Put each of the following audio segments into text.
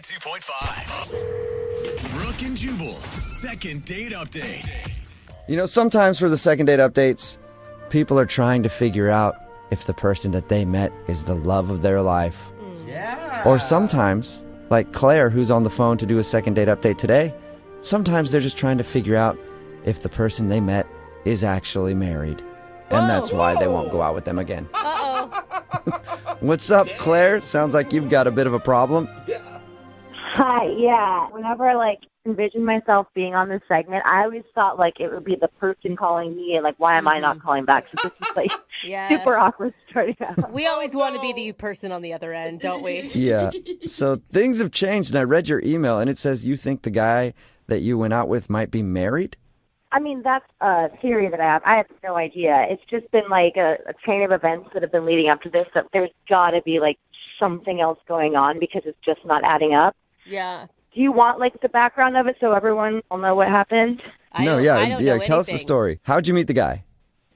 92.5. Brooke and Jubal's second date update. You know, sometimes for the second date updates, people are trying to figure out if the person that they met is the love of their life. Yeah. Or sometimes, like Claire, who's on the phone to do a second date update today, sometimes they're just trying to figure out if the person they met is actually married. And that's why they won't go out with them again. Uh-oh. What's up, Claire? Sounds like you've got a bit of a problem. Hi, yeah. Whenever I envision myself being on this segment, I always thought it would be the person calling me and why am I not calling back? So this is Yeah. super awkward starting out. We always want to be the person on the other end, don't we? Yeah. So things have changed, and I read your email, and it says you think the guy that you went out with might be married? I mean, that's a theory that I have. I have no idea. It's just been a chain of events that have been leading up to this. That there's got to be something else going on because it's just not adding up. Yeah. Do you want the background of it so everyone will know what happened? I don't know Tell us the anything. story. How'd you meet the guy?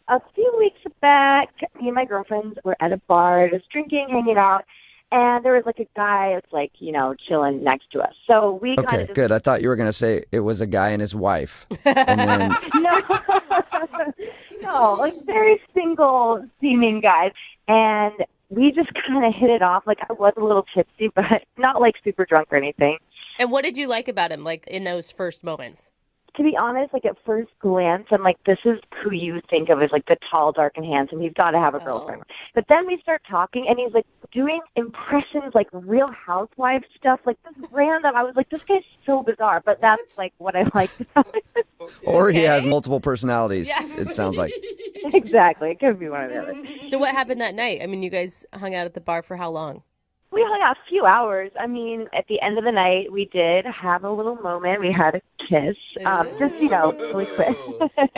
A few weeks back, me and my girlfriends were at a bar, just drinking, hanging out, and there was a guy that's chilling next to us. So we kind Okay, of just... good. I thought you were going to say it was a guy and his wife. And then, No, very single seeming guys. And we just kind of hit it off. I was a little tipsy, but not super drunk or anything. And what did you like about him, in those first moments? To be honest, at first glance, I'm this is who you think of as the tall, dark, and handsome. He's got to have a girlfriend. But then we start talking, and he's doing impressions, Real Housewives stuff, this random. I was this guy's so bizarre, but that's what I liked about it. or he has multiple personalities, Yeah. it sounds like. Exactly, it could be one or the other. So what happened that night? I mean, you guys hung out at the bar for how long? We hung out a few hours. I mean, at the end of the night, we did have a little moment. We had a kiss, just, really quick.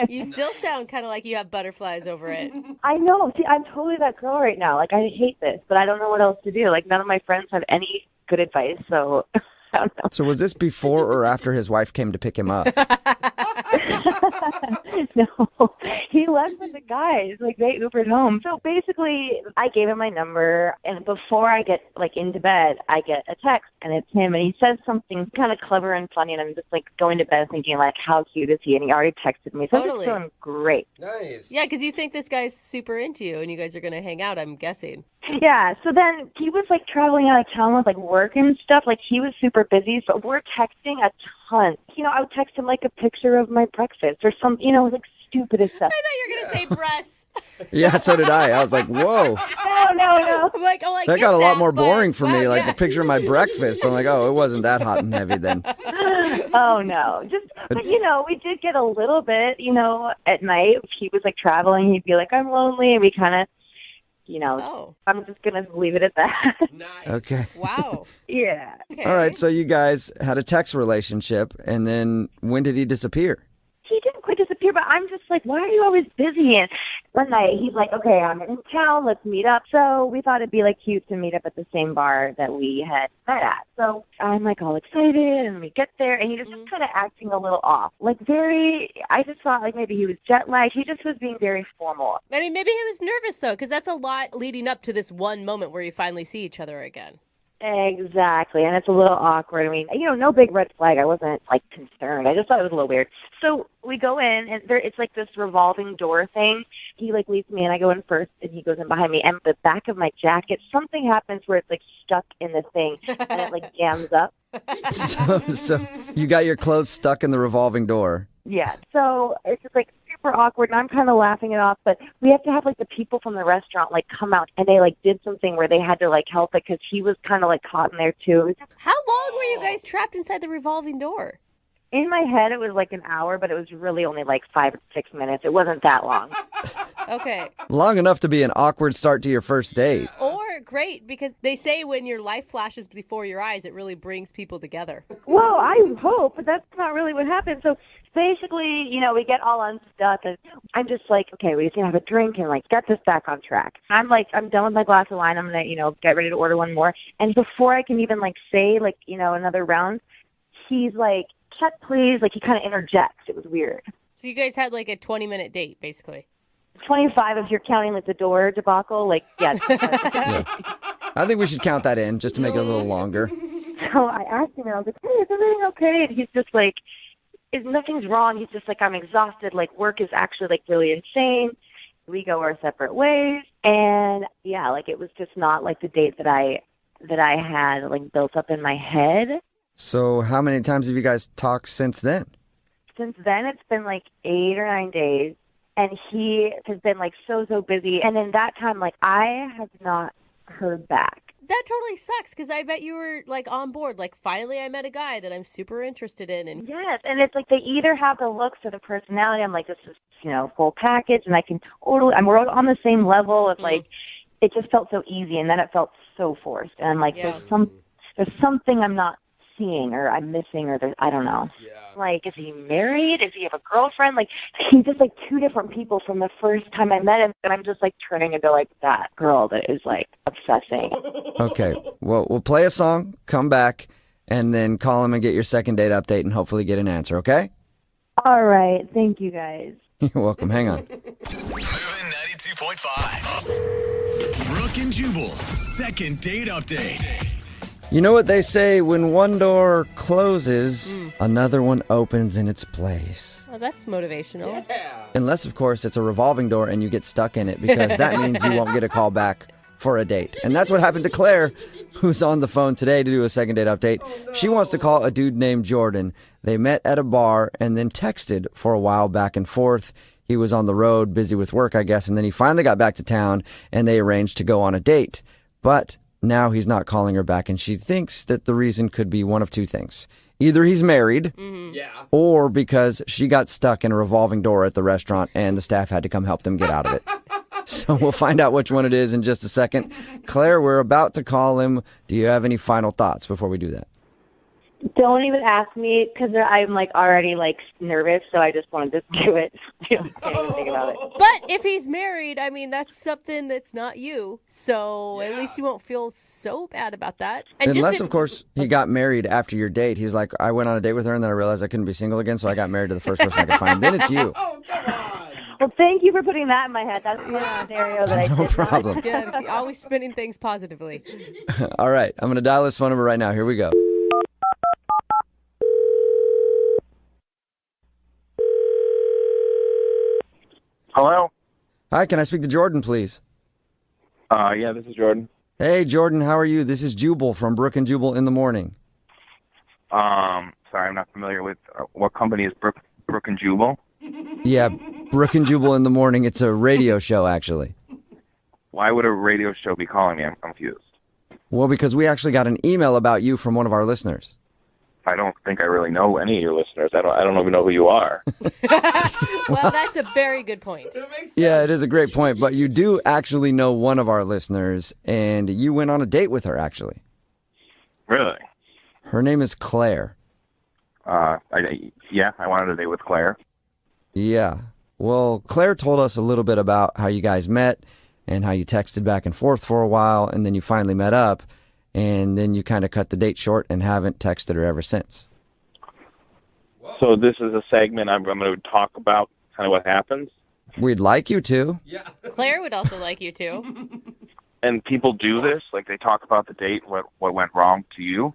You still sound kind of like you have butterflies over it. I know. See, I'm totally that girl right now. I hate this, but I don't know what else to do. None of my friends have any good advice, so I don't know. So was this before or after his wife came to pick him up? No, he left with the guys. They Ubered home. So basically, I gave him my number, and before I get into bed, I get a text, and it's him, and he says something kind of clever and funny, and I'm just going to bed thinking how cute is he? And he already texted me, so I'm Totally. just feeling great. Nice. Yeah, because you think this guy's super into you, and you guys are going to hang out, I'm guessing. Yeah, so then he was traveling out of town with work and stuff. He was super busy, so we're texting a ton. I would text him a picture of my breakfast or some, stupidest stuff. I thought you were going to say breasts. Yeah, so did I. I was like, whoa. No. I'm like, That got a lot more but- boring for me, wow, yeah. the picture of my breakfast. I'm like, oh, it wasn't that hot and heavy then. Oh, no. But, we did get a little bit, at night. If he was traveling, he'd be I'm lonely, and we kind of, Oh, I'm just going to leave it at that. Nice. Okay. wow. Yeah. Okay. All right, so you guys had a text relationship, and then when did he disappear? He didn't quite disappear, but I'm just why are you always busy? And one night he's okay, I'm in town, let's meet up. So we thought it'd be cute to meet up at the same bar that we had met at. So I'm all excited, and we get there, and he was just kind of acting a little off. I just thought maybe he was jet lagged. He just was being very formal. I mean, maybe he was nervous, though, because that's a lot leading up to this one moment where you finally see each other again. Exactly, and it's a little awkward. I mean, no big red flag. I wasn't concerned. I just thought it was a little weird. So we go in, and it's this revolving door thing. He leads me, and I go in first, and he goes in behind me. And the back of my jacket, something happens where it's stuck in the thing, and it jams up. So you got your clothes stuck in the revolving door. Yeah, so it's just super awkward, and I'm kind of laughing it off, but we have to have the people from the restaurant come out, and they did something where they had to help it because he was kind of caught in there too. It was just, How long were you guys trapped inside the revolving door? in my head it was an hour, but it was really only 5 or 6 minutes. It wasn't that long. Okay. Long enough to be an awkward start to your first date. Or great, because they say when your life flashes before your eyes, it really brings people together. Well, I hope, but that's not really what happened. So basically, we get all unstuck, and I'm just okay, we just gonna have a drink and get this back on track. I'm done with my glass of wine. I'm gonna, get ready to order one more. And before I can even say another round, he's check please. He kind of interjects. It was weird. So you guys had a 20-minute date, basically. 25 if you're counting the door debacle. Yeah. I think we should count that in just to make it a little longer. So I asked him, and I was like, hey, is everything okay? And he's just like, nothing's wrong. He's just like, I'm exhausted. Like, work is actually, like, really insane. We go our separate ways. And, yeah, like, it was just not, like, the date that I had, like, built up in my head. So how many times have you guys talked since then? Since then, it's been, like, 8 or 9 days. And he has been, like, so busy. And in that time, like, I have not heard back. That totally sucks, because I bet you were, like, on board. Like, finally I met a guy that I'm super interested in. And Yes, and it's like they either have the looks or the personality. I'm like, this is, full package, and I can totally, we're on the same level of, like, it just felt so easy, and then it felt so forced. And I'm like, there's something I'm not seeing, or I'm missing, or I don't know. Yeah. Like, is he married? Does he have a girlfriend? Like, he's just, like, two different people from the first time I met him, and I'm just, like, turning into, like, that girl that is, like, obsessing. Okay, well, we'll play a song, come back, and then call him and get your second date update and hopefully get an answer, okay? All right. Thank you, guys. You're welcome. Hang on. Moving 92.5. Brooke and Jubal's second date update. You know what they say, when one door closes, another one opens in its place. oh, that's motivational. Unless, of course, it's a revolving door and you get stuck in it, because that means you won't get a call back for a date. And that's what happened to Claire, who's on the phone today to do a second date update. She wants to call a dude named Jordan. They met at a bar and then texted for a while back and forth. He was on the road, busy with work, I guess, and then he finally got back to town and they arranged to go on a date. But now he's not calling her back, and she thinks that the reason could be one of two things. Either he's married, or because she got stuck in a revolving door at the restaurant and the staff had to come help them get out of it. So we'll find out which one it is in just a second. Claire, we're about to call him. Do you have any final thoughts before we do that? Don't even ask me, because I'm, like, already, like, nervous, so I just wanted to do it. I don't even think about it. But if he's married, I mean, that's something that's not you. So at least you won't feel so bad about that. And Unless, of course, he got married after your date. He's like, I went on a date with her, and then I realized I couldn't be single again, so I got married to the first person I could find. Then it's you. Oh, come on. Well, thank you for putting that in my head. That's the scenario that I No did problem. Yeah, always spinning things positively. All right, I'm going to dial his phone number right now. Here we go. Hello? Hi, can I speak to Jordan, please? Yeah, this is Jordan. Hey, Jordan, how are you? This is Jubal from Brooke and Jubal in the Morning. Sorry, I'm not familiar with what company is Brooke and Jubal. Yeah, Brooke and Jubal in the Morning. It's a radio show, actually. Why would a radio show be calling me? I'm confused. Well, because we actually got an email about you from one of our listeners. I don't think I really know any of your listeners. I don't even know who you are. Well, that's a very good point. Yeah, it is a great point, but you do actually know one of our listeners, and you went on a date with her, actually. Really? Her name is Claire. I wanted a date with Claire. Yeah. Well, Claire told us a little bit about how you guys met and how you texted back and forth for a while, and then you finally met up, and then you kind of cut the date short and haven't texted her ever since. So this is a segment I'm going to talk about kind of what happens. We'd like you to. Yeah. Claire would also like you to. And people do this, like they talk about the date, what went wrong to you.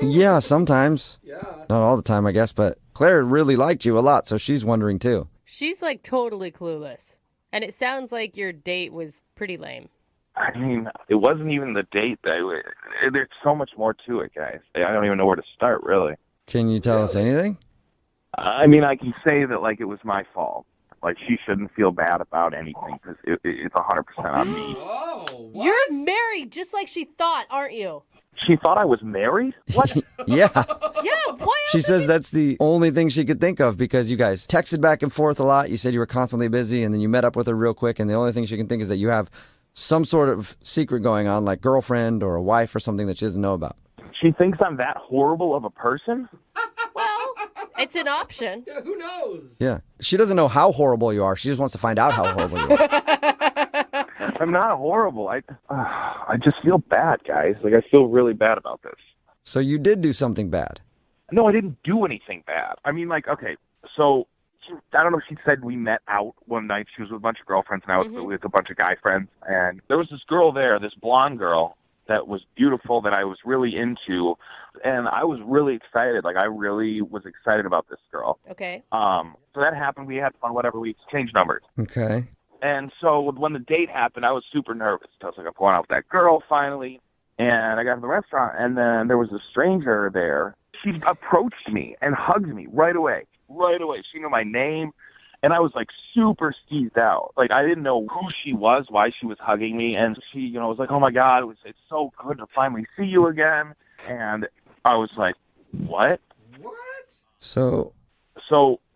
Yeah, sometimes. Yeah. Not all the time, I guess, but Claire really liked you a lot, so she's wondering too. She's like totally clueless. And it sounds like your date was pretty lame. I mean, it wasn't even the date. There's so much more to it, guys. I don't even know where to start, really. Can you tell us anything? I mean, I can say that, like, it was my fault. Like, she shouldn't feel bad about anything, because it's 100% on me. Whoa, what? You're married just like she thought, aren't you? She thought I was married? What? Yeah. Yeah, why She else says would that's the only thing she could think of, because you guys texted back and forth a lot. You said you were constantly busy, and then you met up with her real quick, and the only thing she can think is that you have some sort of secret going on, like girlfriend or a wife or something that she doesn't know about. She thinks I'm that horrible of a person? Well, it's an option. Yeah, who knows? Yeah. She doesn't know how horrible you are. She just wants to find out how horrible you are. I'm not horrible. I just feel bad, guys. Like, I feel really bad about this. So you did do something bad. No, I didn't do anything bad. I mean, like, okay, so I don't know. She said we met out one night. She was with a bunch of girlfriends, and I was with a bunch of guy friends. And there was this girl there, this blonde girl, that was beautiful that I was really into, and I was really excited. Like I really was excited about this girl. Okay. So that happened. We had fun. Whatever. We exchanged numbers. Okay. And so when the date happened, I was super nervous. I was like, I'm going out with that girl finally. And I got to the restaurant, and then there was a stranger there. She approached me and hugged me right away. Right away. She knew my name. And I was like super skeezed out. Like I didn't know who she was, why she was hugging me. And she, was like, oh my God, it's so good to finally see you again. And I was like, what? What? So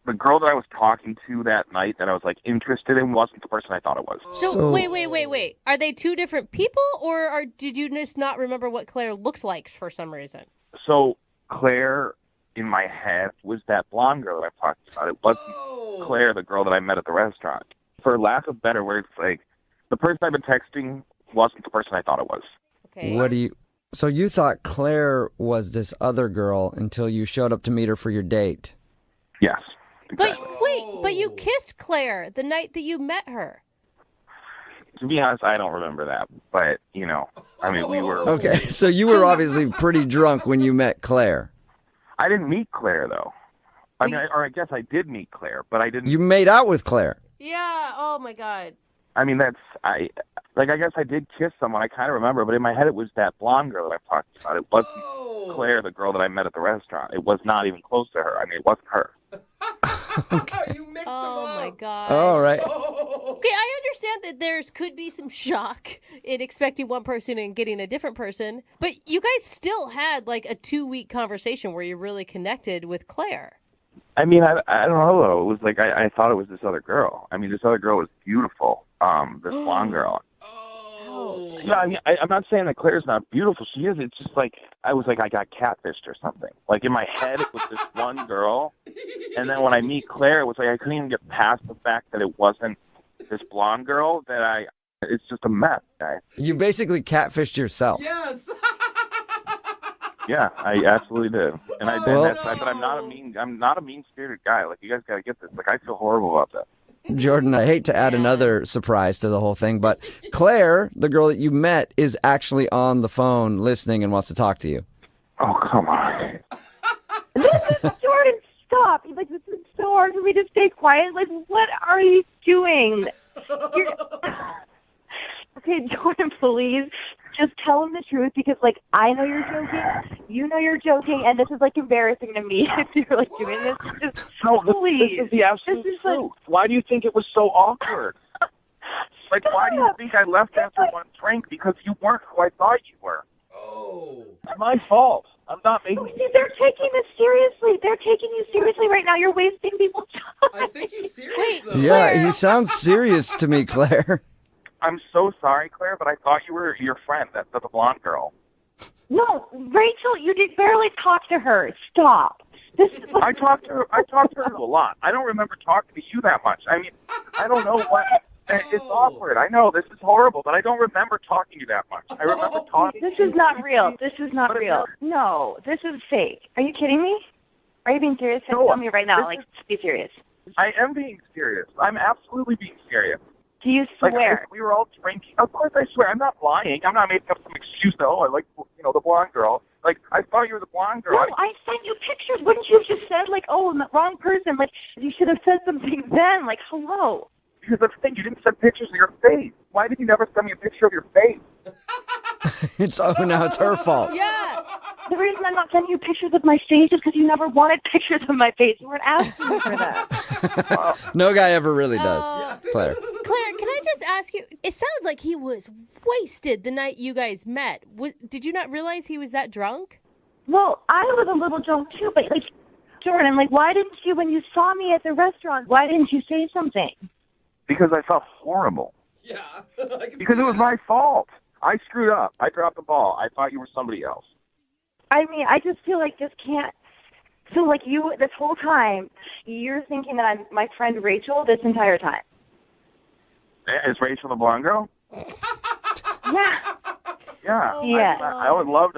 the girl that I was talking to that night that I was like interested in wasn't the person I thought it was. So wait. Are they two different people, or did you just not remember what Claire looked like for some reason? So Claire, in my head, was that blonde girl that I talked about. It wasn't Claire, the girl that I met at the restaurant. For lack of better words, like the person I've been texting wasn't the person I thought it was. Okay. So you thought Claire was this other girl until you showed up to meet her for your date? Yes. But wait, you kissed Claire the night that you met her. To be honest, I don't remember that. But, we were... Okay, so you were obviously pretty drunk when you met Claire. I didn't meet Claire, though. I guess I did meet Claire, but I didn't... You made out with Claire. Yeah, oh my God. I guess I did kiss someone. I kind of remember, but in my head it was that blonde girl that I talked about. It wasn't Claire, the girl that I met at the restaurant. It was not even close to her. It wasn't her. You mixed them Oh up. my God. All right. Okay, I understand that there's could be some shock in expecting one person and getting a different person, but you guys still had like a 2-week conversation where you really connected with Claire. I don't know, though. It was like I thought it was this other girl. This other girl was beautiful. This blonde girl. Oh. Yeah, I'm not saying that Claire's not beautiful. She is. It's just like I got catfished or something. Like in my head, it was this one girl, and then when I meet Claire, it was like I couldn't even get past the fact that it wasn't this blonde girl. It's just a mess, guy. You basically catfished yourself. Yes. Yeah, I absolutely did, and I did. Well- But I'm not a mean-spirited guy. Like you guys got to get this. Like I feel horrible about that. Jordan, I hate to add another surprise to the whole thing, but Claire, the girl that you met, is actually on the phone listening and wants to talk to you. Oh, come on. Jordan, stop. Like, this is so hard for me to stay quiet. Like, what are you doing? Okay, Jordan, please. Just tell him the truth because, like, I know you're joking, you know you're joking, and this is, like, embarrassing to me if you're, like, doing this. Just, please. This is the absolute truth. Why do you think it was so awkward? Like, why do you think I left after one drink? Because you weren't who I thought you were. Oh. It's my fault. I'm not making... They're taking this seriously. They're taking you seriously right now. You're wasting people's time. I think he's serious, Wait. though. Yeah, he sounds serious to me, Claire. I'm so sorry, Claire, but I thought you were your friend, the blonde girl. No, Rachel, you did barely talk to her. Stop. This is I talked to her a lot. I don't remember talking to you that much. I don't know what... It's awkward. I know, this is horrible, but I don't remember talking to you that much. I remember talking This to you. is not real. This is not real. No, this is fake. Are you kidding me? Are you being serious? No, Tell me right now. this Like, be serious. I am being serious. I'm absolutely being serious. Do you Like, swear? we were all drinking. Of course I swear. I'm not lying. I'm not making up some excuse that, I like, the blonde girl. Like, I thought you were the blonde girl. No, I sent you pictures. Wouldn't you have just said, like, oh, I'm the wrong person? Like, you should have said something then. Like, hello. Because that's the thing. You didn't send pictures of your face. Why did you never send me a picture of your face? Now it's her fault. Yeah. The reason I'm not sending you pictures of my face is because you never wanted pictures of my face. You weren't asking me for that. No guy ever really does, Claire. Claire, can I just ask you, it sounds like he was wasted the night you guys met. Did you not realize he was that drunk? Well, I was a little drunk, too, but, like, Jordan, like, why didn't you, when you saw me at the restaurant, why didn't you say something? Because I felt horrible. Yeah. I can Because see it was that. my fault. I screwed up. I dropped the ball. I thought you were somebody else. I mean, I just feel like this can't. So, like, you, this whole time, you're thinking that I'm my friend Rachel this entire time. Is Rachel the blonde girl? Yeah. Yeah. Yeah. I would love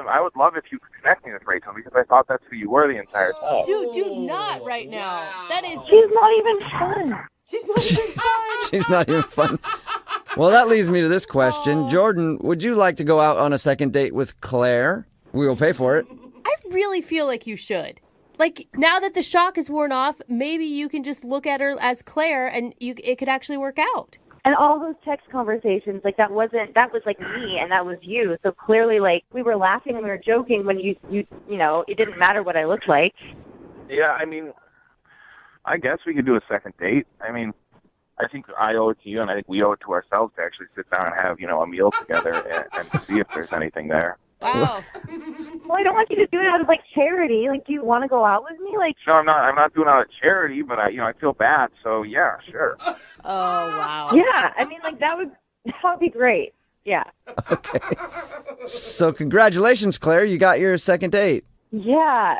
if you could connect me with Rachel because I thought that's who you were the entire time. Dude, do not right now. That is... She's not even fun. She's not even fun. She's not even fun. Well, that leads me to this question. Jordan, would you like to go out on a second date with Claire? We will pay for it. I really feel like you should. Like, now that the shock is worn off, maybe you can just look at her as Claire and it could actually work out. And all those text conversations, like that was like me and that was you. So clearly, like, we were laughing and we were joking when you know, it didn't matter what I looked like. Yeah, I mean, I guess we could do a second date. I mean, I think I owe it to you, and I think we owe it to ourselves to actually sit down and have, a meal together and see if there's anything there. Wow. Well, I don't want you to do it out of, like, charity. Like, do you want to go out with me? Like, No, I'm not doing it out of charity, but I feel bad, so yeah, sure. Oh, wow. yeah, I mean, like, that would be great. Yeah. Okay. So congratulations, Claire. You got your second date. Yeah.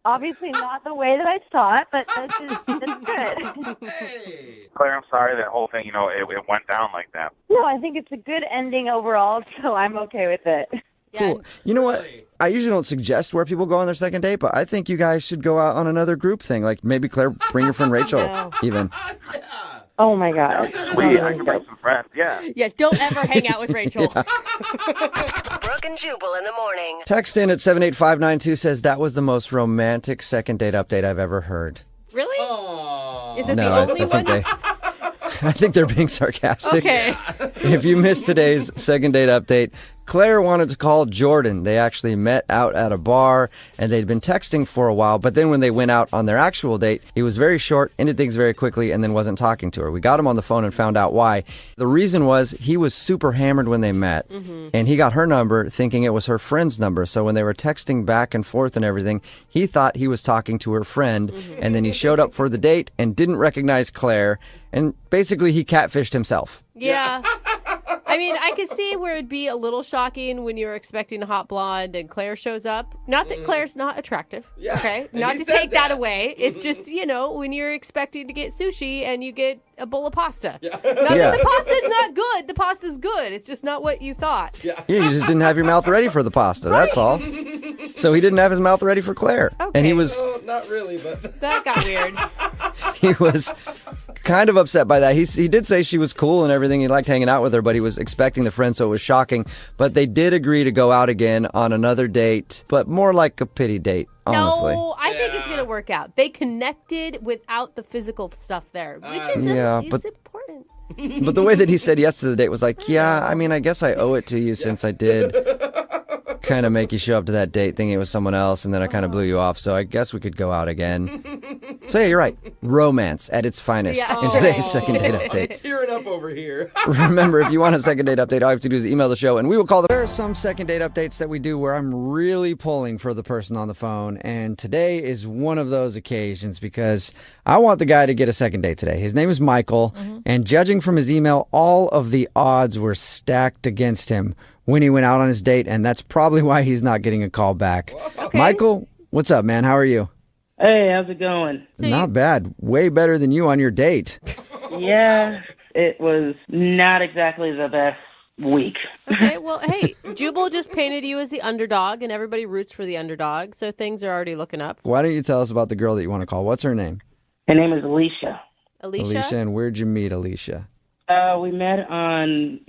Obviously not the way that I saw it, but that's good. Hey. Claire, I'm sorry that whole thing, it went down like that. No, I think it's a good ending overall, so I'm okay with it. Yeah. Cool. You know what? I usually don't suggest where people go on their second date, but I think you guys should go out on another group thing. Like maybe Claire, bring your friend Rachel, No. even. Yeah. Oh, my God. Sweet, I can bring some friends, yeah. Yeah, don't ever hang out with Rachel. Brooke and Jubal in the morning. Text in at 78592 says that was the most romantic second date update I've ever heard. Really? Aw. Is it No, the only I one? think I think they're being sarcastic. Okay. If you missed today's second date update, Claire wanted to call Jordan. They actually met out at a bar and they'd been texting for a while, but then when they went out on their actual date, he was very short, ended things very quickly, and then wasn't talking to her. We got him on the phone and found out why. The reason was he was super hammered when they met, and he got her number thinking it was her friend's number. So when they were texting back and forth and everything, he thought he was talking to her friend, and then he showed up for the date and didn't recognize Claire, and basically he catfished himself. Yeah. I mean, I could see where it'd be a little shocking when you're expecting a hot blonde and Claire shows up. Not that Claire's not attractive, Yeah, okay? and Not he to said take that that. away. It's just, when you're expecting to get sushi and you get a bowl of pasta. Yeah. Not that Yeah. the pasta's not good. The pasta's good. It's just not what you thought. Yeah, you just didn't have your mouth ready for the pasta, that's all. So he didn't have his mouth ready for Claire. Okay. And he was Oh, not really, but That got weird. he was kind of upset by that. He did say she was cool and everything. He liked hanging out with her, but he was expecting the friend, so it was shocking. But they did agree to go out again on another date, but more like a pity date, honestly. No, I think it's going to work out. They connected without the physical stuff there, which is Yeah, it's but- important. But the way that he said yes to the date was like, yeah, I mean, I guess I owe it to you since I did kind of make you show up to that date thinking it was someone else, and then I kind of blew you off, so I guess we could go out again. So yeah, you're right. Romance at its finest Yeah. in today's second date update. tearing up over here. Remember, if you want a second date update, all you have to do is email the show and we will call them. There are some second date updates that we do where I'm really pulling for the person on the phone, and today is one of those occasions because I want the guy to get a second date today. His name is Michael, and judging from his email, all of the odds were stacked against him when he went out on his date, and that's probably why he's not getting a call back. Okay. Michael, what's up, man? How are you? Hey, how's it going? So Not bad. Way better than you on your date. Yeah, it was not exactly the best week. Okay, well, hey, Jubal just painted you as the underdog, and everybody roots for the underdog, so things are already looking up. Why don't you tell us about the girl that you want to call? What's her name? Her name is Alicia. Alicia? And where'd you meet Alicia? We met on,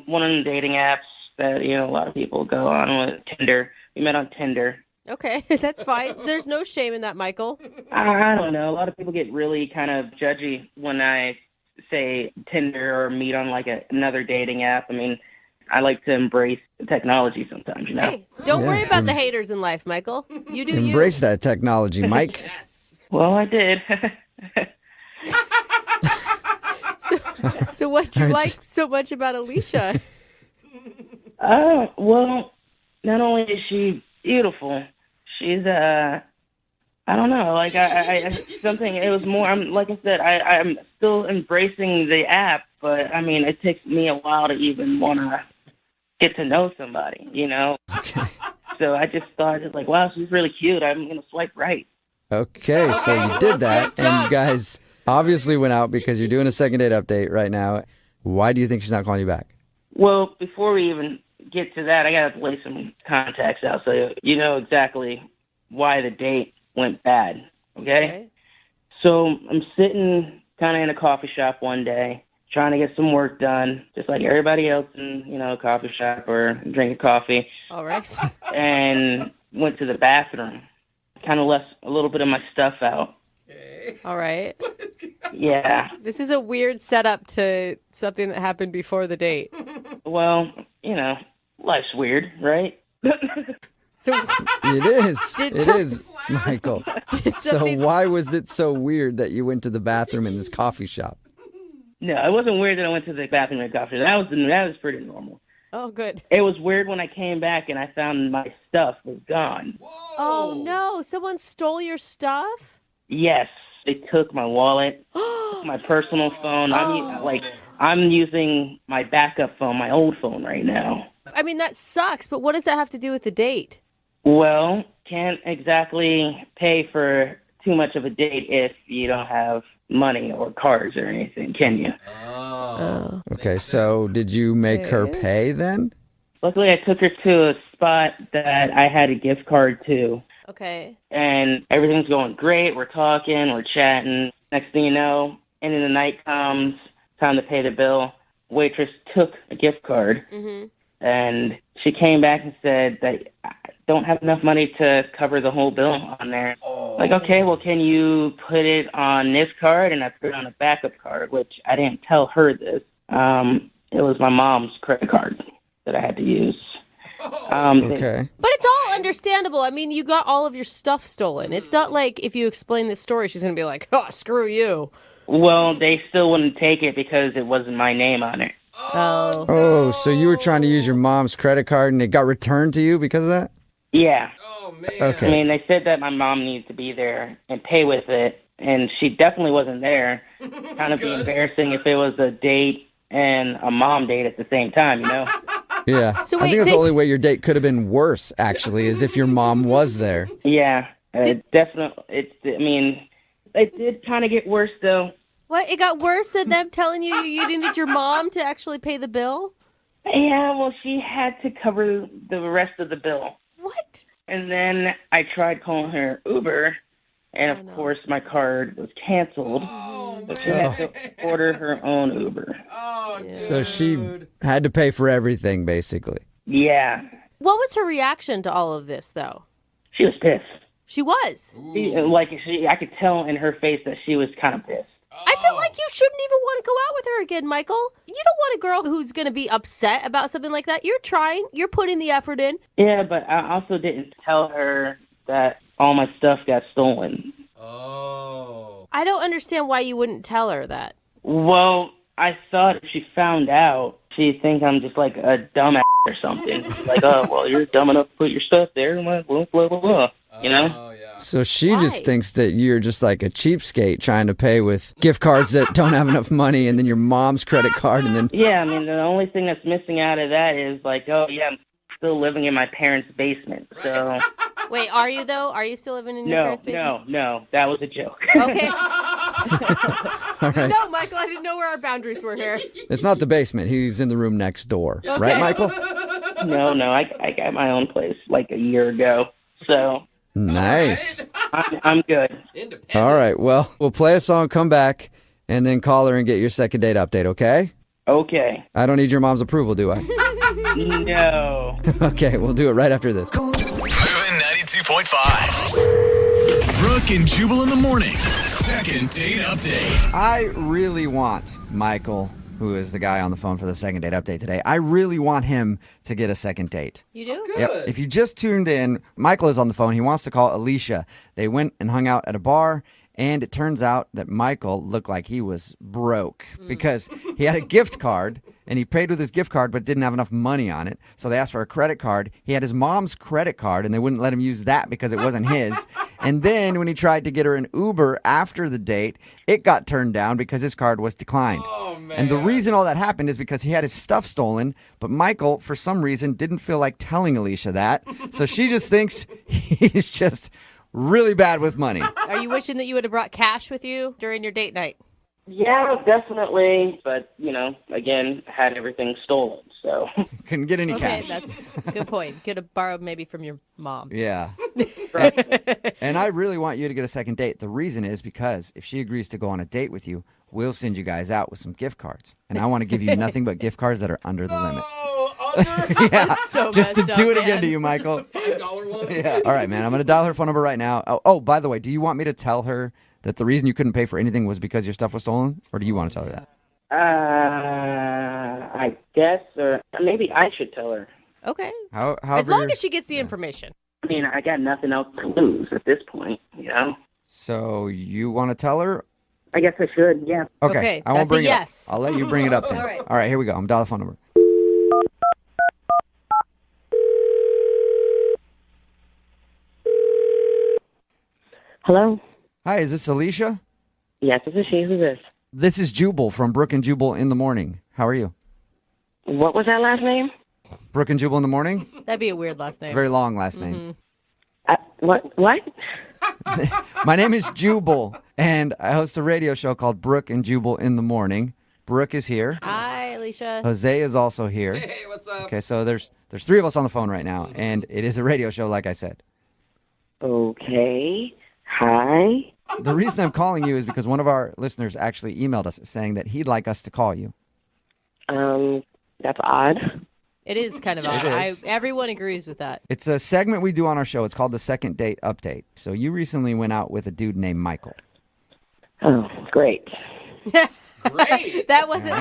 one of the dating apps that, a lot of people go on with, Tinder. We met on Tinder. Okay, that's fine. There's no shame in that, Michael. I don't know. A lot of people get really kind of judgy when I say Tinder or meet on like another dating app. I mean, I like to embrace technology sometimes, Hey, don't Yeah. worry about the haters in life, Michael. You do Embrace that technology, Mike. Yes. Well, I did. you. So what you All right. like so much about Alicia? Well, not only is she beautiful, she's I don't know, like I something. It was more. Like I said, I'm still embracing the app, but I mean, it takes me a while to even want to get to know somebody, Okay. So I just thought, like, wow, she's really cute. I'm gonna swipe right. Okay, so you did that, and you guys obviously went out because you're doing a second date update right now. Why do you think she's not calling you back? Well, before we even get to that, I gotta lay some context out so you know exactly why the date went bad. Okay? So I'm sitting kind of in a coffee shop one day, trying to get some work done, just like everybody else in, a coffee shop or drinking coffee. All right. And went to the bathroom. Kind of left a little bit of my stuff out. All right. Yeah. This is a weird setup to something that happened before the date. Well, life's weird, right? So It is. It is, Michael. So something- why was it so weird that you went to the bathroom in this coffee shop? No, it wasn't weird that I went to the bathroom and coffee. That was pretty normal. Oh, good. It was weird when I came back and I found my stuff was gone. Oh, no. Someone stole your stuff? Yes, they took my wallet, my personal phone. I'm using my backup phone, my old phone right now. I mean, that sucks, but what does that have to do with the date? Well, can't exactly pay for too much of a date if you don't have money or cards or anything, can you? Oh. Okay, so did you make her pay then? Luckily, I took her to a spot that I had a gift card to. Okay. And everything's going great. We're talking, we're chatting. Next thing you know, end of the night comes, time to pay the bill. Waitress took a gift card, and she came back and said that I don't have enough money to cover the whole bill on there. Like, okay, well, can you put it on this card? And I put it on a backup card, which I didn't tell her this. It was my mom's credit card that I had to use. Okay. But it's all understandable. I mean, you got all of your stuff stolen. It's not like if you explain this story, she's going to be like, oh, screw you. Well, they still wouldn't take it because it wasn't my name on it. Oh, so you were trying to use your mom's credit card and it got returned to you because of that? Yeah. Oh, man. Okay. I mean, they said that my mom needed to be there and pay with it, and she definitely wasn't there. Kind of be embarrassing if it was a date and a mom date at the same time, Yeah. So I wait, think that's they- the only way your date could have been worse, actually, is if your mom was there. Yeah, definitely. It did kind of get worse, though. What? It got worse than them telling you you needed your mom to actually pay the bill? Yeah, well, she had to cover the rest of the bill. What? And then I tried calling her Uber, and of course my card was canceled. So she had to order her own Uber. Oh, So she had to pay for everything, basically. Yeah. What was her reaction to all of this, though? She was pissed. She was. I could tell in her face that she was kind of pissed. I feel like you shouldn't even want to go out with her again, Michael. You don't want a girl who's going to be upset about something like that. You're trying. You're putting the effort in. Yeah, but I also didn't tell her that all my stuff got stolen. Oh. I don't understand why you wouldn't tell her that. Well, I thought if she found out, she'd think I'm just like a dumbass or something. Like, oh, well, you're dumb enough to put your stuff there. Blah, blah, blah, blah. You know? Oh, yeah. So she Why? just thinks that you're just like a cheapskate trying to pay with gift cards that don't have enough money and then your mom's credit card and then... Yeah, I mean, the only thing that's missing out of that is like, oh, yeah, I'm still living in my parents' basement. So... Wait, are you, though? Are you still living in your parents' basement? No, that was a joke. Okay. All right. No, Michael, I didn't know where our boundaries were here. It's not the basement. He's in the room next door. Right, Michael? No, I got my own place like a year ago. So... Nice. I'm good. Independent. All right. Well, we'll play a song, come back, and then call her and get your second date update, okay? Okay. I don't need your mom's approval, do I? No. Okay, we'll do it right after this. Moving 92.5. Brooke and Jubal in the mornings. Second date update. I really want Michael, who is the guy on the phone for the second date update today, I really want him to get a second date. You do? Yep. If you just tuned in, Michael is on the phone. He wants to call Alicia. They went and hung out at a bar, and it turns out that Michael looked like he was broke because he had a gift card, and he paid with his gift card but didn't have enough money on it. So they asked for a credit card. He had his mom's credit card, and they wouldn't let him use that because it wasn't his. And then when he tried to get her an Uber after the date, it got turned down because his card was declined. Oh, man. And the reason all that happened is because he had his stuff stolen, but Michael, for some reason, didn't feel like telling Alicia that. So she just thinks he's just really bad with money. Are you wishing that you would have brought cash with you during your date night? Yeah, definitely. But, again, had everything stolen. So Couldn't get any Okay, cash. that's a good point. Could have borrowed maybe from your mom. Yeah. right. And I really want you to get a second date. The reason is because if she agrees to go on a date with you, we'll send you guys out with some gift cards. And I want to give you nothing but gift cards that are under the limit. Oh, under Yeah. So Just to messed do up, it again man. to you, Michael. $5 ones. Yeah. All right, man. I'm going to dial her phone number right now. Oh, by the way, do you want me to tell her that the reason you couldn't pay for anything was because your stuff was stolen? Or do you want to tell her that? I guess, or maybe I should tell her. Okay. However As long you're- as she gets the information. I mean, I got nothing else to lose at this point, you know? So you want to tell her? I guess I should, yeah. Okay, I won't that's a bring it yes. up. I'll let you bring it up then. All right. All right, here we go. I'm dialing the phone number. Hello? Hi, is this Alicia? Yes, this is she. Who's this? This is Jubal from Brooke and Jubal in the Morning. How are you? What was that last name? Brooke and Jubal in the Morning? That'd be a weird last It's a name. very long last name. What? My name is Jubal, and I host a radio show called Brooke and Jubal in the Morning. Brooke is here. Hi, Alicia. Jose is also here. Hey, what's up? Okay, so there's three of us on the phone right now, and it is a radio show, like I said. Okay. Hi. The reason I'm calling you is because one of our listeners actually emailed us saying that he'd like us to call you. That's odd. It is kind of odd. Everyone agrees with that. It's a segment we do on our show. It's called the Second Date Update. So you recently went out with a dude named Michael. Oh, great. Great. That wasn't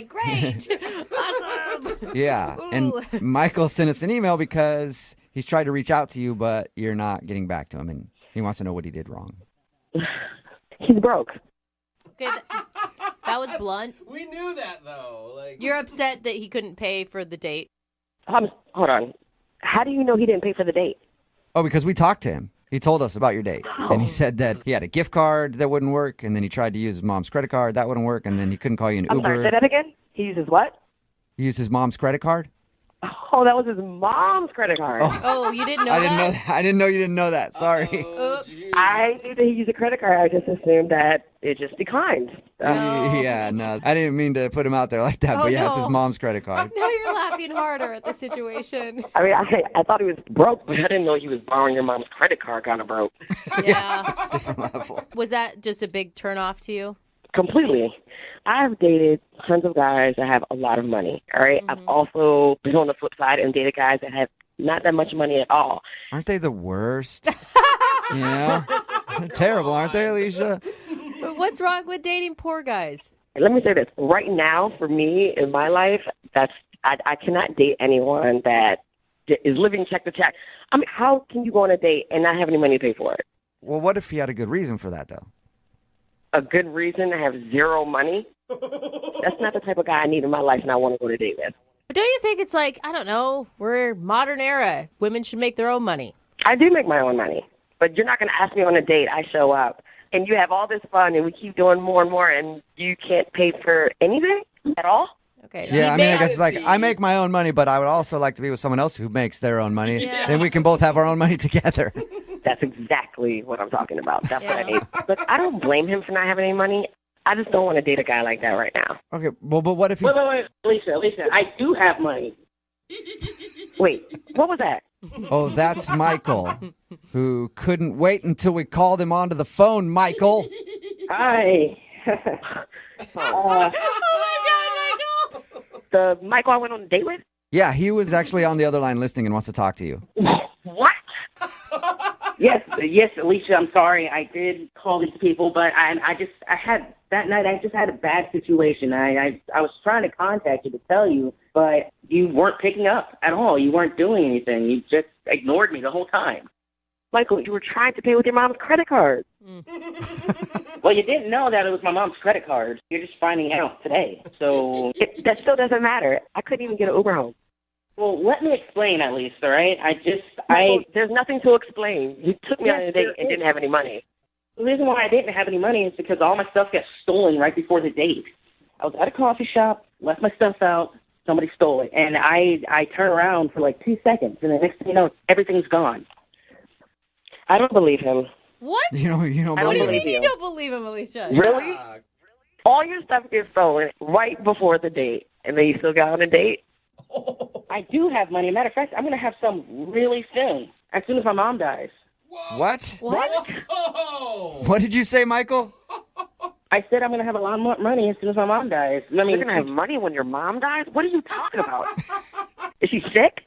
great. Awesome. Yeah, and Ooh. Michael sent us an email because he's tried to reach out to you, but you're not getting back to him, and he wants to know what he did wrong. He's broke. Okay, that was blunt. We knew that, though. You're upset that he couldn't pay for the date. Hold on. How do you know he didn't pay for the date? Oh, because we talked to him. He told us about your date, and he said that he had a gift card that wouldn't work, and then he tried to use his mom's credit card. That wouldn't work, and then he couldn't call you an I'm Uber. sorry, say that again? He uses what? He used his mom's credit card? Oh, that was his mom's credit card. Oh, you didn't know I that? didn't know that. I didn't know you didn't know that. Sorry. Oops. I knew that he used a credit card. I just assumed that it just declined. Yeah, no. I didn't mean to put him out there like that, but yeah, it's his no. mom's credit card. Now you're laughing harder at the situation. I mean, I thought he was broke, but I didn't know he was borrowing your mom's credit card kind of broke. Yeah. It's a different level. Was that just a big turnoff to you? Completely. I've dated tons of guys that have a lot of money, all right? I've also been on the flip side and dated guys that have not that much money at all. Aren't they the worst? You know? They're terrible, aren't they, Alicia? But what's wrong with dating poor guys? Let me say this. Right now, for me, in my life, I cannot date anyone that is living check to check. I mean, how can you go on a date and not have any money to pay for it? Well, what if he had a good reason for that, though? A good reason to have zero money? That's not the type of guy I need in my life and I want to go on a date with. But don't you think it's like, I don't know, we're modern era. Women should make their own money. I do make my own money, but you're not going to ask me on a date. I show up, and you have all this fun, and we keep doing more and more, and you can't pay for anything at all? Okay. Yeah, I mean, I guess it's like See. I make my own money, but I would also like to be with someone else who makes their own money. Yeah. Then we can both have our own money together. That's exactly what I'm talking about. That's what I Yeah. need. But I don't blame him for not having any money. I just don't want to date a guy like that right now. Okay, well, but what if he... Wait, Alicia, I do have money. Wait, what was that? Oh, that's Michael, who couldn't wait until we called him onto the phone, Michael. Hi. Oh my God, Michael! The Michael I went on a date with? Yeah, he was actually on the other line listening and wants to talk to you. What? Yes, Alicia, I'm sorry. I did call these people, but I had that night. I just had a bad situation. I was trying to contact you to tell you, but you weren't picking up at all. You weren't doing anything. You just ignored me the whole time. Michael, you were trying to pay with your mom's credit card. Well, you didn't know that it was my mom's credit card. You're just finding out today. So, That still doesn't matter. I couldn't even get an Uber home. well, let me explain at least, all right? There's nothing to explain. You took me on a date and didn't have any money. The reason why I didn't have any money is because all my stuff got stolen right before the date. I was at a coffee shop, left my stuff out, somebody stole it, and I turn around for like 2 seconds, and the next thing you know, everything's gone. I don't believe him. What? You know, I don't What do you believe mean you. you don't believe him, Alicia? Really? Yeah. All your stuff gets stolen right before the date, and then you still got on a date? I do have money. Matter of fact, I'm going to have some really soon, as soon as my mom dies. What? What? What did you say, Michael? I said I'm going to have a lot more money as soon as my mom dies. I mean, You're going to have money when your mom dies? What are you talking about? Is she sick?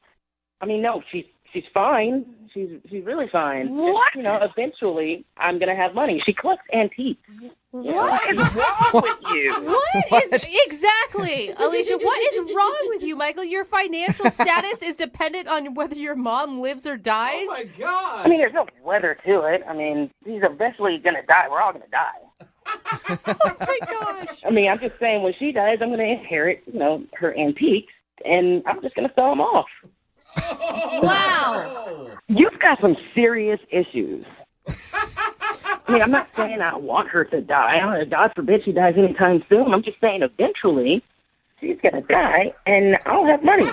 I mean, no, she's fine. She's really fine. What? Just, eventually I'm going to have money. She collects antiques. What is wrong with you? What is exactly, Alicia? What is wrong with you, Michael? Your financial status is dependent on whether your mom lives or dies. Oh my God! I mean, there's no weather to it. I mean, she's eventually going to die. We're all going to die. Oh my gosh! I mean, I'm just saying, when she dies, I'm going to inherit, her antiques, and I'm just going to sell them off. Wow! You've got some serious issues. I mean, I'm not saying I want her to die. God forbid she dies anytime soon. I'm just saying eventually she's going to die, and I'll have money.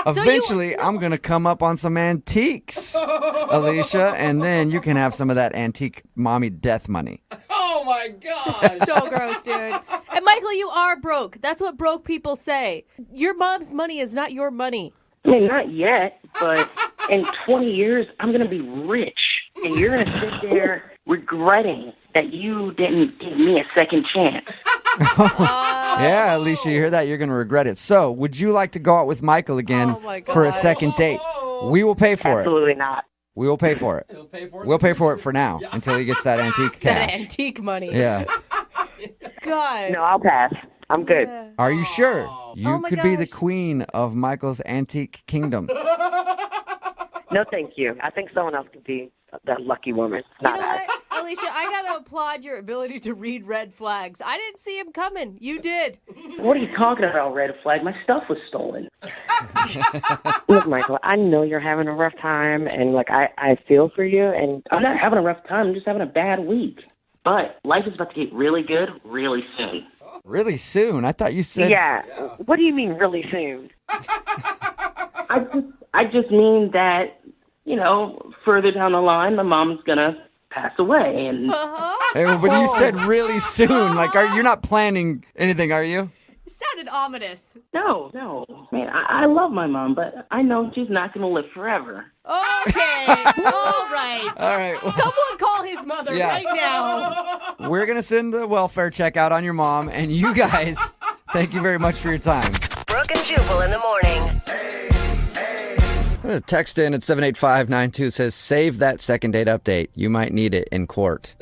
Eventually, I'm going to come up on some antiques, Alicia, and then you can have some of that antique mommy death money. Oh my God! So gross, dude. And Michael, you are broke. That's what broke people say. Your mom's money is not your money. I mean, not yet, but in 20 years, I'm going to be rich, and you're going to sit there regretting that you didn't give me a second chance. Yeah, Alicia, you hear that? You're going to regret it. So, would you like to go out with Michael again for a second date? We will pay for it. Absolutely not. We will pay for it. We'll pay for it for now until he gets that antique That cash. antique money. Yeah. God. No, I'll pass. I'm good. Are you sure? You Oh my could be the gosh. queen of Michael's antique kingdom. No, thank you. I think someone else could be that lucky woman. You Not know us. what, Alicia? I gotta applaud your ability to read red flags. I didn't see him coming. You did. What are you talking about, red flag? My stuff was stolen. Look, Michael, I know you're having a rough time, and I feel for you. And I'm not having a rough time. I'm just having a bad week. But life is about to get really good really soon. Really soon? I thought you said... yeah. What do you mean, really soon? I just mean that, further down the line, my mom's gonna pass away, and Hey, but you said really soon. Like, you're not planning anything, are you? It sounded ominous. no, man, I love my mom, but I know she's not gonna live forever. Okay. All right. All right. Well, Someone call his mother Yeah. right now. we're going to send the welfare check out on your mom. And you guys, thank you very much for your time. Brooke and Jubal in the morning. I'm going to text in at 78592. It says, save that second date update. You might need it in court.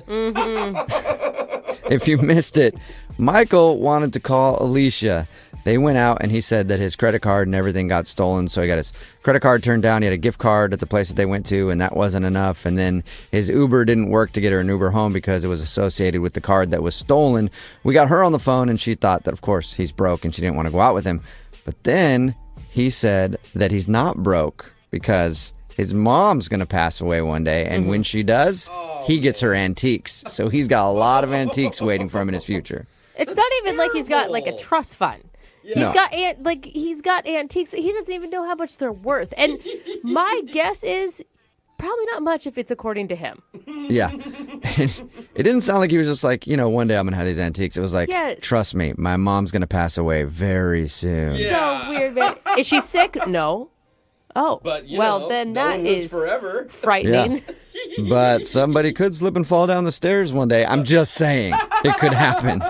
If you missed it, Michael wanted to call Alicia. They went out and he said that his credit card and everything got stolen. So he got his credit card turned down. He had a gift card at the place that they went to, and that wasn't enough. And then his Uber didn't work to get her an Uber home because it was associated with the card that was stolen. We got her on the phone, and she thought that, of course, he's broke and she didn't want to go out with him. But then he said that he's not broke because his mom's going to pass away one day. And when she does, he gets her antiques. So he's got a lot of antiques waiting for him in his future. It's not even like he's got like a trust fund. No. He's got antiques that he doesn't even know how much they're worth. And my guess is probably not much if it's according to him. Yeah. It didn't sound like he was just like, one day I'm going to have these antiques. It was like, Yes. trust me, my mom's going to pass away very soon. Yeah. So weird, man. Is she sick? No. Oh, But then no that one lives is forever. frightening. But somebody could slip and fall down the stairs one day. I'm just saying it could happen.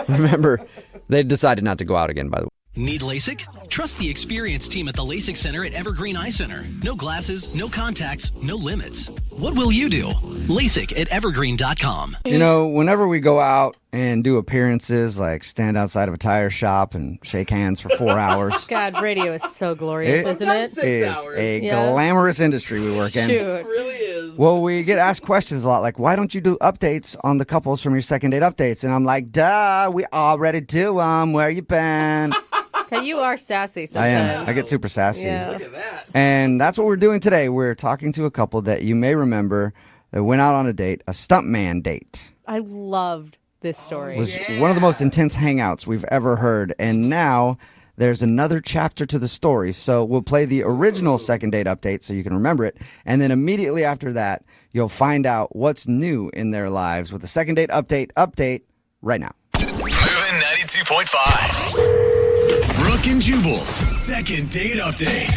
Remember, they decided not to go out again, by the way. Need LASIK? Trust the experienced team at the LASIK Center at Evergreen Eye Center. No glasses, no contacts, no limits. What will you do? LASIK at evergreen.com. Whenever we go out and do appearances, like stand outside of a tire shop and shake hands for 4 hours. God, radio is so glorious, isn't it? It is a glamorous industry we work in. Shoot. It really is. Well, we get asked questions a lot, like, why don't you do updates on the couples from your second date updates? And I'm like, duh, we already do them. Where you been? Okay, you are sassy I sometimes. am. I get super sassy. Yeah. Look at that. And that's what we're doing today. We're talking to a couple that you may remember that went out on a date, a stuntman date. I loved this story. It was one of the most intense hangouts we've ever heard. And now there's another chapter to the story. So we'll play the original second date update so you can remember it. And then immediately after that, you'll find out what's new in their lives with the second date update right now. Moving 92.5. Brooke Brooke and Jubal's second date update.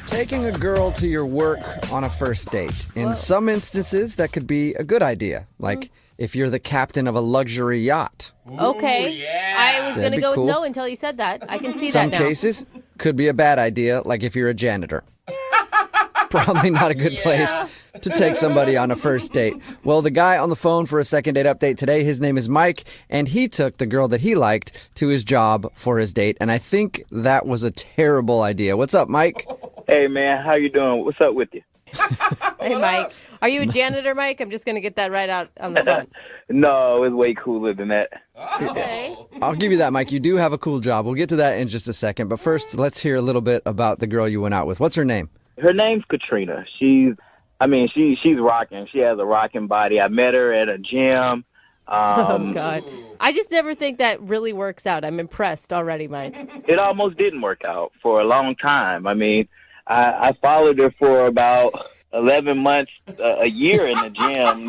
Taking a girl to your work on a first date. In some instances, that could be a good idea. Like if you're the captain of a luxury yacht. Okay. I was going to That'd be go cool. with no until you said that. I can see Some that now. cases, could be a bad idea, like if you're a janitor. Probably not a good place to take somebody on a first date. Well, the guy on the phone for a second date update today, his name is Mike, and he took the girl that he liked to his job for his date, and I think that was a terrible idea. What's up, Mike? Hey, man, how you doing? What's up with you? Hey, Mike. Are you a janitor, Mike? I'm just going to get that right out on the phone. No, it's way cooler than that. Okay. I'll give you that, Mike. You do have a cool job. We'll get to that in just a second, but first, let's hear a little bit about the girl you went out with. What's her name? Her name's Katrina. She's rocking. She has a rocking body. I met her at a gym. Oh, God. I just never think that really works out. I'm impressed already, Mike. It almost didn't work out for a long time. I mean, I followed her for about 11 months, a year in the gym,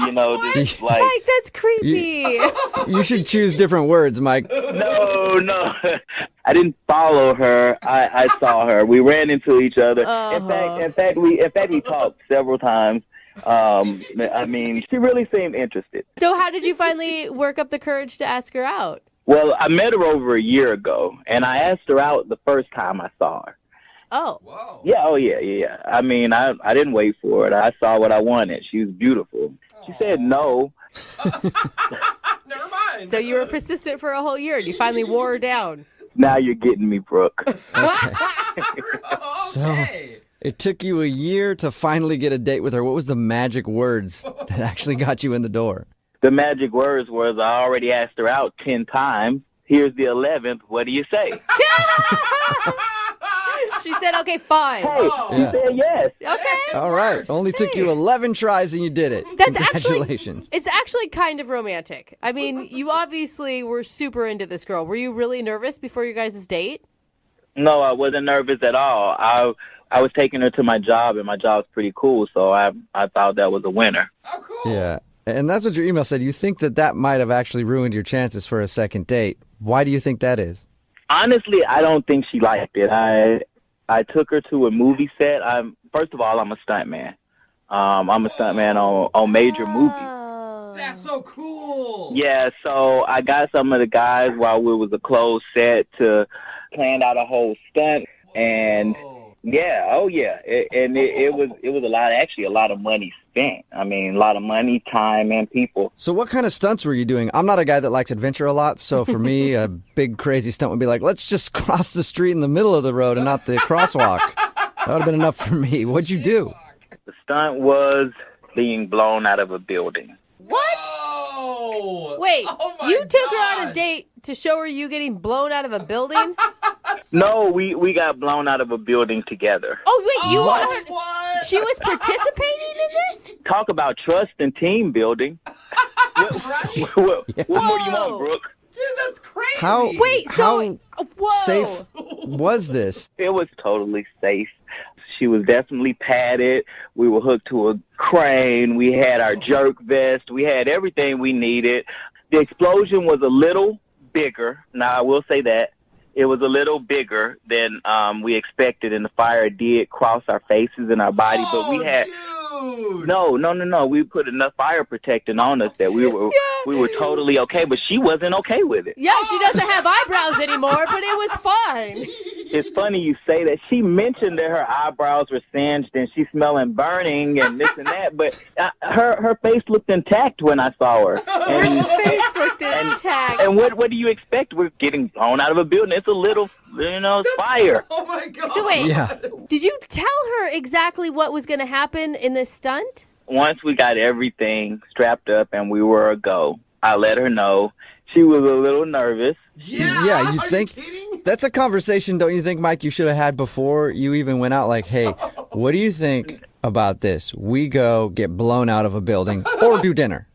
just like... Mike, that's creepy. You should choose different words, Mike. No. I didn't follow her. I saw her. We ran into each other. In fact, we talked several times. She really seemed interested. So how did you finally work up the courage to ask her out? Well, I met her over a year ago, and I asked her out the first time I saw her. Oh. Whoa. Yeah. I mean, I didn't wait for it. I saw what I wanted. She was beautiful. She said no. Never mind. So you were persistent for a whole year, and you finally wore her down. Now you're getting me, Brooke. Okay. It took you a year to finally get a date with her. What was the magic words that actually got you in the door? The magic words was I already asked her out 10 times. Here's the 11th. What do you say? She said, okay, fine. Hey, she said yes. Okay. All right. Only took you 11 tries and you did it. That's Congratulations. It's actually kind of romantic. I mean, you obviously were super into this girl. Were you really nervous before your guys' date? No, I wasn't nervous at all. I was taking her to my job, and my job's pretty cool, so I thought that was a winner. Oh, cool. Yeah. And that's what your email said. You think that might have actually ruined your chances for a second date. Why do you think that is? Honestly, I don't think she liked it. I took her to a movie set. First of all, I'm a stuntman. I'm a stuntman on major movies. That's so cool. Yeah, so I got some of the guys while we was a closed set to plan out a whole stunt, and it was a lot of money spent. I mean, a lot of money, time, and people. So what kind of stunts were you doing? I'm not a guy that likes adventure a lot, so for me, a big crazy stunt would be like, let's just cross the street in the middle of the road and not the crosswalk. That would have been enough for me. What'd you do? The stunt was being blown out of a building. What? Whoa. Wait, Oh my you took her on God. a date to show her you getting blown out of a building? No, we got blown out of a building together. Oh, wait, you What? are... She was participating in this? Talk about trust and team building. What more do you want, Brooke? Dude, that's crazy. How Wait, so... Whoa. safe was this? It was totally safe. She was definitely padded. We were hooked to a crane. We had our jerk vest. We had everything we needed. The explosion was a little bigger. Now, I will say that. It was a little bigger than we expected, and the fire did cross our faces and our body. But we had... Dude. No. We put enough fire protecting on us that we were totally okay, but she wasn't okay with it. Yeah, she doesn't have eyebrows anymore, but it was fine. It's funny you say that. She mentioned that her eyebrows were singed and she's smelling burning and this and that, but her face looked intact when I saw her. And, Her face looked intact. and what do you expect? We're getting blown out of a building. It's a little, fire. Oh my God. So wait, Yeah. did you tell her exactly what was going to happen in this stunt? Once we got everything strapped up and we were a go, I let her know. She was a little nervous. Yeah, you Are think you kidding? that's a conversation, don't you think, Mike, you should have had before you even went out? Like, hey, what do you think about this? We go get blown out of a building or do dinner.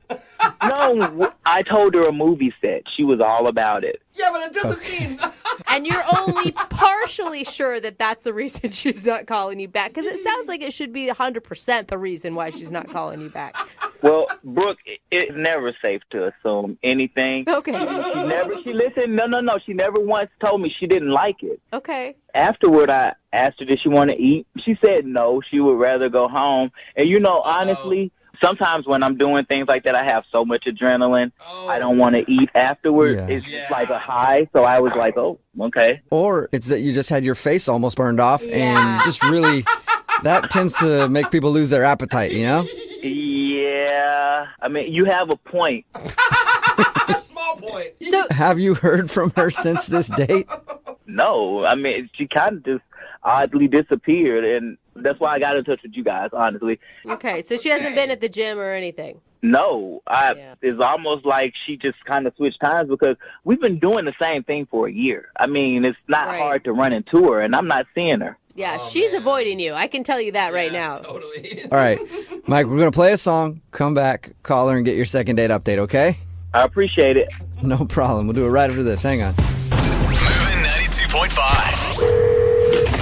No, I told her a movie set. She was all about it. Yeah, but it doesn't mean. And you're only partially sure that that's the reason she's not calling you back, because it sounds like it should be 100% the reason why she's not calling you back. Well, Brooke, it's never safe to assume anything. Okay. She listened. No. She never once told me she didn't like it. Okay. Afterward, I asked her, did she want to eat? She said no. She would rather go home. And, honestly, sometimes when I'm doing things like that, I have so much adrenaline. I don't want to eat afterward. Yeah. It's just like a high. So I was like, oh, okay. Or it's that you just had your face almost burned off and just really, that tends to make people lose their appetite, Yeah. I mean, you have a point. Small point. So Have you heard from her since this date? No. I mean, she kind of just oddly disappeared. And that's why I got in touch with you guys, honestly. okay, so she hasn't been at the gym or anything. No, it's almost like she just kind of switched times because we've been doing the same thing for a year. I mean, it's not hard to run into her, and I'm not seeing her. Yeah, she's avoiding you. I can tell you that right now. Totally. All right, Mike, we're going to play a song, come back, call her, and get your second date update, okay? I appreciate it. No problem. We'll do it right after this. Hang on. Moving 92.5.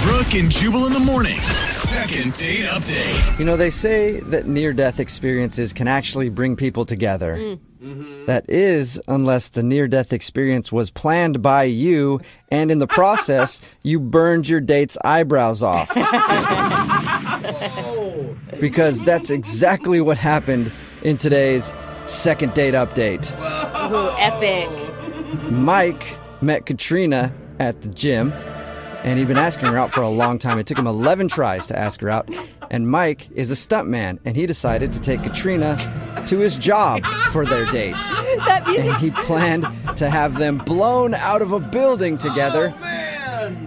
Brooke and Jubal in the mornings. Second date update. They say that near-death experiences can actually bring people together. That is, unless the near-death experience was planned by you, and in the process, you burned your date's eyebrows off. Because that's exactly what happened in today's second date update. Ooh, epic. Mike met Katrina at the gym, and he'd been asking her out for a long time. It took him 11 tries to ask her out. And Mike is a stuntman, and he decided to take Katrina to his job for their date. That music. And he planned to have them blown out of a building together.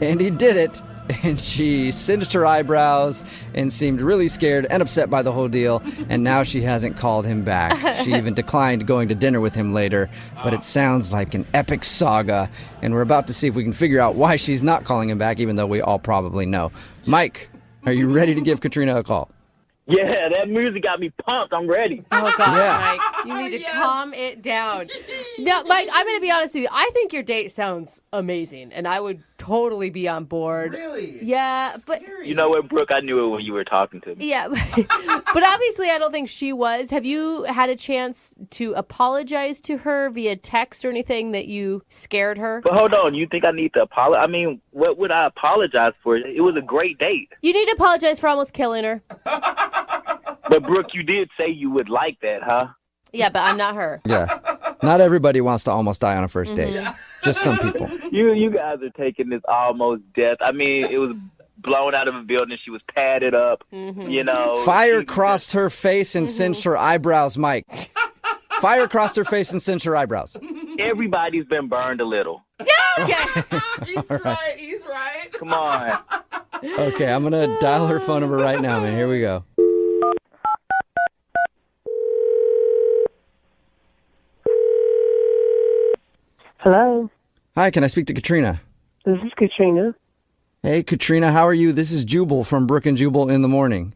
And he did it. And she singed her eyebrows and seemed really scared and upset by the whole deal. And now she hasn't called him back. She even declined going to dinner with him later. But it sounds like an epic saga. And we're about to see if we can figure out why she's not calling him back, even though we all probably know. Mike, are you ready to give Katrina a call? Yeah, that music got me pumped. I'm ready. Oh, gosh, Yeah. Mike. You need to calm it down. No, Mike, I'm going to be honest with you. I think your date sounds amazing, and I would totally be on board. Really? Yeah, but... You know what, Brooke? I knew it when you were talking to me. Yeah, but obviously I don't think she was. Have you had a chance to apologize to her via text or anything that you scared her? But hold on. You think I need to apologize? I mean, what would I apologize for? It was a great date. You need to apologize for almost killing her. But, Brooke, you did say you would like that, huh? Yeah, but I'm not her. Yeah. Not everybody wants to almost die on a first date. Just some people. You guys are taking this almost death. I mean, it was blown out of a building. She was padded up, Fire crossed her face and singed her eyebrows, Mike. Fire crossed her face and singed her eyebrows. Everybody's been burned a little. He's right. He's right. Come on. Okay, I'm going to dial her phone number right now, man. Here we go. Hello, Hi, can I speak to Katrina? this is Katrina. Hey, Katrina, how are you? This is Jubal from Brooke and Jubal in the Morning.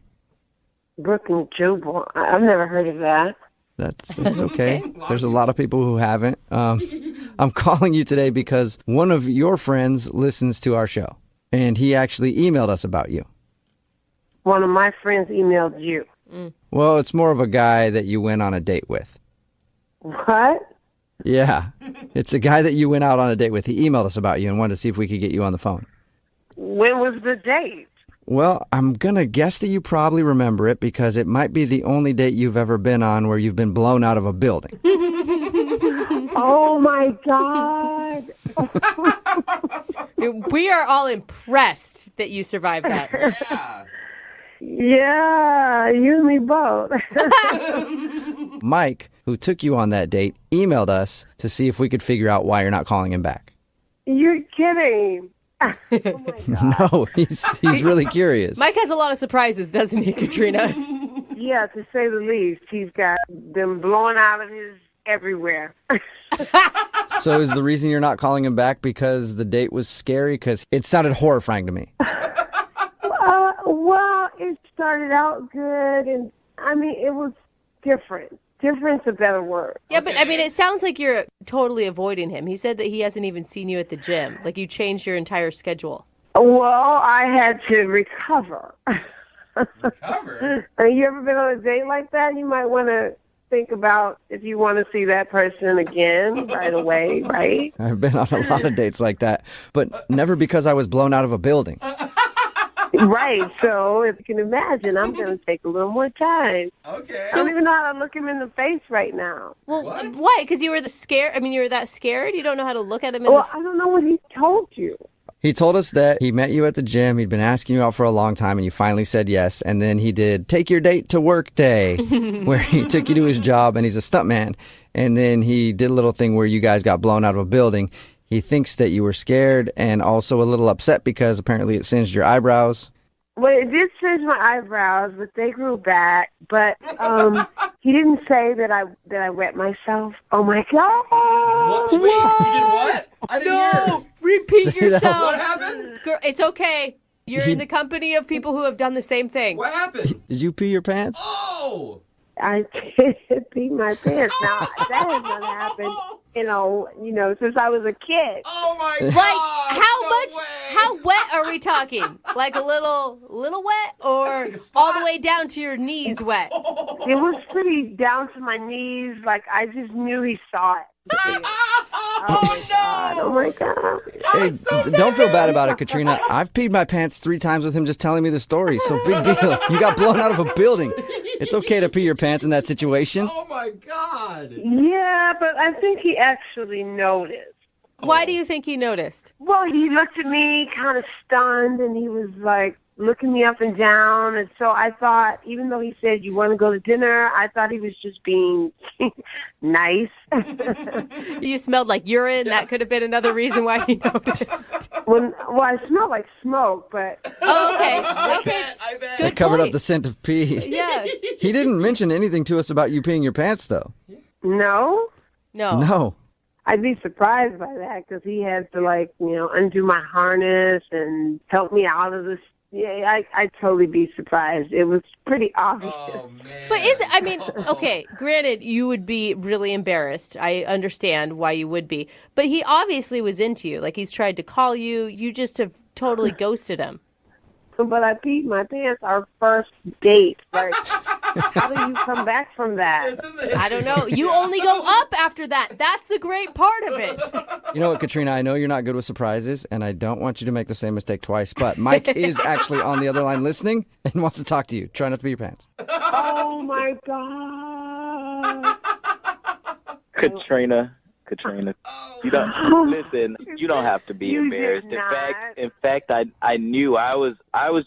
Brooke and Jubal. I've never heard of that. That's okay. There's a lot of people who haven't. I'm calling you today because one of your friends listens to our show, and he actually emailed us about you. One of my friends emailed you. Well, it's more of a guy that you went on a date with. What? Yeah, it's a guy that you went out on a date with. He emailed us about you and wanted to see if we could get you on the phone. When was the date? Well, I'm going to guess that you probably remember it because it might be the only date you've ever been on where you've been blown out of a building. Oh, my God. We are all impressed that you survived that. Yeah, you and me both. Mike, who took you on that date, emailed us to see if we could figure out why you're not calling him back. You're kidding. Oh, my God. No, he's really curious. Mike has a lot of surprises, doesn't he, Katrina? Yeah, to say the least. He's got them blowing out of his everywhere. So is the reason you're not calling him back because the date was scary? Because it sounded horrifying to me. Well, it started out good, and I mean, it was different. Different's a better word. Yeah, but I mean, it sounds like you're totally avoiding him. He said that he hasn't even seen you at the gym. Like you changed your entire schedule. Well, I had to recover. Recover? You ever been on a date like that? You might want to think about if you want to see that person again right away, right? I've been on a lot of dates like that, but never because I was blown out of a building. Right. So if you can imagine, I'm going to take a little more time. Okay. I don't even know how to look him in the face right now. Well, why? Because you were scared? I mean, you were that scared? You don't know how to look at him in Well, I don't know what he told you. He told us that he met you at the gym. He'd been asking you out for a long time, and you finally said yes. And then he did take your date to work day, where he took you to his job, and he's a stuntman. And then he did a little thing where you guys got blown out of a building. He thinks that you were scared and also a little upset because apparently it singed your eyebrows. Well, it did singe my eyebrows, but they grew back. But he didn't say that I wet myself. Oh my God! What? Wait, you did what? I didn't hear. Repeat Say that. yourself. What happened? Girl, it's okay. You're in the company of people who have done the same thing. What happened? Did you pee your pants? Oh! I peed my pants. Now that has not happened. Since I was a kid. Oh my God! Like, No way. how wet are we talking? Like a little wet, or all the way down to your knees wet? It was pretty down to my knees. Like, I just knew he saw it. Oh my God. Hey, don't feel bad about it, Katrina. I've peed my pants 3 times with him just telling me the story. So big deal. You got blown out of a building. It's okay to pee your pants in that situation. Oh my God! Yeah, but I think he actually noticed. Why do you think he noticed? Well, he looked at me kind of stunned, and he was like looking me up and down. And so I thought, even though he said, "You want to go to dinner?" I thought he was just being nice. You smelled like urine. That could have been another reason why he noticed. Well, I smelled like smoke, but... Oh, okay. Okay. I bet. It covered up the scent of pee. Yeah. He didn't mention anything to us about you peeing your pants, though. No? No. I'd be surprised by that because he had to, undo my harness and help me out of this. Yeah, I'd totally be surprised. It was pretty obvious. Oh, man. But okay, granted, you would be really embarrassed. I understand why you would be. But he obviously was into you. Like, he's tried to call you. You just have totally ghosted him. But I peed my pants our first date. Like, how do you come back from that? I don't know. You only go up after that. That's the great part of it. You know what, Katrina? I know you're not good with surprises, and I don't want you to make the same mistake twice, but Mike is actually on the other line listening and wants to talk to you. Try not to pee your pants. Oh, my God. Katrina, you don't listen. You don't have to be You embarrassed. did In fact, I knew I was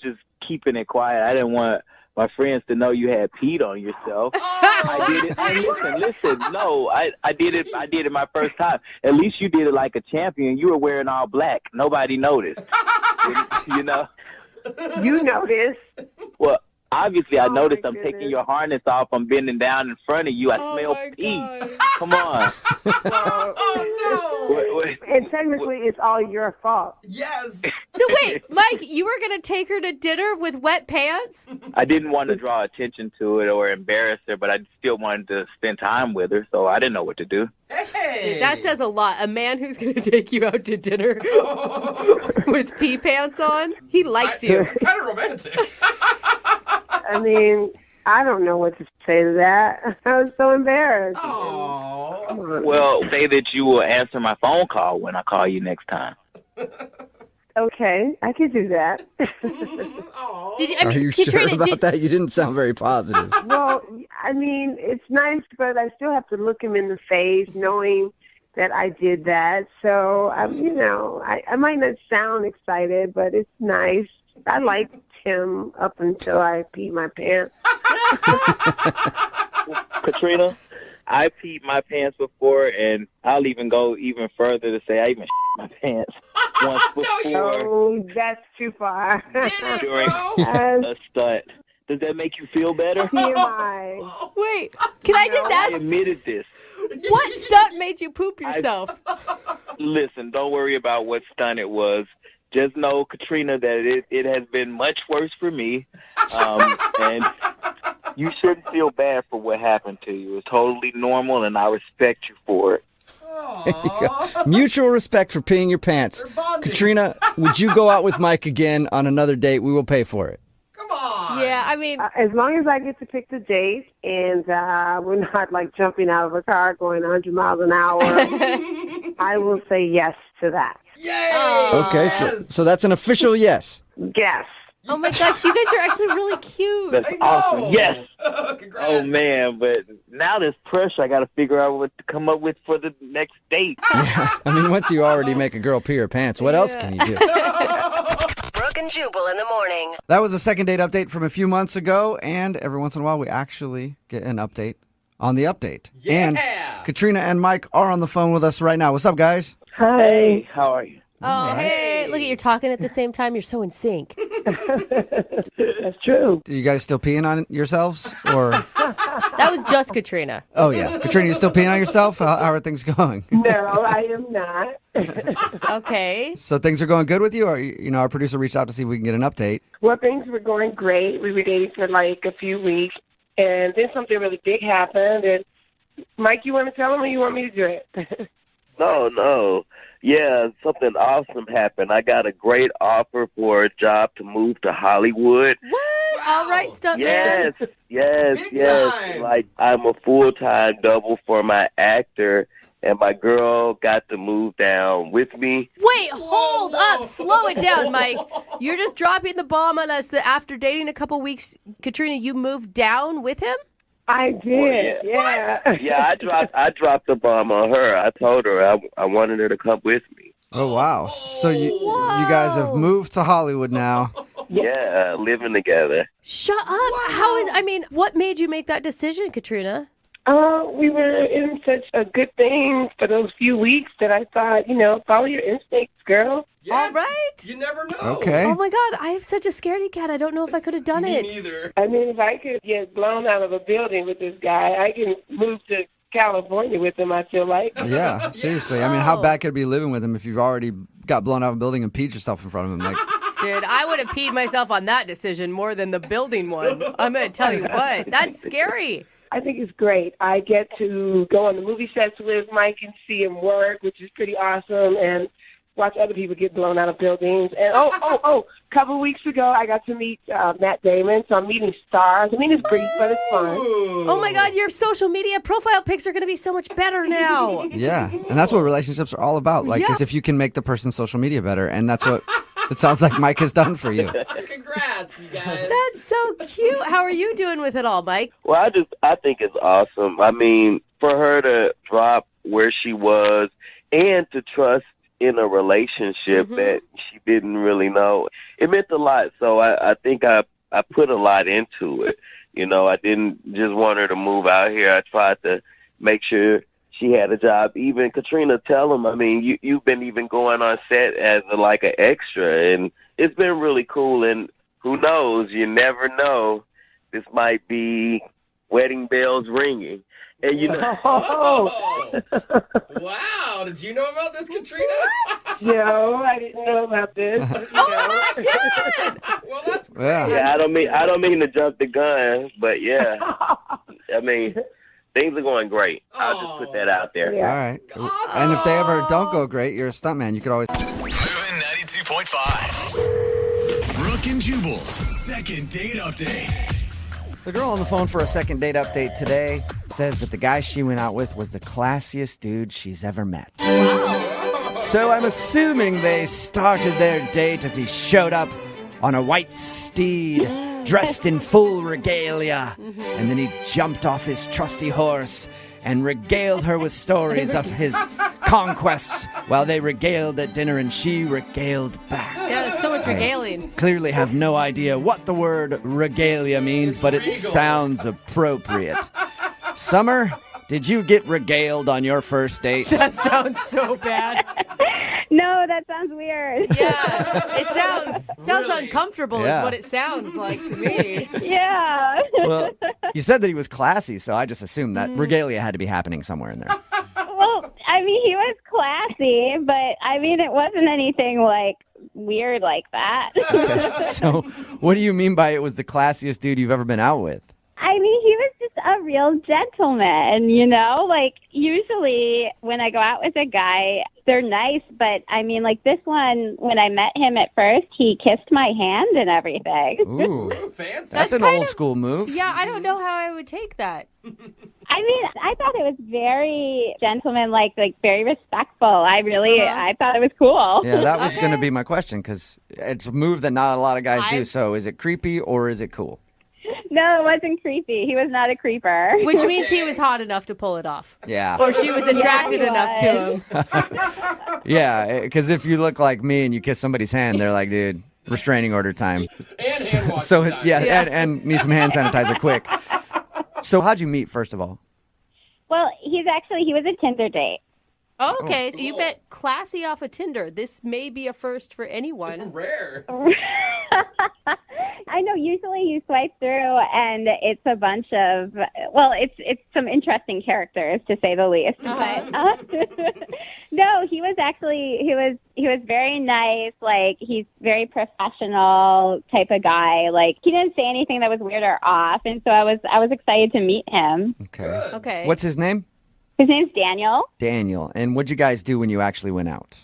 just keeping it quiet. I didn't want my friends to know you had peed on yourself. I did it. And listen. No, I did it. I did it my first time. At least you did it like a champion. You were wearing all black. Nobody noticed. You know. You noticed. Well, obviously, I noticed. my I'm goodness. taking your harness off. I'm bending down in front of you. I smell pee. Come on. Wait. And technically, it's all your fault. Yes. So wait, Mike, you were going to take her to dinner with wet pants? I didn't want to draw attention to it or embarrass her, but I still wanted to spend time with her, so I didn't know what to do. Hey. That says a lot. A man who's going to take you out to dinner with pee pants on, he likes you. It's kind of romantic. I mean, I don't know what to say to that. I was so embarrassed. Oh. Come on. Well, say that you will answer my phone call when I call you next time. Okay, I could do that. Did you, Are you Katrina, sure about that? You didn't sound very positive. Well, I mean, it's nice, but I still have to look him in the face, knowing that I did that. So, I might not sound excited, but it's nice. I liked him up until I peed my pants. Katrina, I peed my pants before, and I'll even go even further to say I even shit my pants once before Oh, that's too far. during a stunt. Does that make you feel better? TMI. Wait, can I just I ask, admitted this. what stunt made you poop yourself? Listen, don't worry about what stunt it was. Just know, Katrina, that it has been much worse for me, and you shouldn't feel bad for what happened to you. It's totally normal, and I respect you for it. There you go. Mutual respect for peeing your pants. Katrina, would you go out with Mike again on another date? We will pay for it. Come on. Yeah, I mean, As long as I get to pick the date and we're not like jumping out of a car going 100 miles an hour, I will say yes to that. Yay! Okay, so that's an official yes. Yes. oh my gosh, you guys are actually really cute. That's awesome. Yes. Congrats. Oh man, but now there's pressure. I got to figure out what to come up with for the next date. I mean, once you already make a girl pee her pants, what else can you do? Brooke and Jubal in the morning. That was a second date update from a few months ago, and every once in a while we actually get an update on the update. Yeah. And Katrina and Mike are on the phone with us right now. What's up, guys? Hey, how are you? Oh, hey, look at you're talking at the same time. You're so in sync. That's true. Are you guys still peeing on yourselves? Or That was just Katrina. oh yeah, Katrina, you still peeing on yourself? How are things going? No, I am not. Okay. So things are going good with you, or our producer reached out to see if we can get an update. Well, things were going great. We were dating for like a few weeks, and then something really big happened. And Mike, you want to tell him, or you want me to do it? No. Yeah, something awesome happened. I got a great offer for a job to move to Hollywood. What? All right, stuntman. Yes. Big time. Like, I'm a full-time double for my actor, and my girl got to move down with me. Wait, hold up. Slow it down, Mike. You're just dropping the bomb on us that after dating a couple weeks, Katrina, you moved down with him? I did. Yeah. Yeah, I dropped the bomb on her. I told her I wanted her to come with me. Oh wow! So you guys have moved to Hollywood now. Yeah, living together. Shut up. What made you make that decision, Katrina? We were in such a good thing for those few weeks that I thought, follow your instincts, girl. Yeah, all right. You never know. Okay. Oh my God, I am such a scaredy cat. I don't know if I could have done it. Me neither. I mean, if I could get blown out of a building with this guy, I can move to California with him, I feel like. Yeah, seriously. I mean, how bad could it be living with him if you've already got blown out of a building and peed yourself in front of him? Like, Dude, I would have peed myself on that decision more than the building one. I'm going to tell you what. That's scary. I think it's great. I get to go on the movie sets with Mike and see him work, which is pretty awesome, and watch other people get blown out of buildings. And a couple of weeks ago, I got to meet Matt Damon, so I'm meeting stars. I mean, it's brief, but it's fun. Oh my God, your social media profile pics are going to be so much better now. yeah, and that's what relationships are all about. Like, is if you can make the person's social media better, and that's what it sounds like Mike has done for you. Congrats, you guys. That's so cute. How are you doing with it all, Mike? Well, I think it's awesome. I mean, for her to drop where she was and to trust in a relationship that she didn't really know, it meant a lot. So I think I put a lot into it. I didn't just want her to move out here. I tried to make sure she had a job. Even Katrina, tell him, I mean, you've been even going on set as an extra, and it's been really cool. And who knows? You never know. This might be wedding bells ringing. And Wow, did you know about this, Katrina? No, I didn't know about this. Well, that's great. Yeah, I don't mean to jump the gun, but yeah. I mean, things are going great. I'll just put that out there. Yeah. All right. Awesome. And if they ever don't go great, you're a stuntman. You could always... Moving 92.5. Brooke and Jubal's second date update. The girl on the phone for a second date update today says that the guy she went out with was the classiest dude she's ever met. Wow. So I'm assuming they started their date as he showed up on a white steed, dressed in full regalia, and then he jumped off his trusty horse and regaled her with stories of his conquests while they regaled at dinner and she regaled back. Yeah, there's so much regaling. Clearly have no idea what the word regalia means, but it sounds appropriate. Summer, did you get regaled on your first date? That sounds so bad. No, that sounds weird. Yeah, it sounds Really? Uncomfortable Yeah. is what it sounds like to me. Yeah. Well, you said that he was classy, so I just assumed that regalia had to be happening somewhere in there. Well, I mean, he was classy, but I mean, it wasn't anything like weird like that. Okay, so what do you mean by it was the classiest dude you've ever been out with? I mean, he was just a real gentleman, like usually when I go out with a guy, they're nice, but I mean, like this one, when I met him at first, he kissed my hand and everything. Ooh, fancy. That's an old school move. Yeah, I don't know how I would take that. I mean, I thought it was very gentlemanlike, like very respectful. I thought it was cool. Yeah, that was going to be my question because it's a move that not a lot of guys do. So is it creepy or is it cool? No, it wasn't creepy. He was not a creeper. Which means he was hot enough to pull it off. Yeah. Or she was attracted enough to him. Yeah, because if you look like me and you kiss somebody's hand, they're like, dude, restraining order time. And hand washing So, time. yeah. And need some hand sanitizer quick. So how'd you meet, first of all? Well, he was a Tinder date. Oh, okay, so you met classy off of Tinder. This may be a first for anyone. Rare. I know. Usually you swipe through and it's a bunch of, well, it's some interesting characters to say the least. But no, he was very nice. Like he's very professional type of guy. Like he didn't say anything that was weird or off, and so I was excited to meet him. Okay. What's his name? His name's Daniel. Daniel. And what'd you guys do when you actually went out?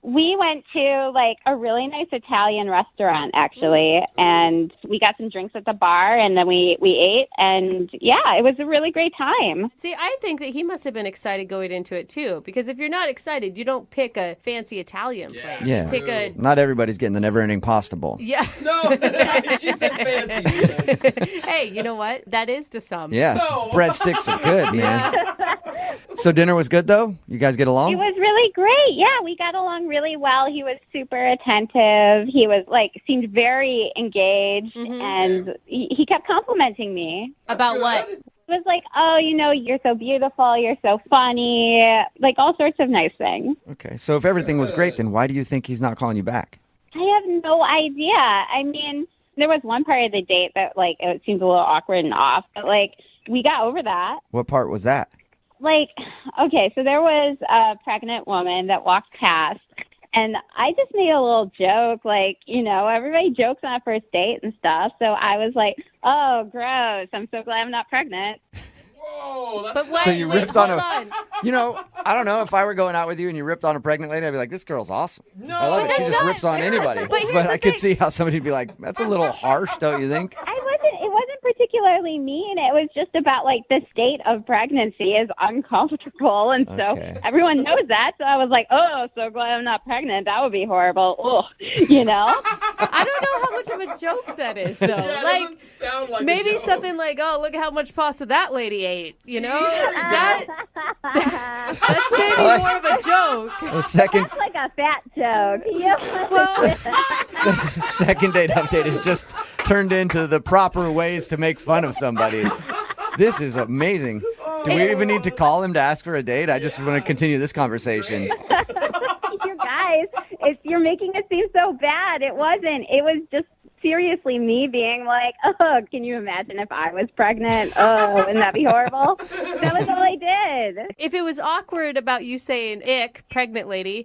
We went to like a really nice Italian restaurant actually, and we got some drinks at the bar, and then we ate, and yeah, it was a really great time. See, I think that he must have been excited going into it too, because if you're not excited, you don't pick a fancy Italian place. Yeah. You pick a Not everybody's getting the never-ending pasta bowl. yeah. No, she said fancy. Hey, you know what? That is to some. Yeah. No. Breadsticks are good, man. So dinner was good, though? You guys get along? It was really great. Yeah, we got along really well. He was super attentive. He was seemed very engaged, and he kept complimenting me. About what? It was like, oh, you're so beautiful, you're so funny, like all sorts of nice things. Okay. So if everything was great, then why do you think he's not calling you back? I have no idea. I mean, there was one part of the date that it seemed a little awkward and off, but we got over that. What part was that? Okay, so there was a pregnant woman that walked past, and I just made a little joke, everybody jokes on a first date and stuff, so I was like, oh, gross, I'm so glad I'm not pregnant. Whoa, that's But wait, So you ripped hold on on. I don't know, if I were going out with you and you ripped on a pregnant lady, I'd be like, this girl's awesome. No, I love but it. She that's just not rips on anybody. But here's But the I could thing. see how somebody'd be like, that's a little harsh, don't you think? It wasn't particularly mean. It was just about the state of pregnancy is uncomfortable, and so Okay. everyone knows that. So I was like, oh, so glad I'm not pregnant. That would be horrible. Ugh, I don't know how much of a joke that is, though. Yeah, it doesn't sound like a maybe joke. something like, "Oh, look at how much pasta that lady ate." You know, that's maybe more of a joke. The second That's like a fat joke. Yeah. Well, second date update is just turned into the proper ways to make fun of somebody. This is amazing. Do we even need to call him to ask for a date? I just want to continue this conversation. You guys, you're making it seem so bad. It wasn't. It was just seriously me being like, oh, can you imagine if I was pregnant? Oh, wouldn't that be horrible? That was all I did. if it was awkward about you saying "ick," pregnant lady,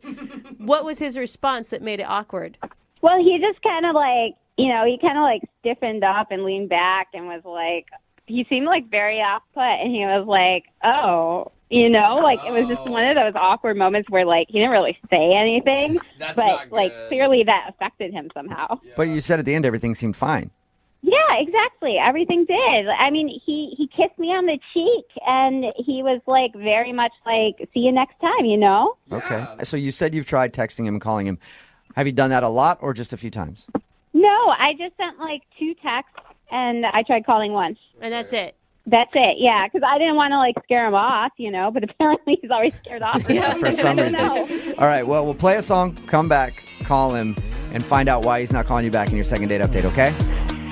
what was his response that made it awkward? Well, he just kind of he kind of stiffened up and leaned back and was like, he seemed very off put, and he was like, oh, it was just one of those awkward moments where he didn't really say anything, That's but not good. clearly that affected him somehow. But you said at the end everything seemed fine. Yeah, exactly. Everything did. I mean, he kissed me on the cheek, and he was very much see you next time, Okay. So you said you've tried texting him and calling him. Have you done that a lot or just a few times? No, I just sent 2 texts, and I tried calling once. And that's it. That's it, yeah, because I didn't want to scare him off, but apparently he's always scared off. For some I reason. don't know. All right, well, we'll play a song, come back, call him, and find out why he's not calling you back in your second date update, okay?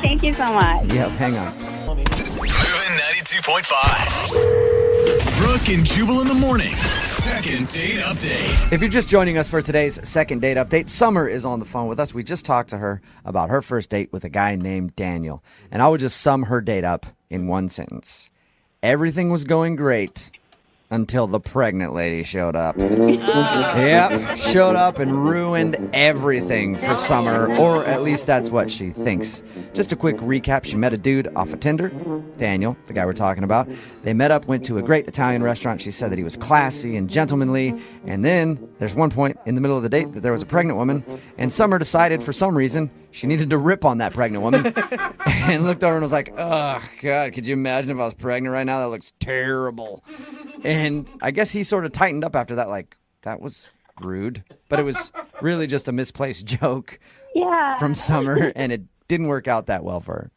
Thank you so much. Yeah, hang on. Moving 92.5. Brooke and Jubal in the mornings. Second date update. If you're just joining us for today's second date update, Summer is on the phone with us. We just talked to her about her first date with a guy named Daniel. And I would just sum her date up in one sentence. Everything was going great until the pregnant lady showed up. Yep, showed up and ruined everything for Summer, or at least that's what she thinks. Just a quick recap. She met a dude off of Tinder, Daniel, the guy we're talking about. They met up, went to a great Italian restaurant. She said that he was classy and gentlemanly. And then there's one point in the middle of the date that there was a pregnant woman, and Summer decided for some reason she needed to rip on that pregnant woman and looked over and was like, oh, God, could you imagine if I was pregnant right now? That looks terrible. And I guess he sort of tightened up after that, like, that was rude. But it was really just a misplaced joke from Summer, and it didn't work out that well for her.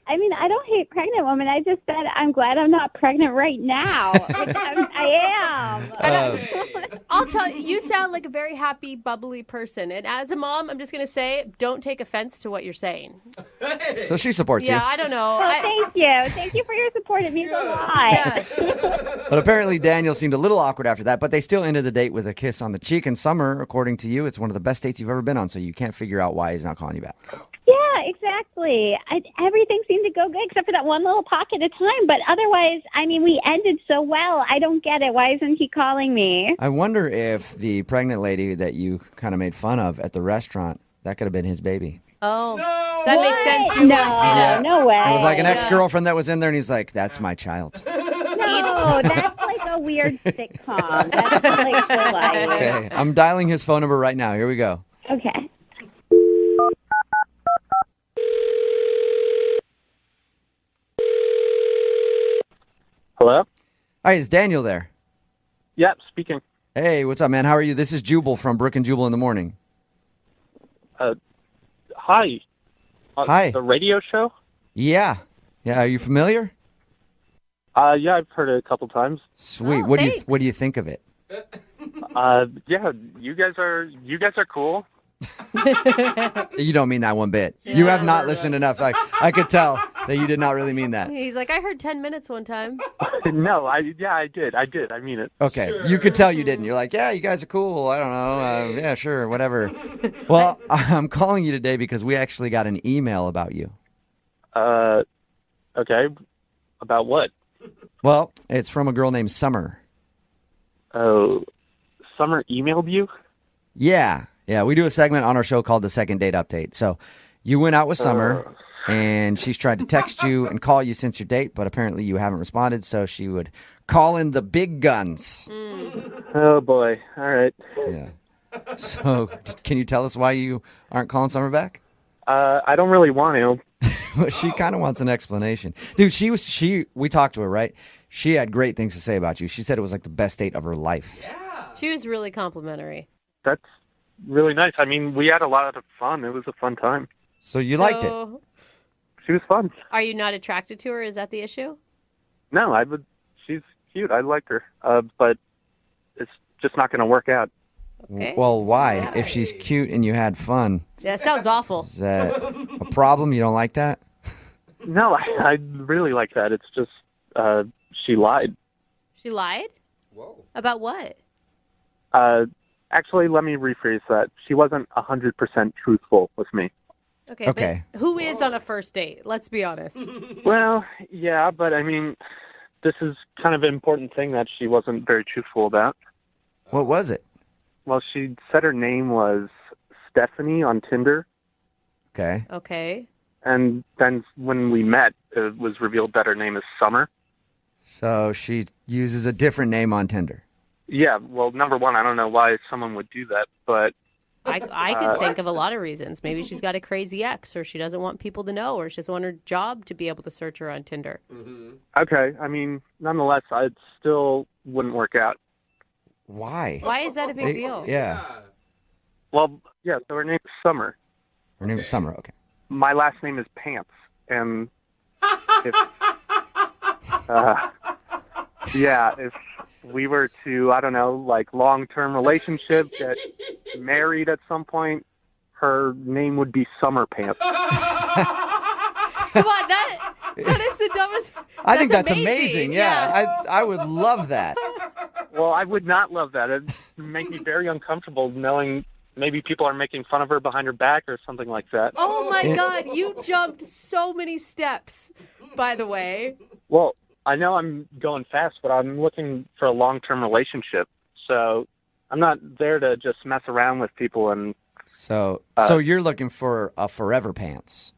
I mean, I don't hate pregnant women. I just said I'm glad I'm not pregnant right now. Like, I am. I'll tell you, you sound like a very happy, bubbly person. And as a mom, I'm just going to say, don't take offense to what you're saying. So she supports you. Yeah, I don't know. Oh, thank you. Thank you for your support. It means a lot. But apparently Daniel seemed a little awkward after that, but they still ended the date with a kiss on the cheek. And Summer, according to you, it's one of the best dates you've ever been on, so you can't figure out why he's not calling you back. Yeah, exactly. Everything seemed to go good except for that one little pocket of time. But otherwise, I mean, we ended so well. I don't get it. Why isn't he calling me? I wonder if the pregnant lady that you kind of made fun of at the rrestaurant, that could have been his baby. Oh, that makes sense. Too. No way. It was like an ex-girlfriend that was in there, and he's like, that's my child. No, that's like a weird sitcom. That's not like real life. Okay, I'm dialing his phone number right now. Here we go. Okay. Hello? Hi, is Daniel there? Yep, speaking. Hey, what's up, man? How are you? This is Jubal from Brooke and Jubal in the Morning. Hi. Hi. The radio show? Yeah. Yeah, are you familiar? Yeah, I've heard it a couple times. Sweet. Oh, What thanks. do you think of it? Yeah, you guys are cool. You don't mean that one bit. You have not listened enough. Like, I could tell that you did not really mean that. He's like, I heard 10 minutes one time. No, I did. I mean it. Okay, you could tell you didn't. You're like, yeah, you guys are cool. I don't know. Yeah, sure, whatever. Well, I'm calling you today because we actually got an email about you. Okay. About what? Well, it's from a girl named Summer. Oh, Summer emailed you? Yeah, we do a segment on our show called The Second Date Update. So you went out with Summer, and she's tried to text you and call you since your date, but apparently you haven't responded, so she would call in the big guns. Oh, boy. All right. Yeah. So can you tell us why you aren't calling Summer back? I don't really want to. Well, she kind of wants an explanation. Dude, we talked to her, right? She had great things to say about you. She said it was like the best date of her life. Yeah. She was really complimentary. That's really nice. I mean, we had a lot of fun. It was a fun time. So you liked it? She was fun. Are you not attracted to her? Is that the issue? No, she's cute. I like her. But it's just not going to work out. Okay. Well, why? If she's cute and you had fun. Yeah, it sounds awful. Is that a problem? You don't like that? No, I really like that. It's just she lied. She lied? Whoa. About what? Actually, let me rephrase that. She wasn't 100% truthful with me. Okay. But who is on a first date? Let's be honest. Well, yeah, but I mean, this is kind of an important thing that she wasn't very truthful about. What was it? Well, she said her name was Stephanie on Tinder. Okay. And then when we met, it was revealed that her name is Summer. So she uses a different name on Tinder. Yeah, well, number one, I don't know why someone would do that, but... I could think of a lot of reasons. Maybe she's got a crazy ex, or she doesn't want people to know, or she doesn't want her job to be able to search her on Tinder. Mm-hmm. Okay, I mean, nonetheless, it still wouldn't work out. Why? Why is that a big deal? Yeah. Well, yeah, so her name is Summer. Her name is Summer, okay. My last name is Pants, and if we were to, I don't know, like long-term relationship, get married at some point, her name would be Summer Pants. Come on, that is the dumbest. I think that's amazing. Yeah. I would love that. Well, I would not love that. It'd make me very uncomfortable knowing maybe people are making fun of her behind her back or something like that. Oh, my God. You jumped so many steps, by the way. Well, I know I'm going fast, but I'm looking for a long-term relationship. So I'm not there to just mess around with people. And So you're looking for a forever pants.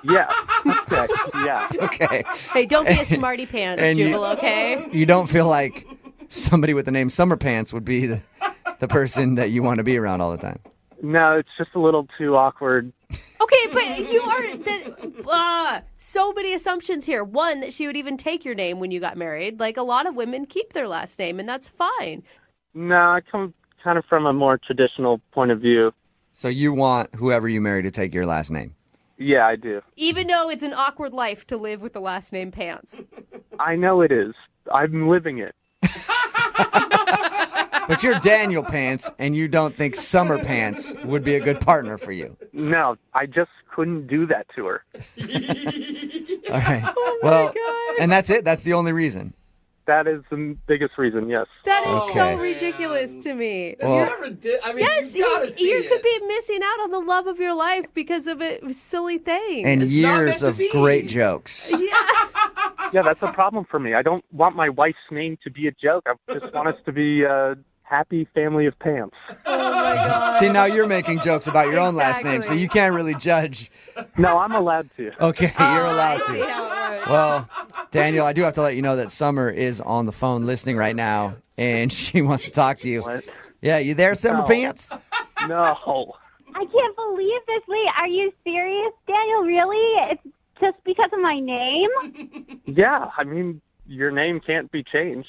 yeah, okay, yeah. Okay. Hey, don't be a smarty pants, And Jubal, okay? You don't feel like somebody with the name Summer Pants would be the person that you want to be around all the time. No, it's just a little too awkward. Okay, but you are so many assumptions here. One, that she would even take your name when you got married. Like, a lot of women keep their last name, and that's fine. No, I come kind of from a more traditional point of view. So you want whoever you marry to take your last name? Yeah, I do. Even though it's an awkward life to live with the last name Pants. I know it is. I'm living it. But you're Daniel Pants, and you don't think Summer Pants would be a good partner for you. No, I just couldn't do that to her. All right. Oh well, God. And that's it? That's the only reason? That is the biggest reason, yes. That is Okay. so ridiculous to me. Well- Yes, you gotta see you could it. be missing out on the love of your life because of a silly thing. And It's not meant years to of be. great jokes. Yeah, that's a problem for me. I don't want my wife's name to be a joke. I just want us to be a happy family of pants. Oh my God. See, now you're making jokes about your own last name, so you can't really judge. No, I'm allowed to. Okay, you're allowed I see to. how it works. Well, Daniel, I do have to let you know that Summer is on the phone listening right now, and she wants to talk to you. What? Yeah, you there, Summer No. Pants? No. I can't believe this. Wait, are you serious, Daniel? Really? It's just because of my name? Yeah, I mean, your name can't be changed.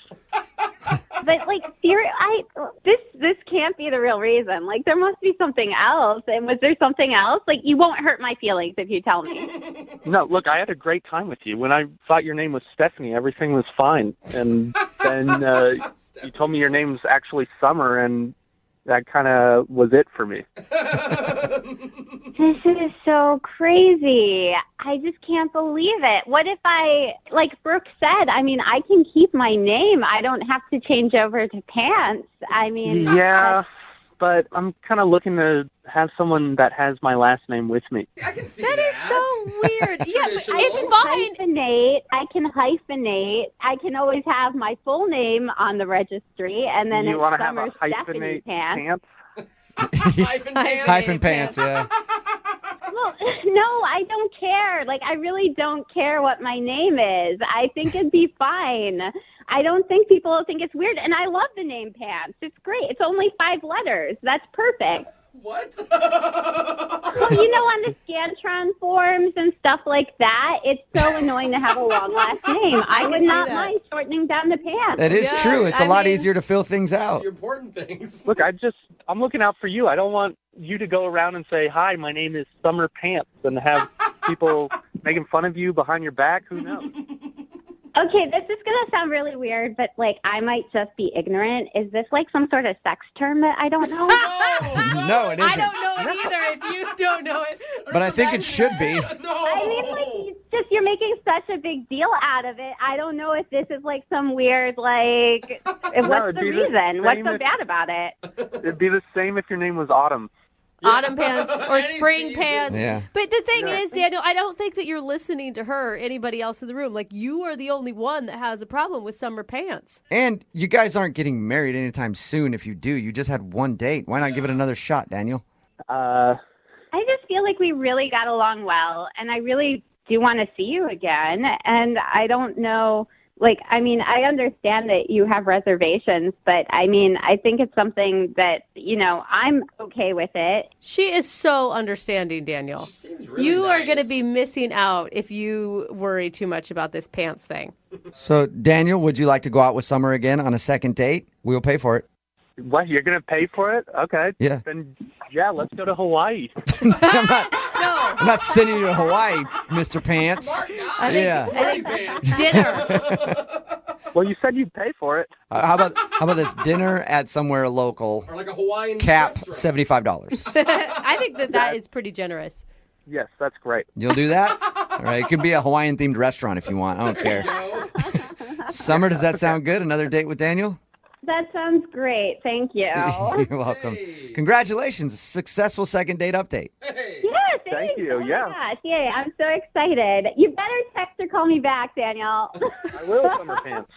But like, this can't be the real reason. Like, there must be something else. And was there something else? Like, you won't hurt my feelings if you tell me. No, look, I had a great time with you. When I thought your name was Stephanie, everything was fine. And then you told me your name's actually Summer, and that kind of was it for me. This is so crazy. I just can't believe it. What if like Brooke said, I mean, I can keep my name. I don't have to change over to Pants. I mean, Yeah, but I'm kind of looking to have someone that has my last name with me. I can see That is so weird. Yeah, but Traditional. it's fine. I can hyphenate. I can always have my full name on the registry, and then You it's want to have Summer a Stephanie hyphenate Pants. pants? Hyphen Pants, yeah. Well, no, I don't care. Like, I really don't care what my name is. I think it'd be fine. I don't think people will think it's weird. And I love the name Pants. It's great. It's only 5 letters. That's perfect. What? Well, you know, on the Scantron forms and stuff like that, it's so annoying to have a long last name. I would see not that. mind shortening down the Pants. It is Yeah, true. It's a I lot mean- easier to fill things out. The important things. Look, I'm looking out for you. I don't want you to go around and say, "Hi, my name is Summer Pants," and have people making fun of you behind your back. Who knows? Okay, this is going to sound really weird, but, like, I might just be ignorant. Is this, like, some sort of sex term that I don't know? No, it I isn't. don't know it either if you don't know it. But I think it should be. No. I mean, like, it's just you're making such a big deal out of it. I don't know if this is, like, some weird, like, what's it'd the be the reason? What's same so if- bad about it? It'd be the same if your name was Autumn. Autumn pants or Any spring season. pants. Yeah. But the thing Yeah. is, Daniel, I don't think that you're listening to her or anybody else in the room. Like, you are the only one that has a problem with summer pants. And you guys aren't getting married anytime soon. If you do, you just had one date. Why not give it another shot, Daniel? I just feel like we really got along well, and I really do want to see you again. And I don't know, like, I mean, I understand that you have reservations, but I mean, I think it's something that, you know, I'm okay with it. She is so understanding, Daniel. She seems really You are nice. going to be missing out if you worry too much about this pants thing. So, Daniel, would you like to go out with Summer again on a second date? We'll pay for it. What? You're gonna pay for it? Okay. Yeah. Then yeah, let's go to Hawaii. I'm not sending you to Hawaii, Mr. Pants. Smart guy. I think, Yeah. I think dinner. Well, you said you'd pay for it. How about this dinner at somewhere local? Or like a Hawaiian Cap restaurant. $75. I think that is pretty generous. Yes, that's great. You'll do that? All right. It could be a Hawaiian themed restaurant if you want. I don't care. No. Summer, does that sound good? Another date with Daniel? That sounds great. Thank you. You're welcome. Congratulations. Successful second date update. Yeah, Thank you. Oh my Yeah. gosh, yay! I'm so excited. You better text or call me back, Daniel. I will, Summer Pants.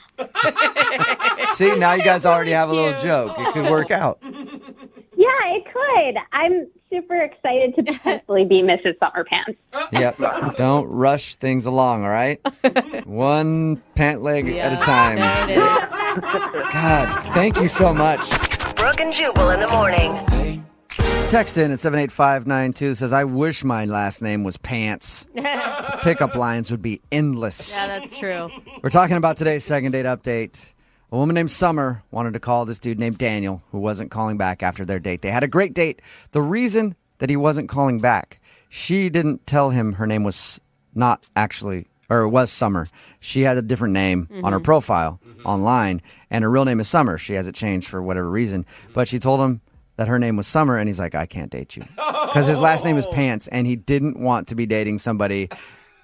See, now you guys already have a little joke. It could work out. Yeah, it could. I'm super excited to potentially be Mrs. Summer Pants. Yep. Don't rush things along, all right? One pant leg at a time. There it is. God, thank you so much. Brooke and Jubal in the morning. Text in at 78592 that says, I wish my last name was Pants. Pickup lines would be endless. Yeah, that's true. We're talking about today's second date update. A woman named Summer wanted to call this dude named Daniel, who wasn't calling back after their date. They had a great date. The reason that he wasn't calling back, she didn't tell him her name was not actually, or it was Summer. She had a different name on her profile online, and her real name is Summer. She has it changed for whatever reason. But she told him that her name was Summer, and he's like, I can't date you. Because his last name is Pants, and he didn't want to be dating somebody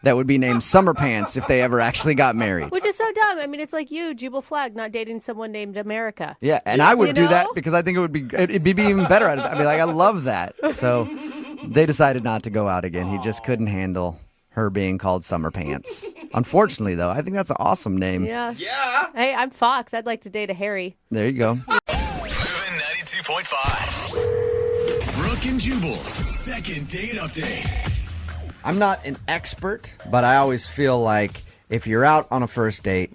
that would be named Summer Pants if they ever actually got married. Which is so dumb. I mean, it's like you, Jubal Flag, not dating someone named America. Yeah, and I would You do know? that because I think it'd be even better. I'd be like, I love that. So they decided not to go out again. He just couldn't handle her being called Summer Pants. Unfortunately, though, I think that's an awesome name. Yeah. Hey, I'm Fox. I'd like to date a Harry. There you go. Moving 92.5. Brooke and Jubal's second date update. I'm not an expert, but I always feel like if you're out on a first date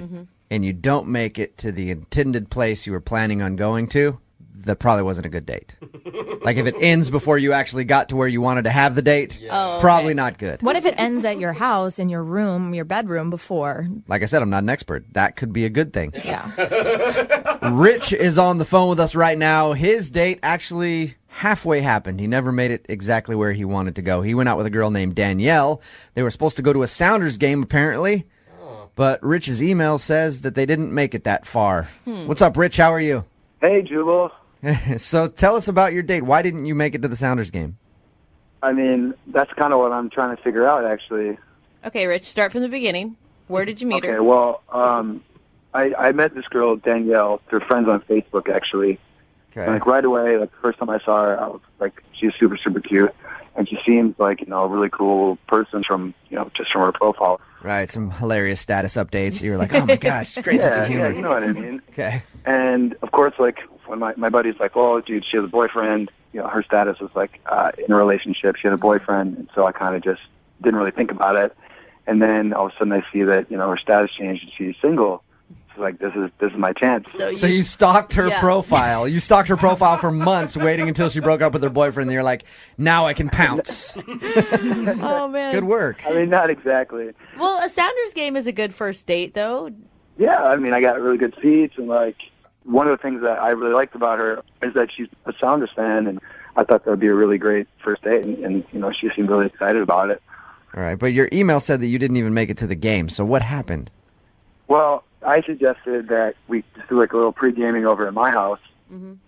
and you don't make it to the intended place you were planning on going to, that probably wasn't a good date. Like if it ends before you actually got to where you wanted to have the date, probably not good. What if it ends at your house, in your room, your bedroom before? Like I said, I'm not an expert. That could be a good thing. Yeah. Rich is on the phone with us right now. His date actually halfway happened. He never made it exactly where he wanted to go. He went out with a girl named Danielle. They were supposed to go to a Sounders game, apparently. But Rich's email says that they didn't make it that far. What's up, Rich? How are you? Hey, Jubal. So tell us about your date. Why didn't you make it to the Sounders game? I mean, that's kind of what I'm trying to figure out, actually. Okay, Rich, start from the beginning. Where did you meet her? Okay, well, I met this girl, Danielle, through friends on Facebook, actually. Okay. And, like, right away, like, the first time I saw her, I was like, she's super, super cute. And she seemed like, a really cool person from, just from her profile. Right, some hilarious status updates. You were like, oh, my gosh, great sense of humor. Yeah, you know what I mean. Okay. And, of course, like, when my buddy's like, oh, dude, she has a boyfriend. Her status was, like, in a relationship. She had a boyfriend. And so I kind of just didn't really think about it. And then all of a sudden I see that, her status changed and she's single. So, like, this is my chance. So you stalked her profile. You stalked her profile for months, waiting until she broke up with her boyfriend. And you're like, now I can pounce. Oh, man. Good work. I mean, not exactly. Well, a Sounders game is a good first date, though. Yeah, I mean, I got really good seats, and, like, one of the things that I really liked about her is that she's a Sounders fan, and I thought that would be a really great first date, and she seemed really excited about it. All right, but your email said that you didn't even make it to the game, so what happened? Well, I suggested that we just do, like, a little pre-gaming over at my house,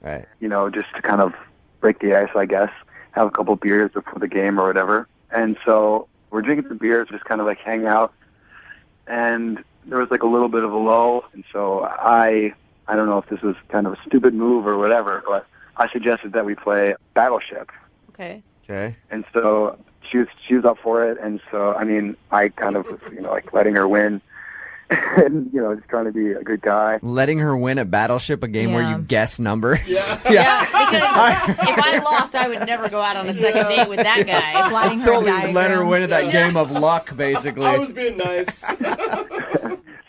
Right. just to kind of break the ice, I guess, have a couple beers before the game or whatever. And so we're drinking some beers, just kind of, like, hang out, and there was, like, a little bit of a lull, and so I don't know if this was kind of a stupid move or whatever, but I suggested that we play Battleship. Okay. Okay. And so she was up for it, and so, I mean, I kind of was, like, letting her win, and, just trying to be a good guy. Letting her win at Battleship, a game where you guess numbers. Yeah, because if I lost, I would never go out on a second date with that guy. Sliding her Totally diagram. let her win at that game of luck, basically. I was being nice.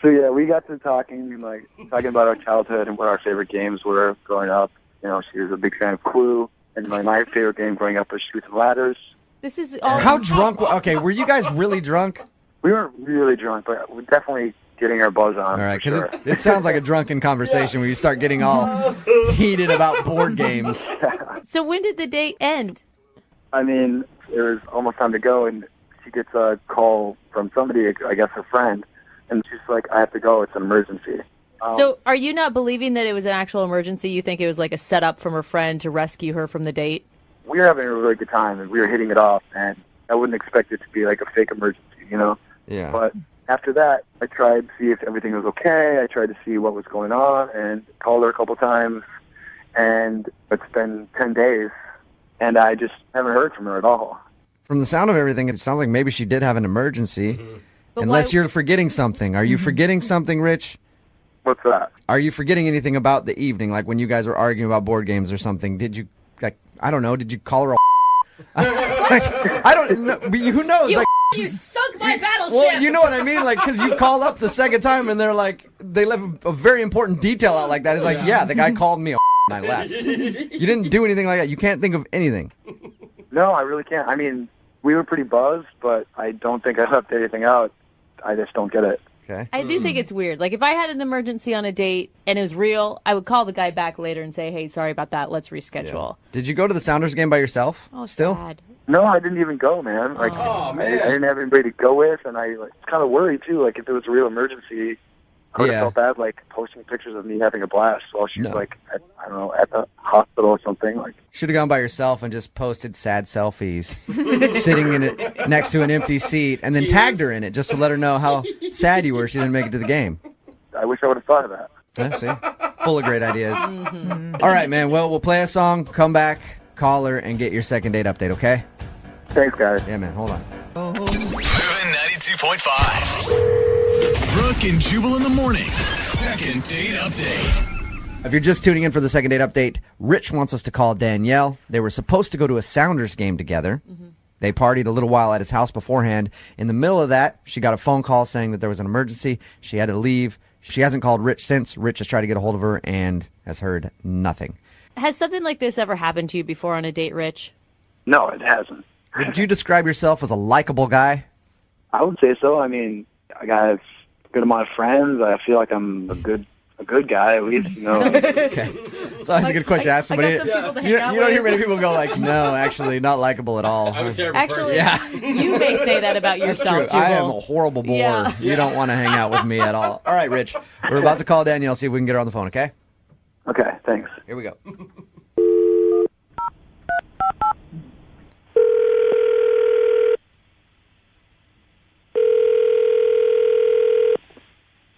So, yeah, we got to talking about our childhood and what our favorite games were growing up. She was a big fan of Clue, and my favorite game growing up was Chutes and Ladders. This is all. How drunk? Okay, were you guys really drunk? We weren't really drunk, but we're definitely getting our buzz on. All right, because sure. it sounds like a drunken conversation where you start getting all heated about board games. So when did the date end? I mean, it was almost time to go, and she gets a call from somebody, I guess her friend, and she's like, I have to go, it's an emergency. So are you not believing that it was an actual emergency? You think it was like a setup from her friend to rescue her from the date? We were having a really good time, and we were hitting it off, and I wouldn't expect it to be like a fake emergency, Yeah. But after that, I tried to see if everything was okay. I tried to see what was going on and called her a couple times. And it's been 10 days, and I just haven't heard from her at all. From the sound of everything, it sounds like maybe she did have an emergency. But Unless you're forgetting something. Are you forgetting something, Rich? What's that? Are you forgetting anything about the evening, like when you guys were arguing about board games or something? Did you, like, I don't know, did you call her a I don't know. Who knows? You sunk my battleship! Well, you know what I mean? Like, because you call up the second time and they're like, they left a very important detail out like that. It's like, yeah, the guy called me a and I left. You didn't do anything like that. You can't think of anything. No, I really can't. I mean, we were pretty buzzed, but I don't think I left anything out. I just don't get it. Okay. I do think it's weird. Like, if I had an emergency on a date and it was real, I would call the guy back later and say, hey, sorry about that. Let's reschedule. Did you go to the Sounders game by yourself? Oh, still? sad. No, I didn't even go, man. Like, Oh, man. I didn't have anybody to go with, and I was kind of worried, too. Like, if it was a real emergency, I would have felt bad, like, posting pictures of me having a blast while she was, like, I don't know, at the hospital or something. Like, Should have gone by yourself and just posted sad selfies, sitting in it next to an empty seat, and then tagged her in it just to let her know how sad you were she didn't make it to the game. I wish I would have thought of that. I see. Full of great ideas. All right, man. Well, we'll play a song, come back, call her, and get your second date update, okay? Thanks, guys. Yeah, man. Hold on. Moving 92.5. Brooke and Jubal in the mornings. Second date update. If you're just tuning in for the second date update, Rich wants us to call Danielle. They were supposed to go to a Sounders game together. They partied a little while at his house beforehand. In the middle of that, she got a phone call saying that there was an emergency. She had to leave. She hasn't called Rich since. Rich has tried to get a hold of her and has heard nothing. Has something like this ever happened to you before on a date, Rich? No, it hasn't. Would you describe yourself as a likable guy? I would say so. I mean, I got a good amount of friends. I feel like I'm a good guy, at least, you know. Okay. It's always a good question to ask somebody. some people to You hang out don't hear with. many people go like, no, actually, not likable at all. I'm a terrible Actually, person. you may say that about That's yourself, true. I am a Jubal. horrible bore. Yeah. You don't want to hang out with me at all. All right, Rich. We're about to call Danielle, see if we can get her on the phone, okay? Okay, thanks. Here we go.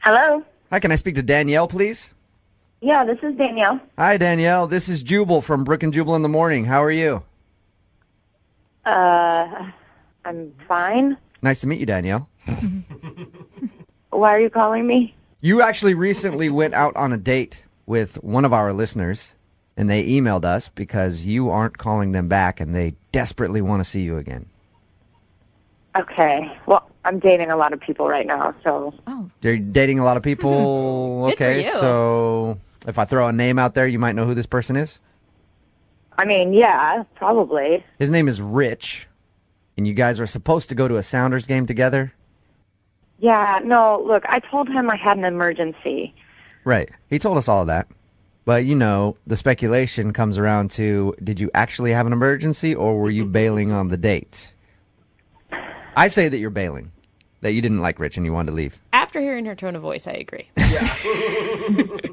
Hello? Hi, can I speak to Danielle, please? Yeah, this is Danielle. Hi, Danielle. This is Jubal from Brooke and Jubal in the Morning. How are you? I'm fine. Nice to meet you, Danielle. Why are you calling me? You actually recently went out on a date with one of our listeners, and they emailed us because you aren't calling them back, and they desperately want to see you again. Okay. Well, I'm dating a lot of people right now, so... You're dating a lot of people. Good for Okay, you. so if I throw a name out there, you might know who this person is. I mean, yeah, probably. His name is Rich, and you guys are supposed to go to a Sounders game together. Yeah, no, look, I told him I had an emergency. Right. He told us all of that. But, you know, the speculation comes around to, did you actually have an emergency, or were you bailing on the date? I say that you're bailing, that you didn't like Rich and you wanted to leave. After hearing her tone of voice, I agree.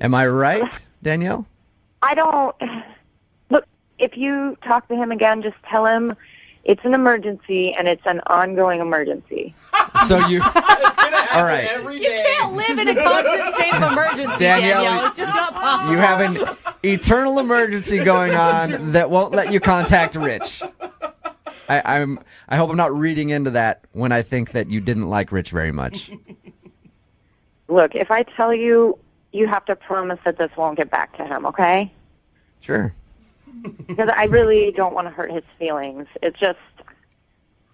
Am I right, Danielle? I don't... Look, if you talk to him again, just tell him it's an emergency and it's an ongoing emergency. So you... All right. Every You day. can't live in a constant state of emergency, Danielle, Danielle. It's just not possible. You have an eternal emergency going on that won't let you contact Rich. I hope I'm not reading into that when I think that you didn't like Rich very much. Look, if I tell you, you have to promise that this won't get back to him, okay? Sure. Because I really don't want to hurt his feelings. It's just,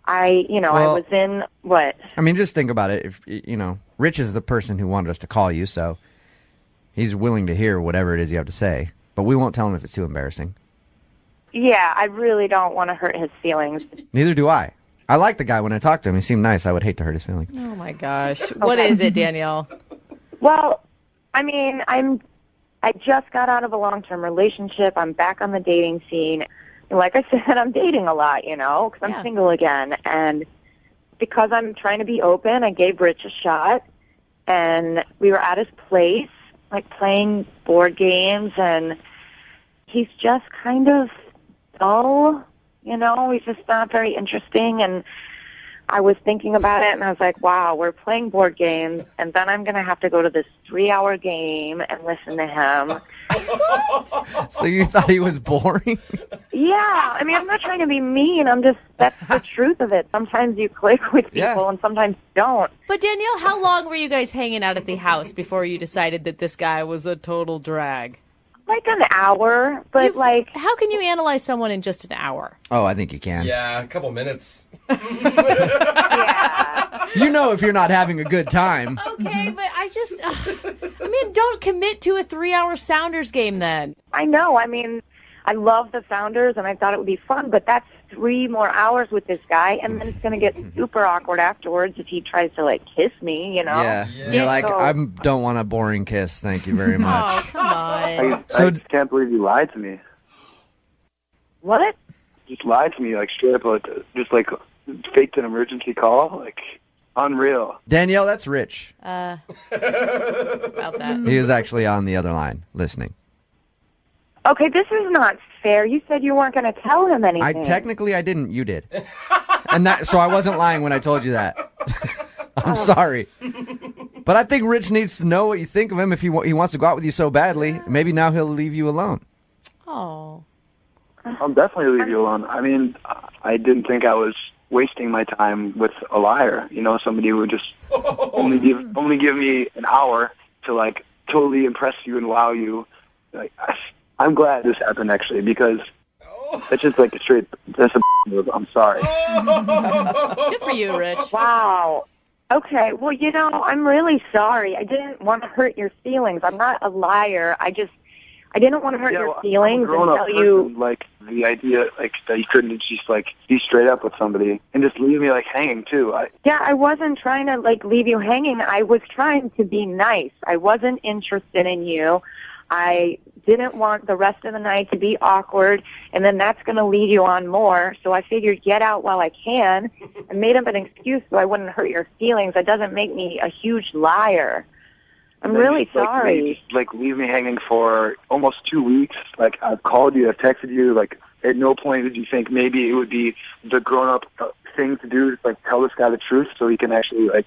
I Well- was in, what? I mean, just think about it. If you know, Rich is the person who wanted us to call you, so he's willing to hear whatever it is you have to say. But we won't tell him if it's too embarrassing. Yeah, I really don't want to hurt his feelings. Neither do I. I like the guy when I talked to him. He seemed nice. I would hate to hurt his feelings. Oh, my gosh. What is it, Danielle? Well, I mean, I just got out of a long-term relationship. I'm back on the dating scene. And like I said, I'm dating a lot, because I'm single again. And because I'm trying to be open, I gave Rich a shot. And we were at his place, like playing board games. And he's just kind of dull, he's just not very interesting. And I was thinking about it, and I was like, wow, we're playing board games, and then I'm going to have to go to this 3-hour game and listen to him. So you thought he was boring? Yeah, I mean, I'm not trying to be mean. That's the truth of it. Sometimes you click with people, and sometimes you don't. But Danielle, how long were you guys hanging out at the house before you decided that this guy was a total drag? Like an hour, but how can you analyze someone in just an hour? Oh, I think you can. Yeah, a couple minutes. You know if you're not having a good time. Okay, but don't commit to a 3-hour Sounders game then. I know. I mean, I love the Sounders, and I thought it would be fun, but that's 3 more hours with this guy, and then it's going to get super awkward afterwards if he tries to, kiss me, you know? Yeah. You're like, I don't want a boring kiss. Thank you very much. Oh, come on. I just can't believe you lied to me. What? Just lied to me, straight up, just faked an emergency call, unreal. Danielle, that's Rich. About that. He was actually on the other line listening. Okay, this is not fair. You said you weren't going to tell him anything. I didn't. You did. So I wasn't lying when I told you that. I'm sorry. But I think Rich needs to know what you think of him if he wants to go out with you so badly. Maybe now he'll leave you alone. Oh. I'll definitely leave you alone. I mean, I didn't think I was wasting my time with a liar. Somebody who would just only give me an hour to totally impress you and wow you. I'm glad this happened actually because that's just that's a move. I'm sorry. Good for you, Rich. Wow. Okay. Well, I'm really sorry. I didn't want to hurt your feelings. I'm not a liar. I didn't want to hurt your feelings and tell you. The idea, that you couldn't just be straight up with somebody and just leave me hanging too. I wasn't trying to leave you hanging. I was trying to be nice. I wasn't interested in you. I didn't want the rest of the night to be awkward, and then that's going to lead you on more. So I figured get out while I can and made up an excuse so I wouldn't hurt your feelings. That doesn't make me a huge liar. I'm really sorry. Leave me hanging for almost 2 weeks. I've called you, I've texted you. At no point did you think maybe it would be the grown-up thing to do, tell this guy the truth so he can actually, I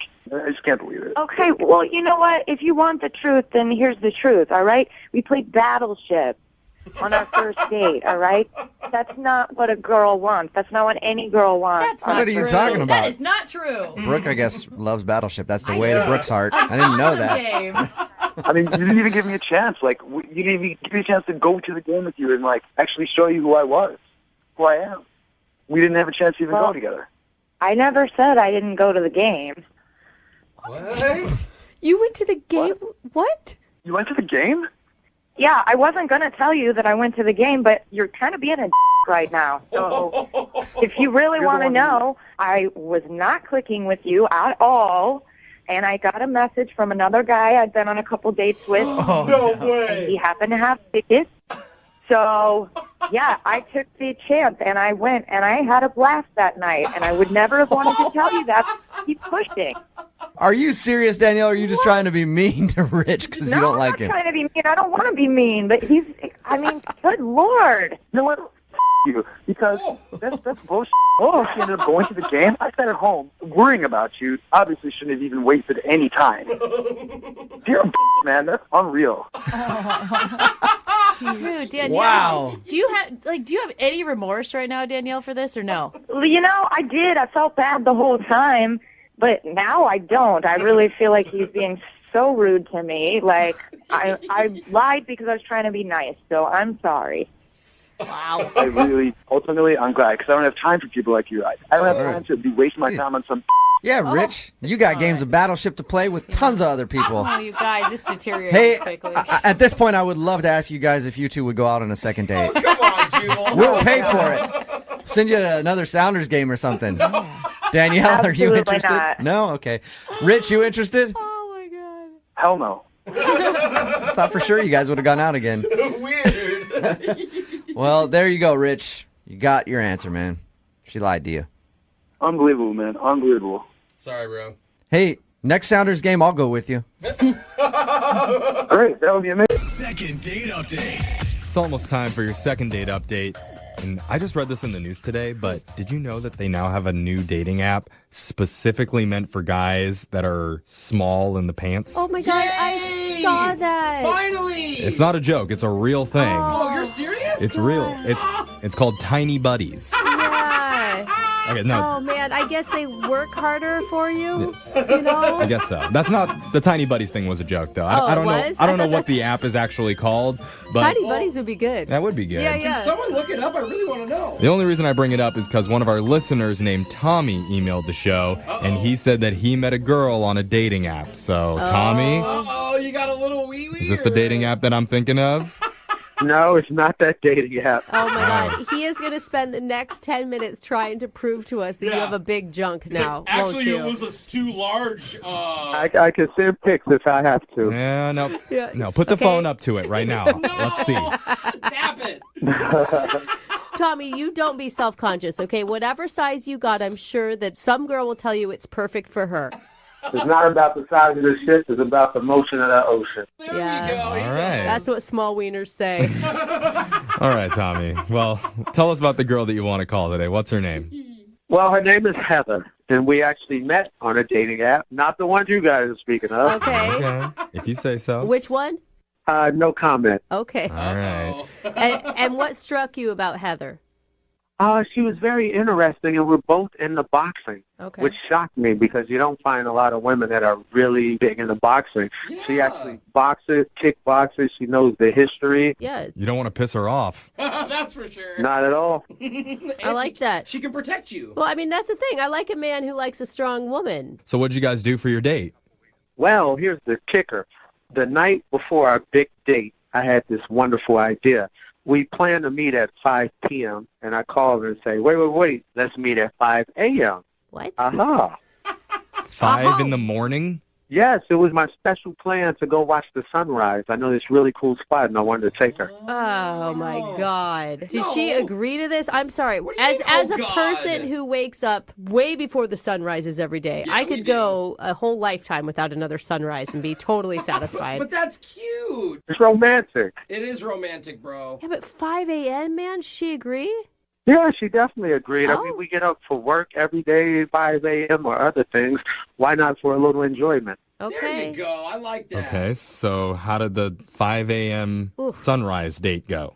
just can't believe it. Okay, well, you know what? If you want the truth, then here's the truth, all right? We played Battleship on our first date, all right? That's not what a girl wants. That's not what any girl wants. That's not What are you talking about? That is not true. Brooke, I guess, loves Battleship. That's the way to Brooke's heart. I didn't know that. Game. I mean, you didn't even give me a chance. You didn't even give me a chance to go to the game with you and, actually show you who I was, who I am. We didn't have a chance to even go together. I never said I didn't go to the game. What? You went to the game? What? You went to the game? Yeah, I wasn't going to tell you that I went to the game, but you're kind of being a right now. So if you really want to know, I was not clicking with you at all, and I got a message from another guy I'd been on a couple dates with. No way. He happened to have tickets. So, yeah, I took the chance, and I went, and I had a blast that night, and I would never have wanted to tell you that. Keep pushing. Are you serious, Danielle, or are you just trying to be mean to Rich because you don't like him? No, I'm not trying to be mean. I don't want to be mean, but good Lord. You know what? You, because that's bullshit. Oh, she ended up going to the game. I sat at home worrying about you. Obviously, shouldn't have even wasted any time. You're a man. That's unreal. Dude, Danielle. Wow. Do you have any remorse right now, Danielle, for this or no? I did. I felt bad the whole time, but now I don't. I really feel like he's being so rude to me. I lied because I was trying to be nice, so I'm sorry. Wow. Ultimately, I'm glad because I don't have time for people like you. I don't have time to be wasting my time on some. Yeah, Rich, you got games of Battleship to play with tons of other people. Oh, you guys, this deteriorates quickly. At this point, I would love to ask you guys if you two would go out on a second date. Come on, Jubal. We'll pay for it. Send you another Sounders game or something. Danielle, Absolutely are you interested? Not. No? Okay. Rich, you interested? Oh, my God. Hell no. I thought for sure you guys would have gone out again. Weird. Well, there you go, Rich. You got your answer, man. She lied to you. Unbelievable, man. Unbelievable. Sorry, bro. Hey, next Sounders game, I'll go with you. All right, that would be amazing. Second date update. It's almost time for your second date update. And I just read this in the news today, but did you know that they now have a new dating app specifically meant for guys that are small in the pants? Oh my God, I saw that. Finally! It's not a joke. It's a real thing. Oh, you're serious? It's real. It's called Tiny Buddies. Yeah. Okay, no. Oh man, I guess they work harder for you. You know? I guess so. That's not the Tiny Buddies thing was a joke though. I don't know. I don't know what the app is actually called, but Tiny Buddies would be good. that would be good. Yeah, Can someone look it up? I really want to know. The only reason I bring it up is because one of our listeners named Tommy emailed the show, and he said that he met a girl on a dating app. So, Tommy, Uh-oh, you got a little wee-wee. is this the dating app that I'm thinking of? No, it's not that dating app. Oh my God, he is going to spend the next 10 minutes trying to prove to us that you have a big junk now. Actually, won't you? it was a too large. I can send pics if I have to. Yeah, no. No, put the phone up to it right now. Let's see. Tap it. Tommy, you don't be self-conscious, okay? Whatever size you got, I'm sure that some girl will tell you it's perfect for her. It's not about the size of the ship, it's about the motion of the ocean. Yeah. All right. That's what small wieners say. All right, Tommy. Well, tell us about the girl that you want to call today. What's her name? Well, her name is Heather, and we actually met on a dating app, not the one you guys are speaking of. Okay. If you say so. Which one? No comment. Okay. All right. And what struck you about Heather? She was very interesting, and we're both into boxing, Okay. which shocked me because you don't find a lot of women that are really big into boxing. She actually boxes, kickboxes. She knows the history. Yeah. You don't want to piss her off. That's for sure. Not at all. I like that. She can protect you. Well, I mean, that's the thing. I like a man who likes a strong woman. So what'd you guys do for your date? Well, here's the kicker. The night before our big date, I had this wonderful idea. We planned to meet at 5 p.m., and I called her and say, wait, let's meet at 5 a.m. What? Aha. 5 in the morning? Yes, it was my special plan to go watch the sunrise. I know this really cool spot, and I wanted to take her. Oh my God! Did she agree to this? I'm sorry. As a person who wakes up way before the sun rises every day, I could go a whole lifetime without another sunrise and be totally satisfied. But that's cute. It's romantic. It is romantic, bro. Yeah, but 5 a.m., man, she agree? Yeah, she definitely agreed. Oh. I mean, we get up for work every day, 5 a.m. or other things. Why not for a little enjoyment? Okay. There you go. I like that. Okay, so how did the 5 a.m. sunrise date go?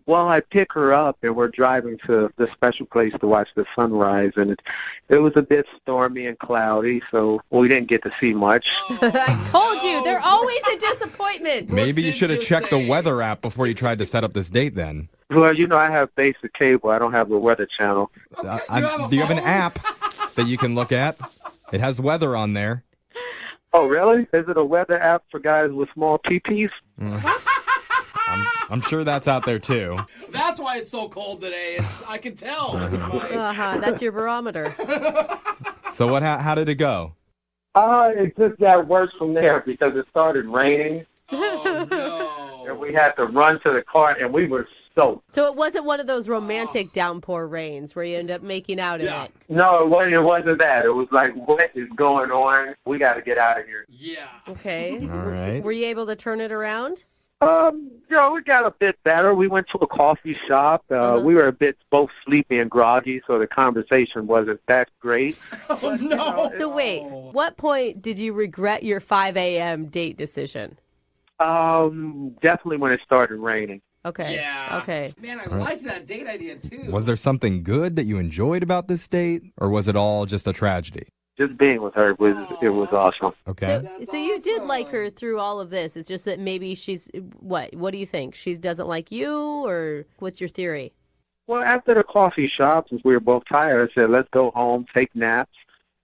Well, I pick her up, and we're driving to the special place to watch the sunrise, and it was a bit stormy and cloudy, so we didn't get to see much. I told you, they're always a disappointment. Maybe you should have checked the weather app before you tried to set up this date then. Well, you know, I have basic cable. I don't have the weather channel. Do you have an app that you can look at? It has weather on there. Oh, really? Is it a weather app for guys with small PPs? I'm sure that's out there too. That's why it's so cold today. I can tell. That's your barometer. So how did it go? It just got worse from there because it started raining. Oh, no. And we had to run to the car, and we were soaked. So it wasn't one of those romantic downpour rains where you end up making out in it. No, it wasn't that. It was like, what is going on? We got to get out of here. Yeah. Okay. All right. Were you able to turn it around? We got a bit better. We went to a coffee shop. We were a bit both sleepy and groggy, so the conversation wasn't that great. Oh, no. So wait, what point did you regret your 5 a.m. date decision? Definitely when it started raining. Okay. Yeah. Okay. Man, I liked that date idea, too. Was there something good that you enjoyed about this date, or was it all just a tragedy? Just being with her was awesome. Okay. So you did like her through all of this. It's just that maybe she's what? What do you think? She doesn't like you, or what's your theory? Well, after the coffee shop, since we were both tired, I said, let's go home, take naps,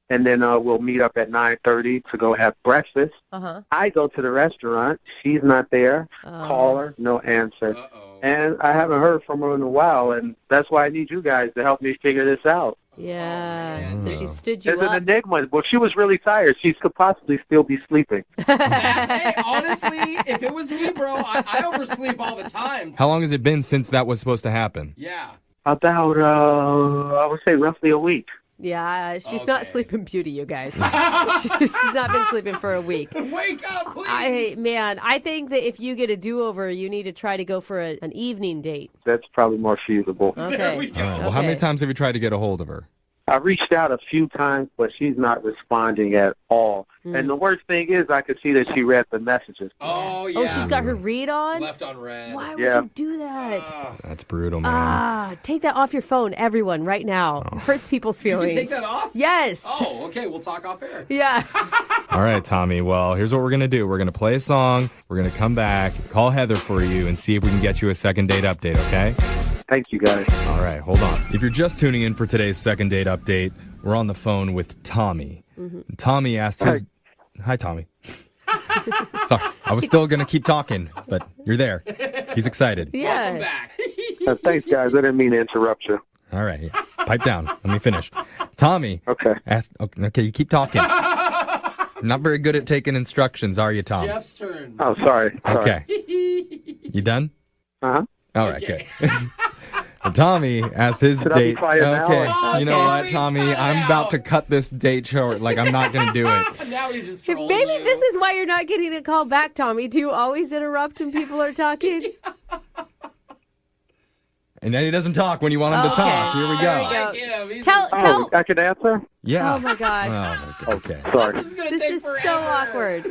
and then we'll meet up at 9:30 to go have breakfast. I go to the restaurant. She's not there. Call her, no answer. And I haven't heard from her in a while, and that's why I need you guys to help me figure this out. Yeah. So she stood you It's up. an enigma. Well, she was really tired. She could possibly still be sleeping. Hey, honestly, if it was me, bro, I oversleep all the time. How long has it been since that was supposed to happen? Yeah. About, I would say roughly a week. Yeah, she's not sleeping beauty, you guys. She's not been sleeping for a week. Wake up, please. I think that if you get a do-over, you need to try to go for an evening date. That's probably more feasible. Okay. There we go. All right. Well, how many times have you tried to get a hold of her? I reached out a few times, but she's not responding at all. And the worst thing is I could see that she read the messages. Oh, yeah. Oh, she's got her read on? Left on red. Why would you do that? That's brutal, man. Take that off your phone, everyone, right now. It hurts people's You feelings. can take that off? Yes. Oh, okay. We'll talk off air. Yeah. All right, Tommy. Well, here's what we're going to do. We're going to play a song. We're going to come back, call Heather for you, and see if we can get you a second date update, okay? Thank you, guys. All right, hold on. If you're just tuning in for today's second date update, we're on the phone with Tommy. Tommy asked his... Hi, Tommy. Sorry, I was still going to keep talking, but you're there. He's excited. Welcome back. Thanks, guys. I didn't mean to interrupt you. All right, yeah. Pipe down. Let me finish. Tommy asked... Okay, you keep talking. Not very good at taking instructions, are you, Tom? Jeff's turn. Oh, sorry. Okay. You done? Uh-huh. All right, good. Tommy asked his Should I be date. quiet now, Okay, or- you know what, Tommy? I'm about to cut this date short. Like, I'm not going to do it. Now he's just trolling Maybe you. this is why you're not getting a call back, Tommy. Do you always interrupt when people are talking? And then he doesn't talk when you want him to talk. Here we go. There we go. Tell. I can answer? Yeah. Oh my God. Oh, my God. Okay. Sorry. This is so awkward.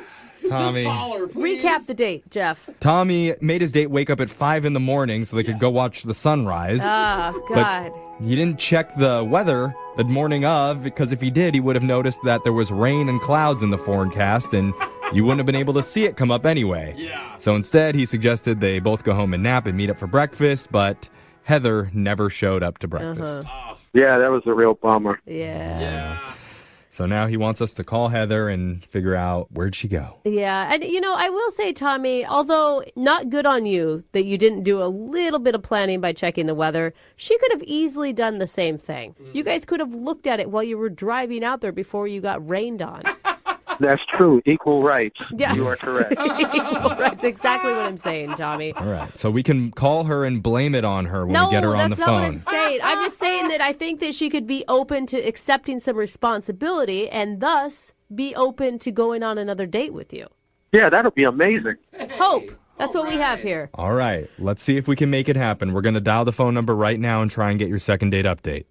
Tommy. Just call her, please. Recap the date, Jeff. Tommy made his date wake up at 5 in the morning so they could go watch the sunrise. Oh, God. But he didn't check the weather the morning of, because if he did, he would have noticed that there was rain and clouds in the forecast, and you wouldn't have been able to see it come up anyway. Yeah. So instead, he suggested they both go home and nap and meet up for breakfast, but Heather never showed up to breakfast. Yeah, that was a real bummer. Yeah. So now he wants us to call Heather and figure out where'd she go. Yeah, and I will say, Tommy, although not good on you that you didn't do a little bit of planning by checking the weather, she could have easily done the same thing. You guys could have looked at it while you were driving out there before you got rained on. That's true. Equal rights. Yeah. You are correct. That's exactly what I'm saying, Tommy. All right. So we can call her and blame it on her when No, we get her on the that's not what phone. I'm saying. I'm just saying that I think that she could be open to accepting some responsibility and thus be open to going on another date with you. Yeah, that'll be amazing. Hope. That's what we have here. All right. Let's see if we can make it happen. We're going to dial the phone number right now and try and get your second date update.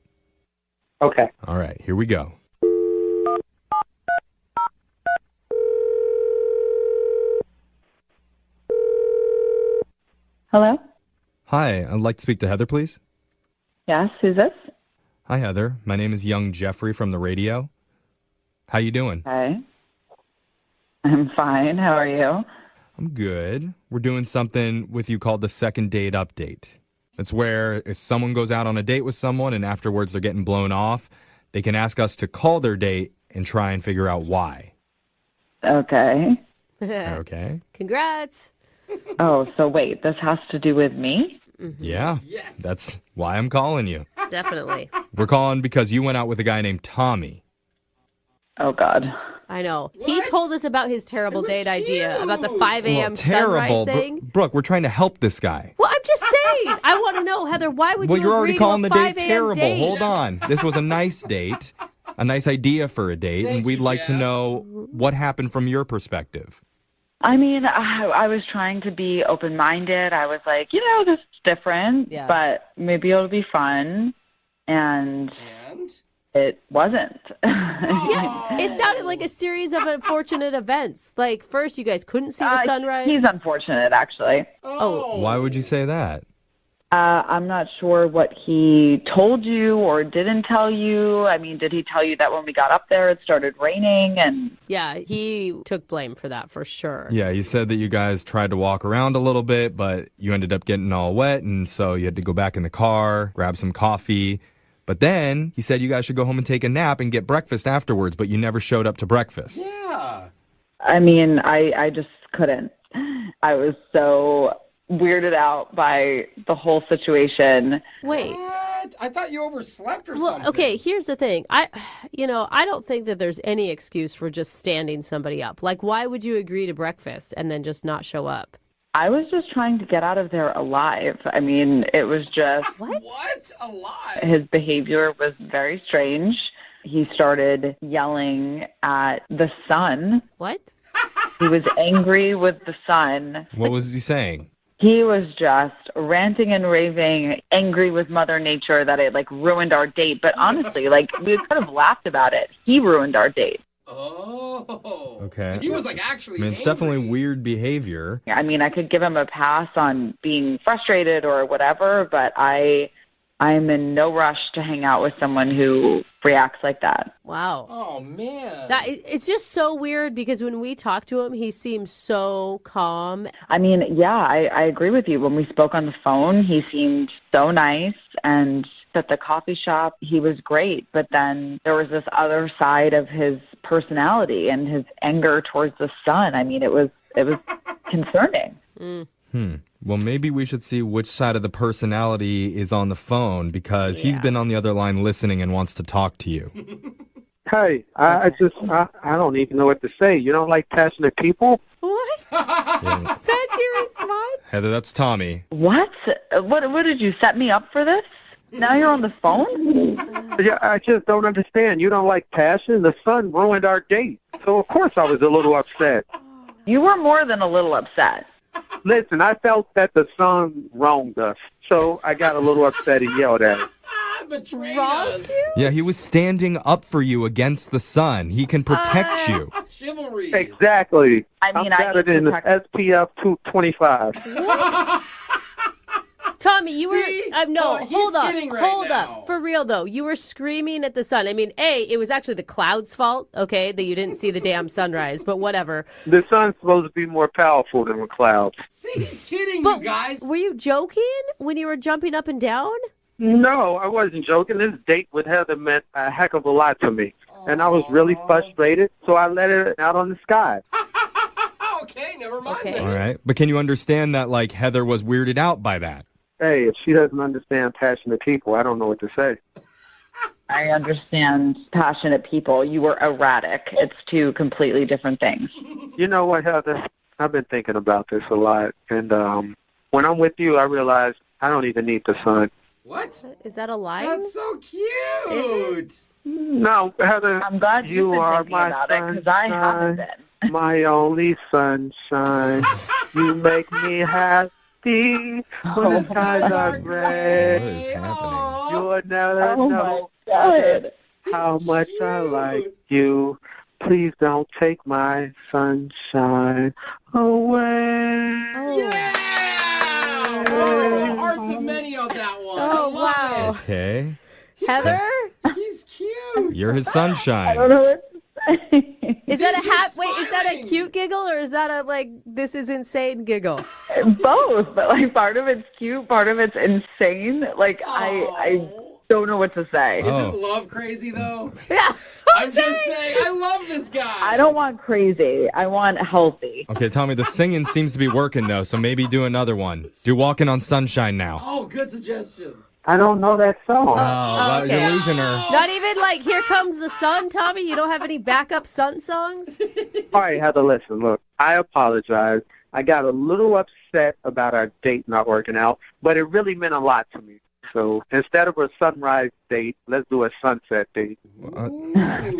Okay. All right. Here we go. Hello? Hi. I'd like to speak to Heather, please. Yes, who's this? Hi, Heather. My name is Young Jeffrey from the radio. How you doing? Hi. I'm fine. How are you? I'm good. We're doing something with you called the second date update. It's where if someone goes out on a date with someone and afterwards they're getting blown off, they can ask us to call their date and try and figure out why. Okay. Okay. Congrats. Oh, so wait, this has to do with me? Yeah. Yes. That's why I'm calling you. Definitely. We're calling because you went out with a guy named Tommy. Oh, God. I know. He told us about his terrible date idea, about the 5 a.m. Well, terrible. sunrise thing. Brooke, we're trying to help this guy. Well, I'm just saying. I want to know, Heather, why would Well, you you're agree already calling to the a date 5 a.m. terrible. date? Hold on. This was a nice date, a nice idea for a date, and we'd like to know what happened from your perspective. I mean, I was trying to be open-minded. I was like, this is different, but maybe it'll be fun. And it wasn't. Yeah, it sounded like a series of unfortunate events. Like, first, you guys couldn't see the sunrise. He's unfortunate, actually. Oh. Why would you say that? I'm not sure what he told you or didn't tell you. I mean, did he tell you that when we got up there it started raining? And Yeah, he took blame for that for sure. Yeah, he said that you guys tried to walk around a little bit, but you ended up getting all wet, and so you had to go back in the car, grab some coffee. But then he said you guys should go home and take a nap and get breakfast afterwards, but you never showed up to breakfast. Yeah. I mean, I just couldn't. I was so weirded out by the whole situation. Wait. What? I thought you overslept or Well, something. okay, here's the thing. I don't think that there's any excuse for just standing somebody up. Like, why would you agree to breakfast and then just not show up? I was just trying to get out of there alive. I mean, it was just... What? Alive? His behavior was very strange. he started yelling at the sun. What? He was angry with the sun. What was he saying? He was just ranting and raving, angry with Mother Nature that it, like, ruined our date. But honestly, like, we kind of laughed about it. He ruined our date. Oh. Okay. So he was, like, actually I mean, it's angry. definitely weird behavior. I mean, I could give him a pass on being frustrated or whatever, but I'm in no rush to hang out with someone who reacts like that. Wow. Oh, man. It's just so weird because when we talk to him, he seems so calm. I mean, yeah, I agree with you. When we spoke on the phone, he seemed so nice, and at the coffee shop, he was great. But then there was this other side of his personality and his anger towards the sun. I mean, it was concerning. Well, maybe we should see which side of the personality is on the phone because he's been on the other line listening and wants to talk to you. Hey, I don't even know what to say. You don't like passionate people? What? Yeah. That's your response? Heather, that's Tommy. What? What did you set me up for this? Now you're on the phone? Yeah, I just don't understand. You don't like passion? The sun ruined our date. So, of course, I was a little upset. You were more than a little upset. Listen, I felt that the sun wronged us. So I got a little upset and yelled at him. Wronged you? Yeah, he was standing up for you against the sun. He can protect you. Chivalry. Exactly. I mean, I'm better than SPF 225. Tommy, you See? were no. He's Hold up, kidding right hold now. up. For real though, you were screaming at the sun. I mean, it was actually the clouds' fault. Okay, that you didn't see the damn sunrise, but whatever. The sun's supposed to be more powerful than the clouds. See, he's kidding, But you guys. were you joking when you were jumping up and down? No, I wasn't joking. This date with Heather meant a heck of a lot to me. And I was really frustrated, so I let it out on the sky. Okay, never mind. Okay. then. All right. But can you understand that, like, Heather was weirded out by that? Hey, if she doesn't understand passionate people, I don't know what to say. I understand passionate people. You were erratic. It's two completely different things. You know what, Heather? I've been thinking about this a lot. And when I'm with you, I realize I don't even need the sun. What? Is that a line? That's so cute. Is No, Heather, I'm glad you you've been are thinking my about it because I haven't sunshine, been. my only sunshine. You make me happy when the skies are gray. What is happening? You'll never Oh know my God. how much I like you. Please don't take my sunshine away. Yeah! Oh, hearts of many on that one. I Oh, love wow. Okay. Heather? it. He's cute. You're his I sunshine. don't know what to say. Is that a He's just wait, is that a smiling. cute giggle or is that a like this is insane giggle? Both, but like part of it's cute, part of it's insane. Like I don't know what to say. Isn't love crazy, though? Yeah. I'm just saying, I love this guy. I don't want crazy. I want healthy. Okay, Tommy, the singing seems to be working, though, so maybe do another one. Do Walking on Sunshine now. Oh, good suggestion. I don't know that song. Oh, okay. you're losing her. Not even like Here Comes the Sun, Tommy? You don't have any backup sun songs? All right, Heather, listen, look, I apologize. I got a little upset about our date not working out, but it really meant a lot to me. So instead of a sunrise date, let's do a sunset date.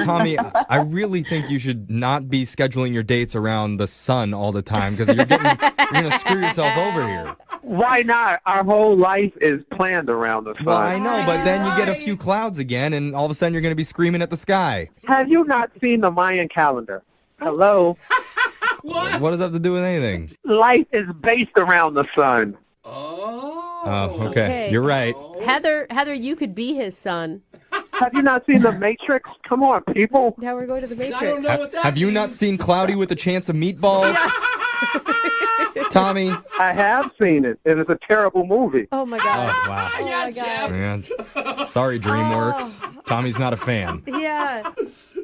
Tommy, I really think you should not be scheduling your dates around the sun all the time because you're going to screw yourself over here. Why not? Our whole life is planned around the sun. Well, I know, but then you get a few clouds again, and all of a sudden you're going to be screaming at the sky. Have you not seen the Mayan calendar? Hello? What does that have to do with anything? Life is based around the sun. Oh, okay. You're right. Heather, you could be his son. Have you not seen The Matrix? Come on, people. Now we're going to the Matrix. I don't know what that Have you not seen Cloudy with a Chance of Meatballs? Tommy? I have seen it. It is a terrible movie. Oh, my God. Oh, wow. Oh, my God. Man. Sorry, DreamWorks. Tommy's not a fan. Yeah.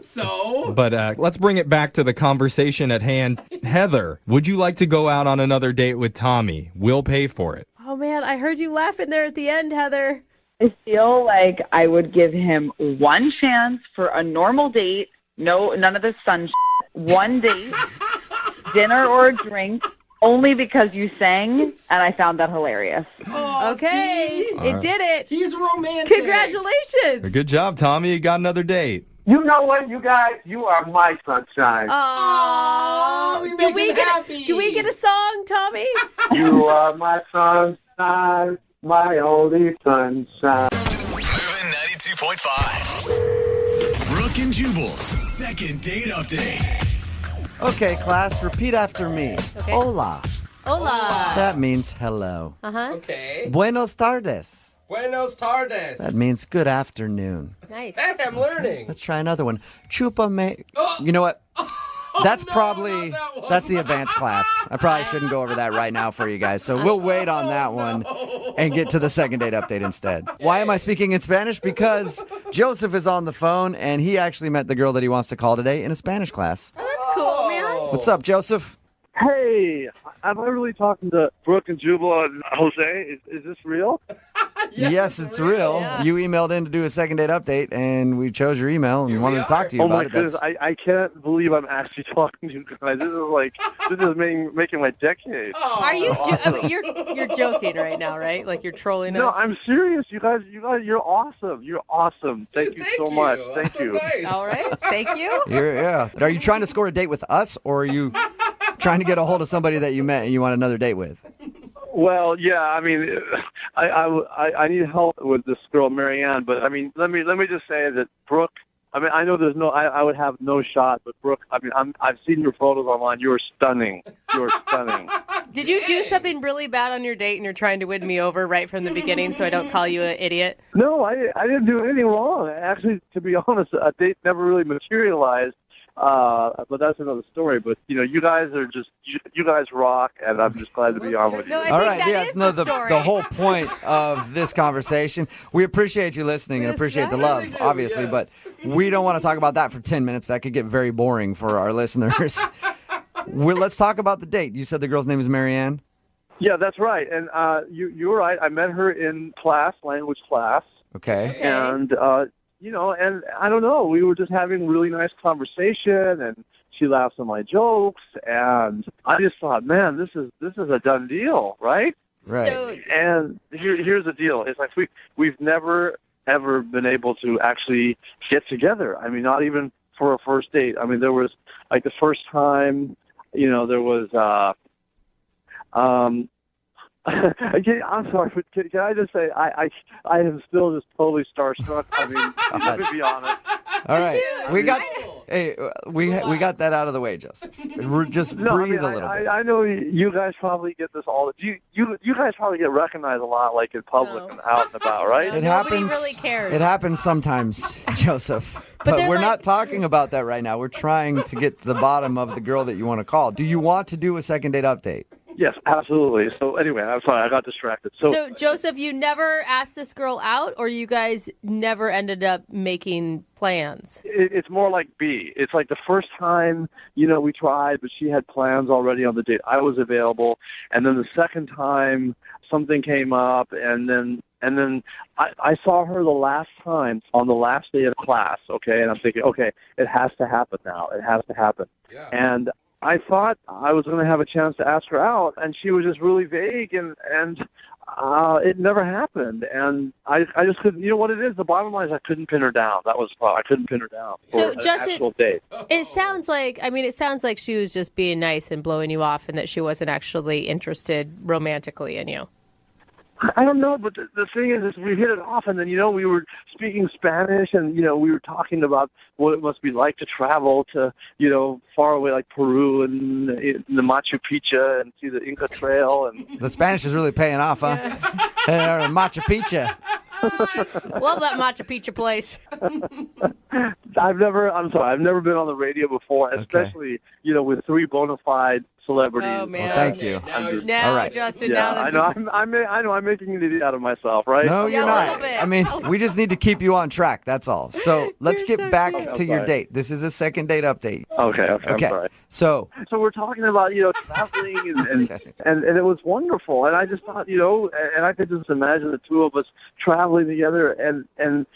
So? But let's bring it back to the conversation at hand. Heather, would you like to go out on another date with Tommy? We'll pay for it. Oh, man, I heard you laughing there at the end, Heather. I feel like I would give him one chance for a normal date. No, none of this sun shit. One date, dinner or a drink, only because you sang, and I found that hilarious. Oh, okay, see? it did it. He's romantic. Congratulations. Good job, Tommy. You got another date. You know what, you guys? You are my sunshine. Oh, we do make we him get happy. do we get a song, Tommy? You are my sunshine, my only sunshine. Moving 92.5. Brooke and Jubal's second date update. Okay, class, repeat after me. Okay. Hola. Hola. That means hello. Uh-huh. Okay. Buenos tardes. Buenos tardes. That means good afternoon. Nice. Hey, I'm learning. Let's try another one. Chupa me. You know what? That's probably that's the advanced class. I probably shouldn't go over that right now for you guys. So we'll wait on that one and get to the second date update instead. Why am I speaking in Spanish? Because Joseph is on the phone and he actually met the girl that he wants to call today in a Spanish class. Oh, that's cool, man. What's up, Joseph? Hey, am I really talking to Brooke and Jubal and Jose? Is this real? Yes, it's real. Yeah. You emailed in to do a second date update, and we chose your email and wanted to talk to you Oh about my it. goodness, I can't believe I'm actually talking to you guys. This is making my decade. Are you you're joking right now, right? Like you're trolling No, us? I'm serious. You guys, you're awesome. You're awesome. Thank you so much. Thank you. Nice. All right. Thank you. Yeah. Are you trying to score a date with us, or are you trying to get a hold of somebody that you met and you want another date with? Well, yeah. I mean, I need help with this girl, Marianne. But I mean, let me just say that Brooke. I mean, I know there's no. I would have no shot. But Brooke, I mean, I've seen your photos online. You're stunning. You're stunning. Did you do something really bad on your date and you're trying to win me over right from the beginning so I don't call you an idiot? No, I didn't do anything wrong. Actually, to be honest, a date never really materialized. But that's another story. But you guys are just you guys rock, and I'm just glad to be on with you. No, I All think right, that yeah, is no, the story. the whole point of this conversation, we appreciate you listening and appreciate the love, Really do, obviously, yes. but we don't want to talk about that for 10 minutes. That could get very boring for our listeners. Let's talk about the date. You said the girl's name is Marianne? Yeah, that's right. And you're right. I met her in class, language class, Okay. and and I don't know. We were just having really nice conversation, and she laughs at my jokes, and I just thought, man, this is a done deal, right? Right. So, And here's the deal: it's like we've never ever been able to actually get together. I mean, not even for a first date. I mean, there was like the first time, there was. I'm sorry, but can I just say I am still just totally starstruck. I mean, let me be honest. All right. We got got that out of the way, Joseph. Just breathe a little bit. I know you guys probably get this all. You guys probably get recognized a lot, like in public and out and about, right? It nobody happens. really cares. It happens sometimes, Joseph. But they're we're like- not talking about that right now. We're trying to get to the bottom of the girl that you want to call. Do you want to do a second date update? Yes, absolutely. So anyway, I'm sorry, I got distracted. So, Joseph, you never asked this girl out, or you guys never ended up making plans? It's more like B. It's like the first time, we tried, but she had plans already on the date. I was available, and then the second time something came up, and then I saw her the last time on the last day of class. Okay, and I'm thinking, okay, it has to happen now. It has to happen. Yeah. And I thought I was going to have a chance to ask her out, and she was just really vague, and it never happened. And I just couldn't. You know what it is? The bottom line is I couldn't pin her down. That was the problem. I couldn't pin her down for So, an Justin, actual date. It sounds like she was just being nice and blowing you off, and that she wasn't actually interested romantically in you. I don't know, but the thing is we hit it off, and then, we were speaking Spanish, and, we were talking about what it must be like to travel to, far away like Peru and the Machu Picchu and see the Inca Trail. And The Spanish is really paying off, huh? Machu Picchu. Love that Machu Picchu place. I've never been on the radio before, especially, with three bona fide celebrities. Oh, man. Well, thank you. Now, All right. Justin, Yeah, now I this know. is... I know. I'm making an idiot out of myself, right? No, Yeah, you're a little not. bit. I mean, we just need to keep you on track. That's all. So let's You're get so back cute. to your Okay. date. This is a second date update. Okay. I'm sorry. So So we're talking about, traveling and it was wonderful. And I just thought, and I could just imagine the two of us traveling together, and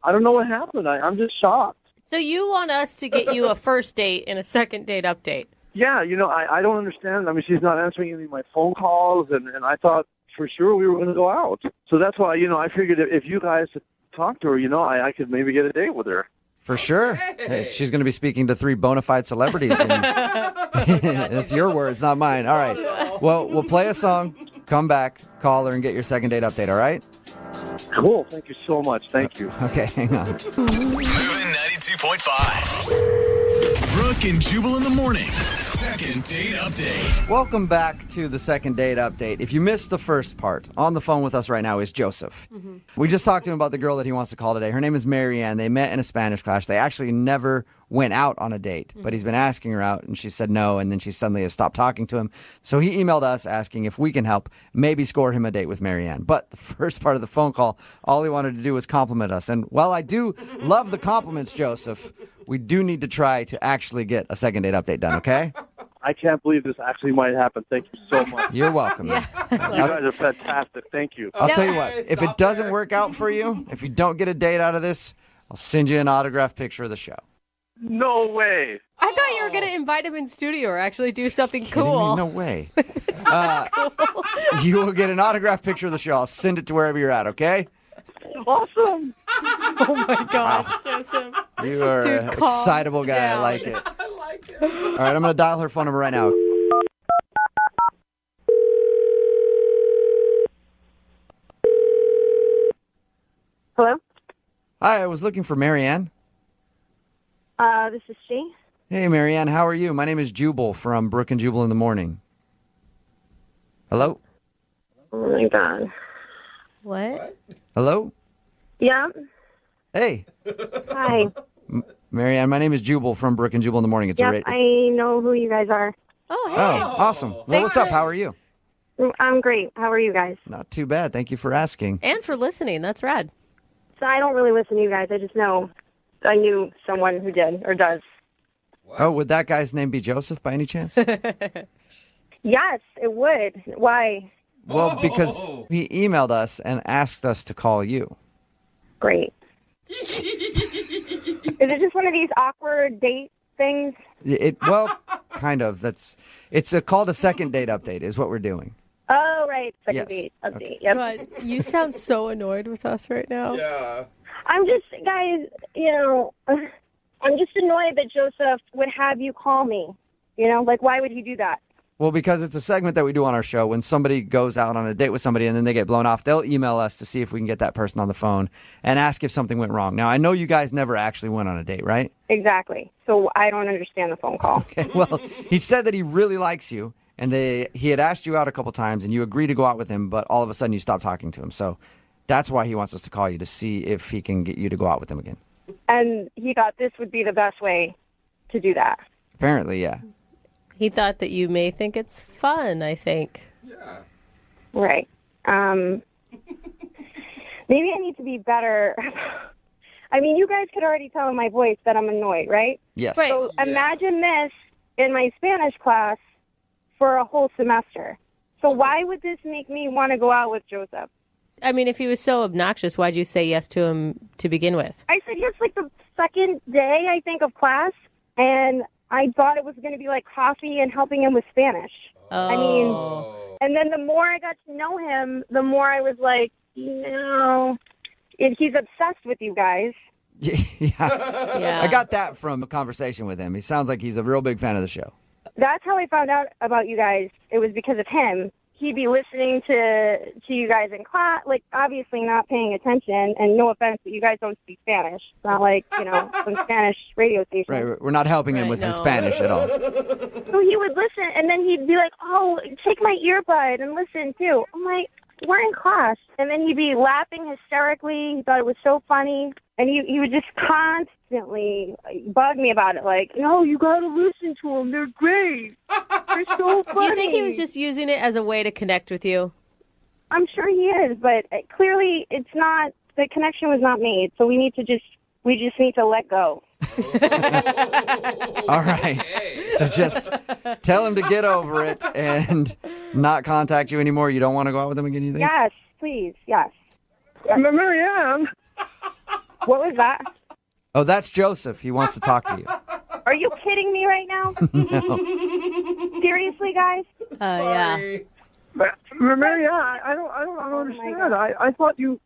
I don't know what happened. I'm just shocked. So you want us to get you a first date and a second date update? Yeah, I don't understand. I mean, she's not answering any of my phone calls, and I thought for sure we were going to go out. So that's why, I figured if you guys talked to her, I could maybe get a date with her. For sure. Hey, she's going to be speaking to 3 bona fide celebrities. It's your words, not mine. All right. Well, we'll play a song, come back, call her, and get your second date update, all right? Cool. Thank you so much. Thank you. Okay, hang on. Moving 92.5. Brooke and Jubal in the mornings. Second date update. Welcome back to the second date update. If you missed the first part, on the phone with us right now is Joseph. We just talked to him about the girl that he wants to call today. Her name is Marianne. They met in a Spanish class. They actually never went out on a date, but he's been asking her out, and she said no, and then she suddenly has stopped talking to him. So he emailed us asking if we can help maybe score him a date with Marianne. But the first part of the phone call, all he wanted to do was compliment us. And while I do love the compliments, Joseph, we do need to try to actually get a second date update done, okay? I can't believe this actually might happen. Thank you so much. You're welcome. You guys are fantastic. Thank you. I'll tell you what, if it doesn't work out for you, if you don't get a date out of this, I'll send you an autographed picture of the show. No way. I thought you were going to invite him in studio or actually do something cool. Me? No way. You will get an autographed picture of the show. I'll send it to wherever you're at, okay? Awesome. Oh my gosh, Joseph. You are an excitable guy. down. I like it. All right, I'm going to dial her phone number right now. Hello? Hi, I was looking for Marianne. This is she. Hey, Marianne, how are you? My name is Jubal from Brooke and Jubal in the Morning. Hello? Oh, my God. What? Hello? Yeah? Hey. Hi. Marianne, my name is Jubal from Brooke and Jubal in the Morning. It's Yep, I know who you guys are. Oh, hey. Oh, awesome. Well, what's up? How are you? I'm great. How are you guys? Not too bad. Thank you for asking. And for listening. That's rad. So I don't really listen to you guys. I just know I knew someone who did or does. Oh, would that guy's name be Joseph by any chance? Yes, it would. Why? Well, because he emailed us and asked us to call you. Great. Is it just one of these awkward date things? Well, kind of. It's called a second date update is what we're doing. Oh, right. Second Yes. date update. Yep. God, you sound so annoyed with us right now. Yeah. I'm just, guys, I'm just annoyed that Joseph would have you call me. Why would he do that? Well, because it's a segment that we do on our show. When somebody goes out on a date with somebody and then they get blown off, they'll email us to see if we can get that person on the phone and ask if something went wrong. Now, I know you guys never actually went on a date, right? Exactly. So I don't understand the phone call. Okay, well, he said that he really likes you, and he had asked you out a couple times, and you agreed to go out with him, but all of a sudden you stopped talking to him. So that's why he wants us to call you, to see if he can get you to go out with him again. And he thought this would be the best way to do that. Apparently, yeah. He thought that you may think it's fun, I think. Yeah. Right. Maybe I need to be better. I mean, you guys could already tell in my voice that I'm annoyed, right? Yes. Right. So imagine this in my Spanish class for a whole semester. So why would this make me want to go out with Joseph? I mean, if he was so obnoxious, why'd you say yes to him to begin with? I said yes like the second day, I think, of class, and I thought it was going to be like coffee and helping him with Spanish. Oh. I mean, and then the more I got to know him, the more I was like, he's obsessed with you guys. Yeah. I got that from a conversation with him. He sounds like he's a real big fan of the show. That's how I found out about you guys. It was because of him. He'd be listening to you guys in class, like obviously not paying attention. And no offense, but you guys don't speak Spanish. It's not like, some Spanish radio station. Right, we're not helping him with his Spanish at all. So he would listen, and then he'd be like, oh, take my earbud and listen too. I'm like, we're in class. And then he'd be laughing hysterically. He thought it was so funny. And he would just constantly bug me about it. Like, no, you got to listen to them. They're great. They're so funny. Do you think he was just using it as a way to connect with you? I'm sure he is, but clearly it's not, the connection was not made. So we just need to let go. All right. So just tell him to get over it and not contact you anymore. You don't want to go out with him again, you think? Yes, please. Yes. Marianne. What was that? Oh, that's Joseph. He wants to talk to you. Are you kidding me right now? No. Seriously, guys? Yeah. But Marianne, I don't understand. I thought you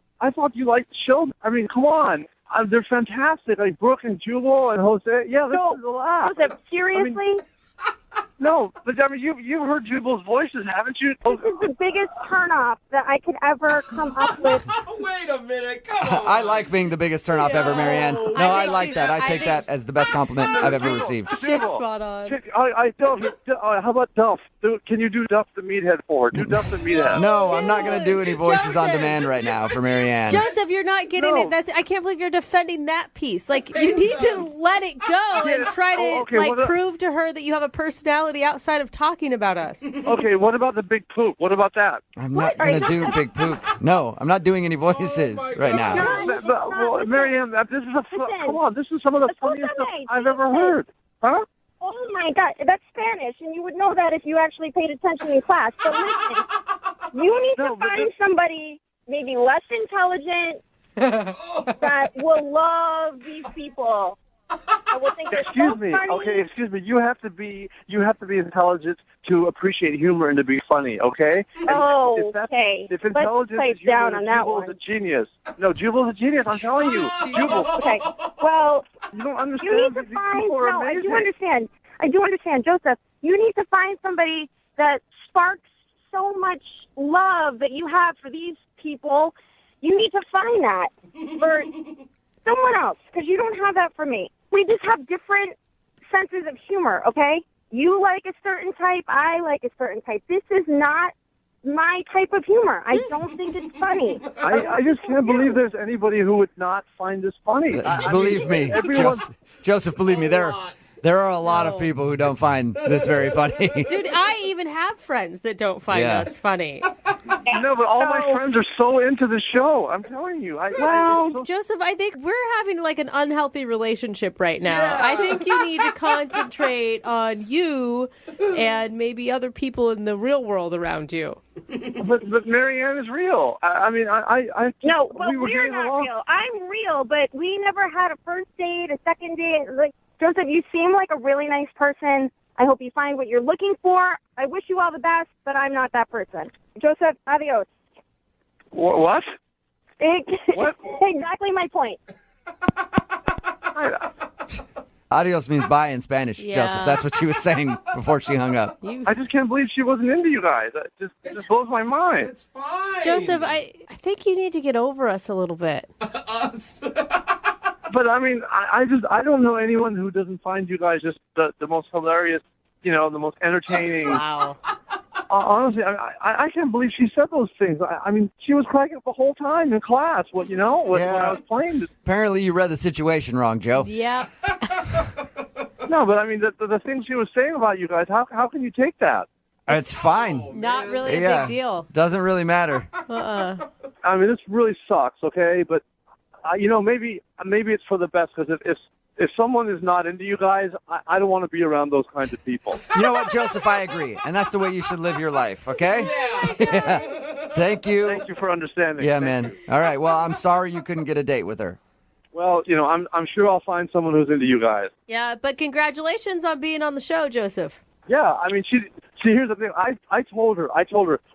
liked the show. I mean, come on. they're fantastic. Like Brooke and Jubal and Jose. Yeah, this is a laugh. Joseph, seriously? No, but I mean, you've heard Jubal's voices, haven't you? This is the biggest turnoff that I could ever come up with. Wait a minute, come on. I like being the biggest turnoff ever, Marianne. No, I like that. I take that as the best compliment I've ever received. She's spot on. How about Duff? Can you do Duff the Meathead for her? Do Duff the Meathead. No, I'm not going to do any voices on demand right now for Marianne. Joseph, you're not getting it. I can't believe you're defending that piece. Like, you need to let it go and try to prove to her that you have a personality outside of talking about us. Okay, what about the big poop? What about that? I'm not going to do big poop. No, I'm not doing any voices right now. Well, Marianne, this is come on. This is some of the funniest stuff I've ever heard. Huh? Oh my God, that's Spanish, and you would know that if you actually paid attention in class. But listen, you need to find somebody maybe less intelligent that will love these people. I will think they're Excuse so me. funny. Okay, excuse me. You have to be intelligent to appreciate humor and to be funny. Okay. Oh, okay. If intelligence Let's is pipe down humor, on that Jubal's one. a genius. No, Jubal's a genius. I'm telling you. Jubal. Okay. Well, you don't understand. you need to find. No, I do understand. I do understand, Joseph. You need to find somebody that sparks so much love that you have for these people. You need to find that for someone else, because you don't have that for me. We just have different senses of humor, okay? You like a certain type, I like a certain type. This is not my type of humor. I don't think it's funny. I just can't believe there's anybody who would not find this funny. Believe me, Joseph, believe me, there are a lot of people who don't find this very funny. Dude, I even have friends that don't find us funny. No, but all my friends are so into the show. I'm telling you. Joseph, I think we're having like an unhealthy relationship right now. Yeah. I think you need to concentrate on you and maybe other people in the real world around you. But Marianne is real. No, but we were we're getting not along. real. I'm real, but we never had a first date, a second date. Like, Joseph, you seem like a really nice person. I hope you find what you're looking for. I wish you all the best, but I'm not that person. Joseph, adios. What? What? Exactly my point. Adios means bye in Spanish, Yeah. Joseph. That's what she was saying before she hung up. I just can't believe she wasn't into you guys. It just blows my mind. It's fine. Joseph, I think you need to get over us a little bit. Us. But I mean, I don't know anyone who doesn't find you guys just the most hilarious, the most entertaining. Wow. Honestly, I can't believe she said those things. I mean, she was cracking up the whole time in class. When I was playing. Apparently, you read the situation wrong, Joe. Yep. No, but I mean, the things she was saying about you guys. How can you take that? It's fine. Not really a big deal. Doesn't really matter. I mean, this really sucks. Okay, but maybe it's for the best, because if someone is not into you guys, I don't want to be around those kinds of people. You know what, Joseph? I agree. And that's the way you should live your life, okay? Yeah. Thank you. Thank you for understanding. Yeah, man. All right. Well, I'm sorry you couldn't get a date with her. Well, I'm sure I'll find someone who's into you guys. Yeah, but congratulations on being on the show, Joseph. Yeah, I mean, see, here's the thing. I told her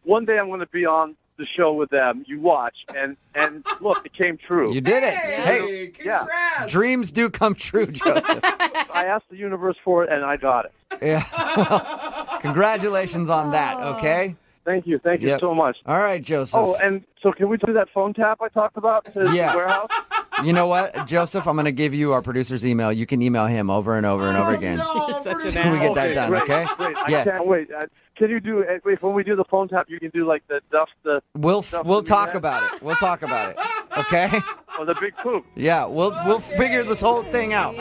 one day I'm going to be on the show with them. You watch, and look, it came true. You did it. Hey, congrats. Yeah. Dreams do come true, Joseph. I asked the universe for it, and I got it. Yeah. Well, congratulations on that, okay? Thank you so much. All right, Joseph. Oh, and so can we do that phone tap I talked about to the warehouse? You know what, Joseph? I'm going to give you our producer's email. You can email him over and over and over again. When we get that done, okay? Great. I can't wait. Can you do when we do the phone tap? You can do like the Duff. We'll talk about it. We'll talk about it. Okay? Or the big poop. Yeah, we'll figure this whole thing out.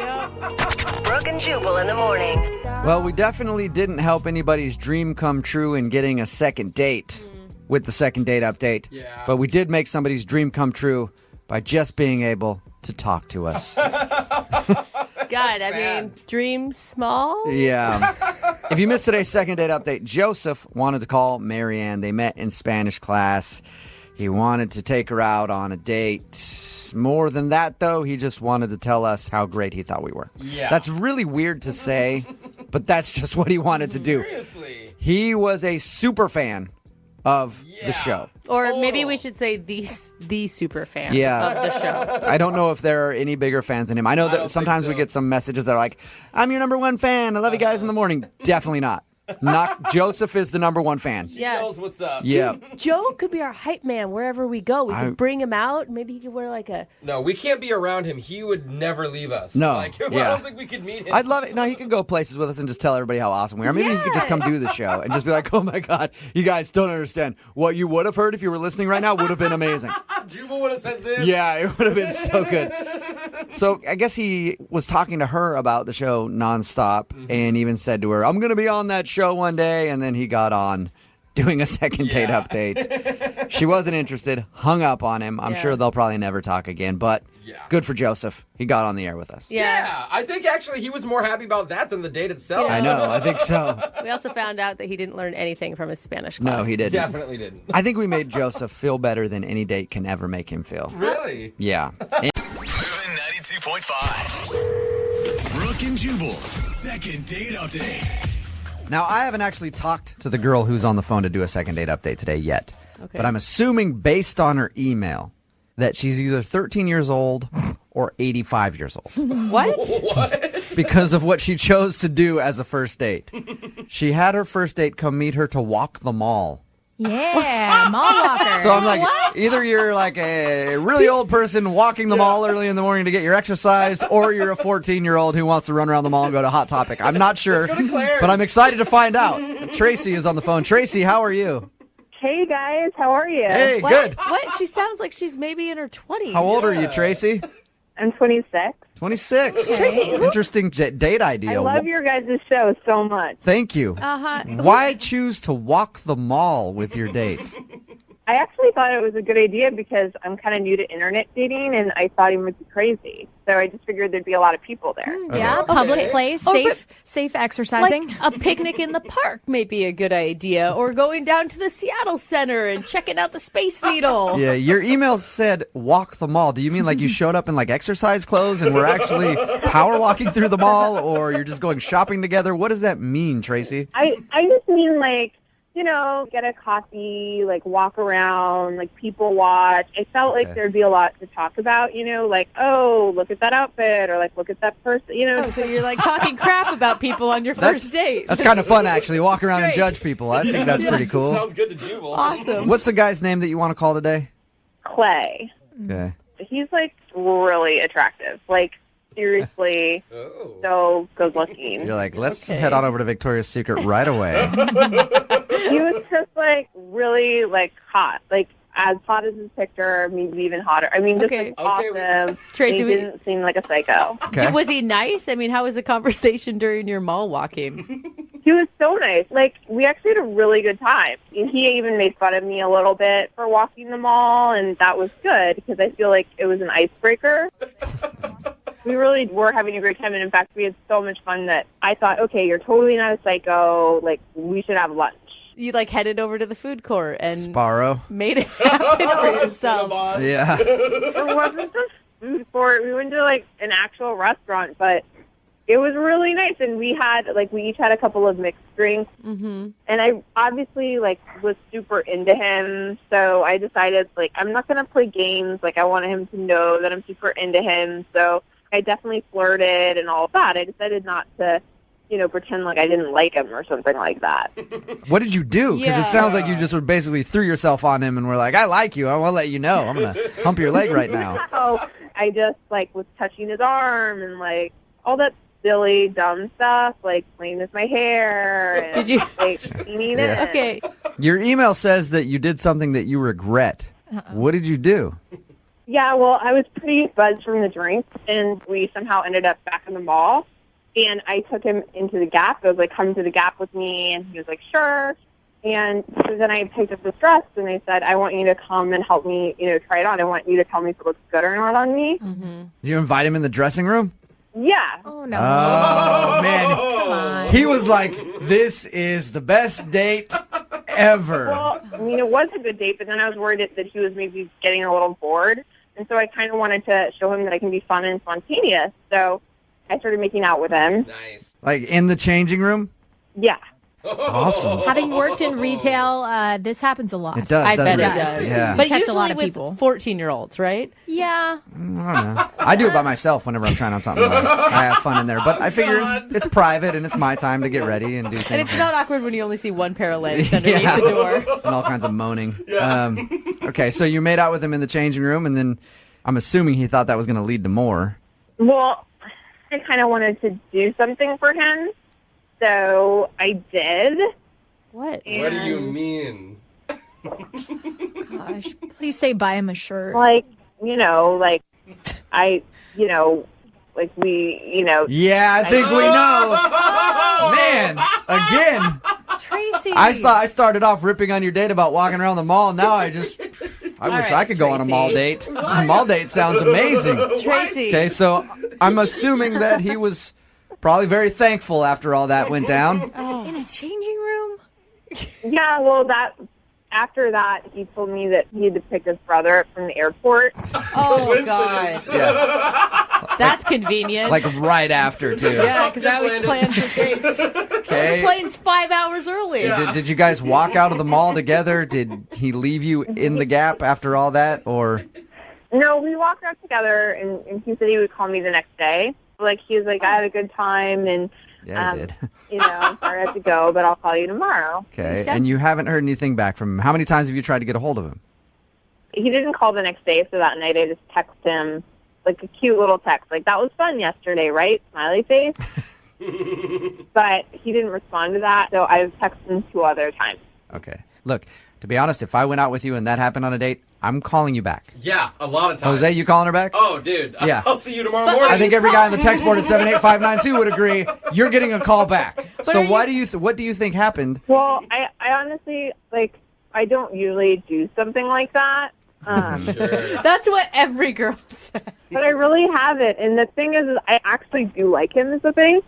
Brooke and Jubal in the morning. Well, we definitely didn't help anybody's dream come true in getting a second date with the second date update. Yeah. But we did make somebody's dream come true by just being able to talk to us. God, I mean, dreams small? Yeah. If you missed today's second date update, Joseph wanted to call Marianne. They met in Spanish class. He wanted to take her out on a date. More than that, though, he just wanted to tell us how great he thought we were. Yeah. That's really weird to say, but that's just what he wanted to do. Seriously. He was a super fan of the show. Or maybe we should say the super fan Yeah. of the show. I don't know if there are any bigger fans than him. I know that sometimes we get some messages that are like, I'm your number one fan. I love you guys in the morning. Definitely not. Joseph is the number one fan. He knows what's up. Yeah. Joe could be our hype man wherever we go. We could bring him out. Maybe he could wear like a... No, we can't be around him. He would never leave us. No. I Yeah. don't think we could meet him. I'd love it. No, he can go places with us and just tell everybody how awesome we are. Maybe he could just come do the show and just be like, oh my God, you guys don't understand. What you would have heard if you were listening right now would have been amazing. Jubal would have said this. Yeah, it would have been so good. So I guess he was talking to her about the show nonstop and even said to her, I'm going to be on that show one day. And then he got on doing a second date update. She wasn't interested, hung up on him. I'm sure they'll probably never talk again, but good for Joseph. He got on the air with us. Yeah, I think actually he was more happy about that than the date itself. I know, I think so. We also found out that he didn't learn anything from his Spanish class. No, he didn't. Definitely didn't. I think we made Joseph feel better than any date can ever make him feel. Really? Yeah. Moving 92.5. Brooke and Jubal's second date update. Now, I haven't actually talked to the girl who's on the phone to do a second date update today yet. Okay. But I'm assuming based on her email that she's either 13 years old or 85 years old. What? Because of what she chose to do as a first date. She had her first date come meet her to walk the mall. Yeah, mall walker. So I'm like, either you're like a really old person walking the mall early in the morning to get your exercise, or you're a 14-year-old who wants to run around the mall and go to Hot Topic. I'm not sure, but I'm excited to find out. Tracy is on the phone. Tracy, how are you? Hey, guys. How are you? Hey, What? good. What? She sounds like she's maybe in her 20s. How old are you, Tracy? I'm 26. 26. Tracy, Interesting date idea. I love your guys' show so much. Thank you. Uh-huh. Why choose to walk the mall with your date? I actually thought it was a good idea because I'm kind of new to internet dating, and I thought he would be crazy. So I just figured there'd be a lot of people there. Yeah, public place, safe exercising. Like a picnic in the park may be a good idea, or going down to the Seattle Center and checking out the Space Needle. Yeah, your email said walk the mall. Do you mean like you showed up in like exercise clothes and we're actually power walking through the mall, or you're just going shopping together? What does that mean, Tracy? I just mean, like, you know, get a coffee, like walk around, like people watch. I felt like there'd be a lot to talk about, you know, like, oh, look at that outfit, or like, look at that person, you know. Oh, so you're like talking crap about people on your first date. That's kind of fun, actually. Walk around and judge people. I think that's pretty cool. Sounds good to Jubal. Awesome. What's the guy's name that you want to call today? Clay. Okay. He's, like, really attractive. Like, seriously, so good looking. You're like, let's head on over to Victoria's Secret right away. He was just, like, really, like, hot. Like, as hot as his picture, maybe even hotter. I mean, just, like, awesome. Tracy, he didn't seem like a psycho. Was he nice? I mean, how was the conversation during your mall walking? He was so nice. Like, we actually had a really good time. And he even made fun of me a little bit for walking the mall, and that was good because I feel like it was an icebreaker. We really were having a great time, and in fact, we had so much fun that I thought, okay, you're totally not a psycho. Like, we should have lunch. You, like, headed over to the food court and Sparrow. made it happen for yourself. Yeah. It wasn't just food court. We went to, like, an actual restaurant, but it was really nice. And we had, like, we each had a couple of mixed drinks. Mm-hmm. And I obviously, like, was super into him. So I decided, like, I'm not going to play games. Like, I wanted him to know that I'm super into him. So I definitely flirted and all of that. I decided not to, you know, pretend like I didn't like him or something like that. What did you do? Because Yeah. it sounds like you just basically threw yourself on him and were like, I like you. I want to let you know. I'm going to hump your leg right now. So I just, like, was touching his arm and, like, all that silly, dumb stuff, like playing with my hair. And, Did you? Like, leaning in. Okay. Your email says that you did something that you regret. What did you do? Yeah, well, I was pretty buzzed from the drink, and we somehow ended up back in the mall. And I took him into the Gap. I was like, come to the Gap with me. And he was like, sure. And so then I picked up this dress, and I said, I want you to come and help me, you know, try it on. I want you to tell me if it looks good or not on me. Mm-hmm. Did you invite him in the dressing room? Yeah. Oh, no. Oh, man. Come on. He was like, this is the best date ever. Well, I mean, it was a good date, but then I was worried that he was maybe getting a little bored. And so I kind of wanted to show him that I can be fun and spontaneous. So I started making out with him. Nice. Like in the changing room? Yeah. Awesome. Having worked in retail, this happens a lot. It does, I bet doesn't it does. Yeah. But Catch a usually lot of with people. 14-year-olds, right? Yeah. I don't know. I do it by myself whenever I'm trying on something. I have fun in there. But I figure it's private and it's my time to get ready and do things. And it's not awkward when you only see one pair of legs underneath the door. And all kinds of moaning. Okay, so you made out with him in the changing room, and then I'm assuming he thought that was going to lead to more. Well, I kind of wanted to do something for him, so I did. What? What do you mean? Gosh, please say buy him a shirt. Like, you know, like we. Yeah, I think we know. Man, again. Tracy. I started off ripping on your date about walking around the mall. Now I wish I could go on a mall date. A mall date sounds amazing. Tracy. Okay, so I'm assuming that he was probably very thankful after all that went down. In a changing room? Yeah, well, after that, he told me that he had to pick his brother up from the airport. Oh, God. Yeah. That's convenient. Like right after, too. Yeah, because I was planned for dates. Okay. His plane's 5 hours early. Did you guys walk out of the mall together? Did he leave you in the Gap after all that, or? No, we walked out together, and he said he would call me the next day. Like, he was like, I had a good time, and Yeah, he did. I'm sorry I have to go, but I'll call you tomorrow. Okay, and you haven't heard anything back from him. How many times have you tried to get a hold of him? He didn't call the next day, so that night I just texted him, like a cute little text, like, that was fun yesterday, right? Smiley face. But he didn't respond to that, so I've texted him 2 other times. Okay. Look, to be honest, if I went out with you and that happened on a date, I'm calling you back. Yeah, a lot of times. Jose, you calling her back? Oh, dude. Yeah. I'll see you tomorrow morning. I think every guy on the text board at 78592 would agree you're getting a call back. So what do you think happened? Well, I honestly, like, I don't usually do something like that. That's what every girl says. But I really haven't. And the thing is I actually do like him is the thing.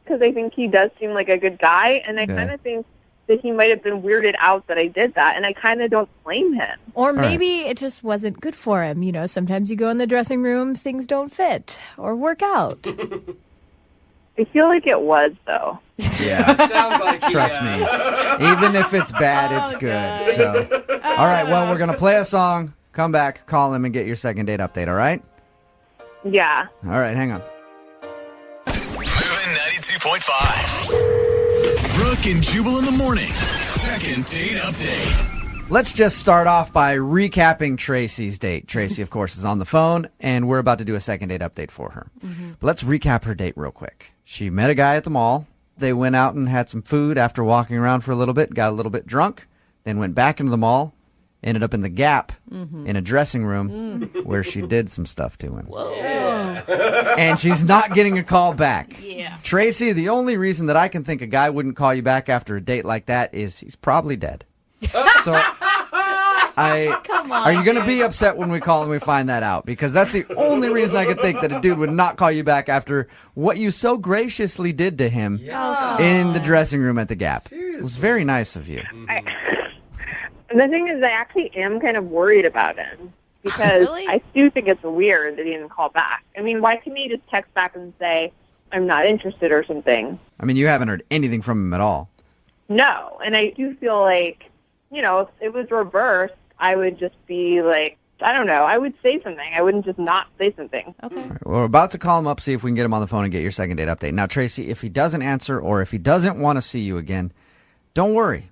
Because I think he does seem like a good guy. And I kind of think that he might have been weirded out that I did that. And I kind of don't blame him. Or maybe it just wasn't good for him. You know, sometimes you go in the dressing room, things don't fit or work out. I feel like it was, though. Yeah. Sounds like Trust me. Even if it's bad, it's good. So, all right, well, we're going to play a song, come back, call him, and get your second date update, all right? Yeah. All right, hang on. Moving 92.5. Brooke and Jubal in the mornings. Second date update. Let's just start off by recapping Tracy's date. Tracy, of course, is on the phone, and we're about to do a second date update for her. But let's recap her date real quick. She met a guy at the mall. They went out and had some food after walking around for a little bit, got a little bit drunk, then went back into the mall, ended up in the Gap in a dressing room where she did some stuff to him. And she's not getting a call back. Yeah. Tracy, the only reason that I can think a guy wouldn't call you back after a date like that is he's probably dead. So are you going to be upset when we call and we find that out? Because that's the only reason I could think that a dude would not call you back after what you so graciously did to him in the dressing room at the Gap. Seriously? It was very nice of you. And the thing is, I actually am kind of worried about him. Because I do think it's weird that he didn't call back. I mean, why couldn't he just text back and say, I'm not interested or something? I mean, you haven't heard anything from him at all. No. And I do feel like, you know, if it was reversed, I would just be like, I don't know. I would say something. I wouldn't just not say something. Okay. Right, we're about to call him up, see if we can get him on the phone and get your second date update. Now, Tracy, if he doesn't answer or if he doesn't want to see you again, don't worry.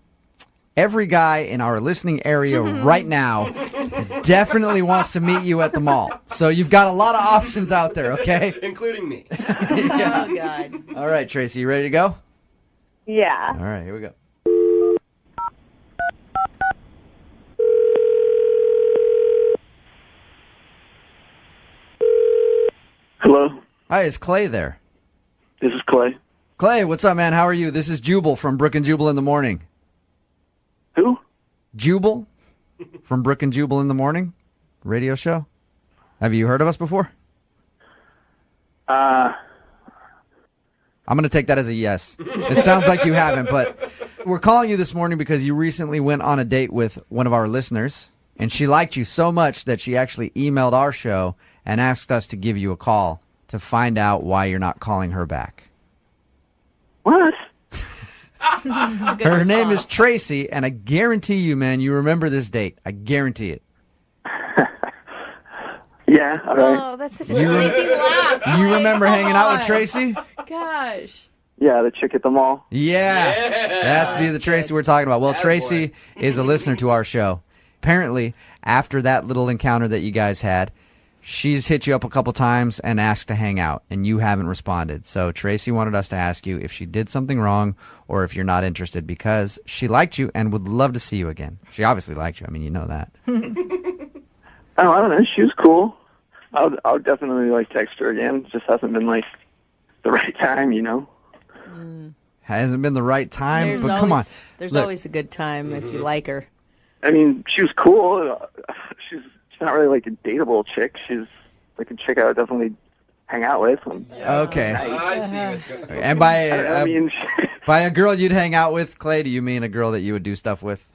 Every guy in our listening area right now definitely wants to meet you at the mall. So you've got a lot of options out there, okay? Including me. Oh, God. All right, Tracy, you ready to go? Yeah. All right, here we go. Hello? Hi, is Clay there? This is Clay. Clay, what's up, man? How are you? This is Jubal from Brooke and Jubal in the Morning. Who? Jubal from Brooke and Jubal in the Morning radio show. Have you heard of us before? I'm going to take that as a yes. It sounds like you haven't, but we're calling you this morning because you recently went on a date with one of our listeners, and she liked you so much that she actually emailed our show and asked us to give you a call to find out why you're not calling her back. What? Her name is Tracy, and I guarantee you, man, you remember this date. I guarantee it. Yeah, all right. Oh, that's such a sleepy laugh. You remember hanging out with Tracy? Gosh. Yeah, the chick at the mall. Yeah. That'd be the Tracy we're talking about. Well, Tracy is a listener to our show. Apparently, after that little encounter that you guys had, she's hit you up a couple times and asked to hang out, and you haven't responded. So Tracy wanted us to ask you if she did something wrong or if you're not interested, because she liked you and would love to see you again. She obviously liked you. I mean, you know that. Oh, I don't know. She was cool. I would definitely text her again. It just hasn't been the right time, you know. Hasn't been the right time, There's but come on. There's Look, always a good time if you like her. I mean, she was cool. She's not really a dateable chick. She's a chick I would definitely hang out with. Okay. I see what's going on. And by a girl you'd hang out with, Clay, do you mean a girl that you would do stuff with?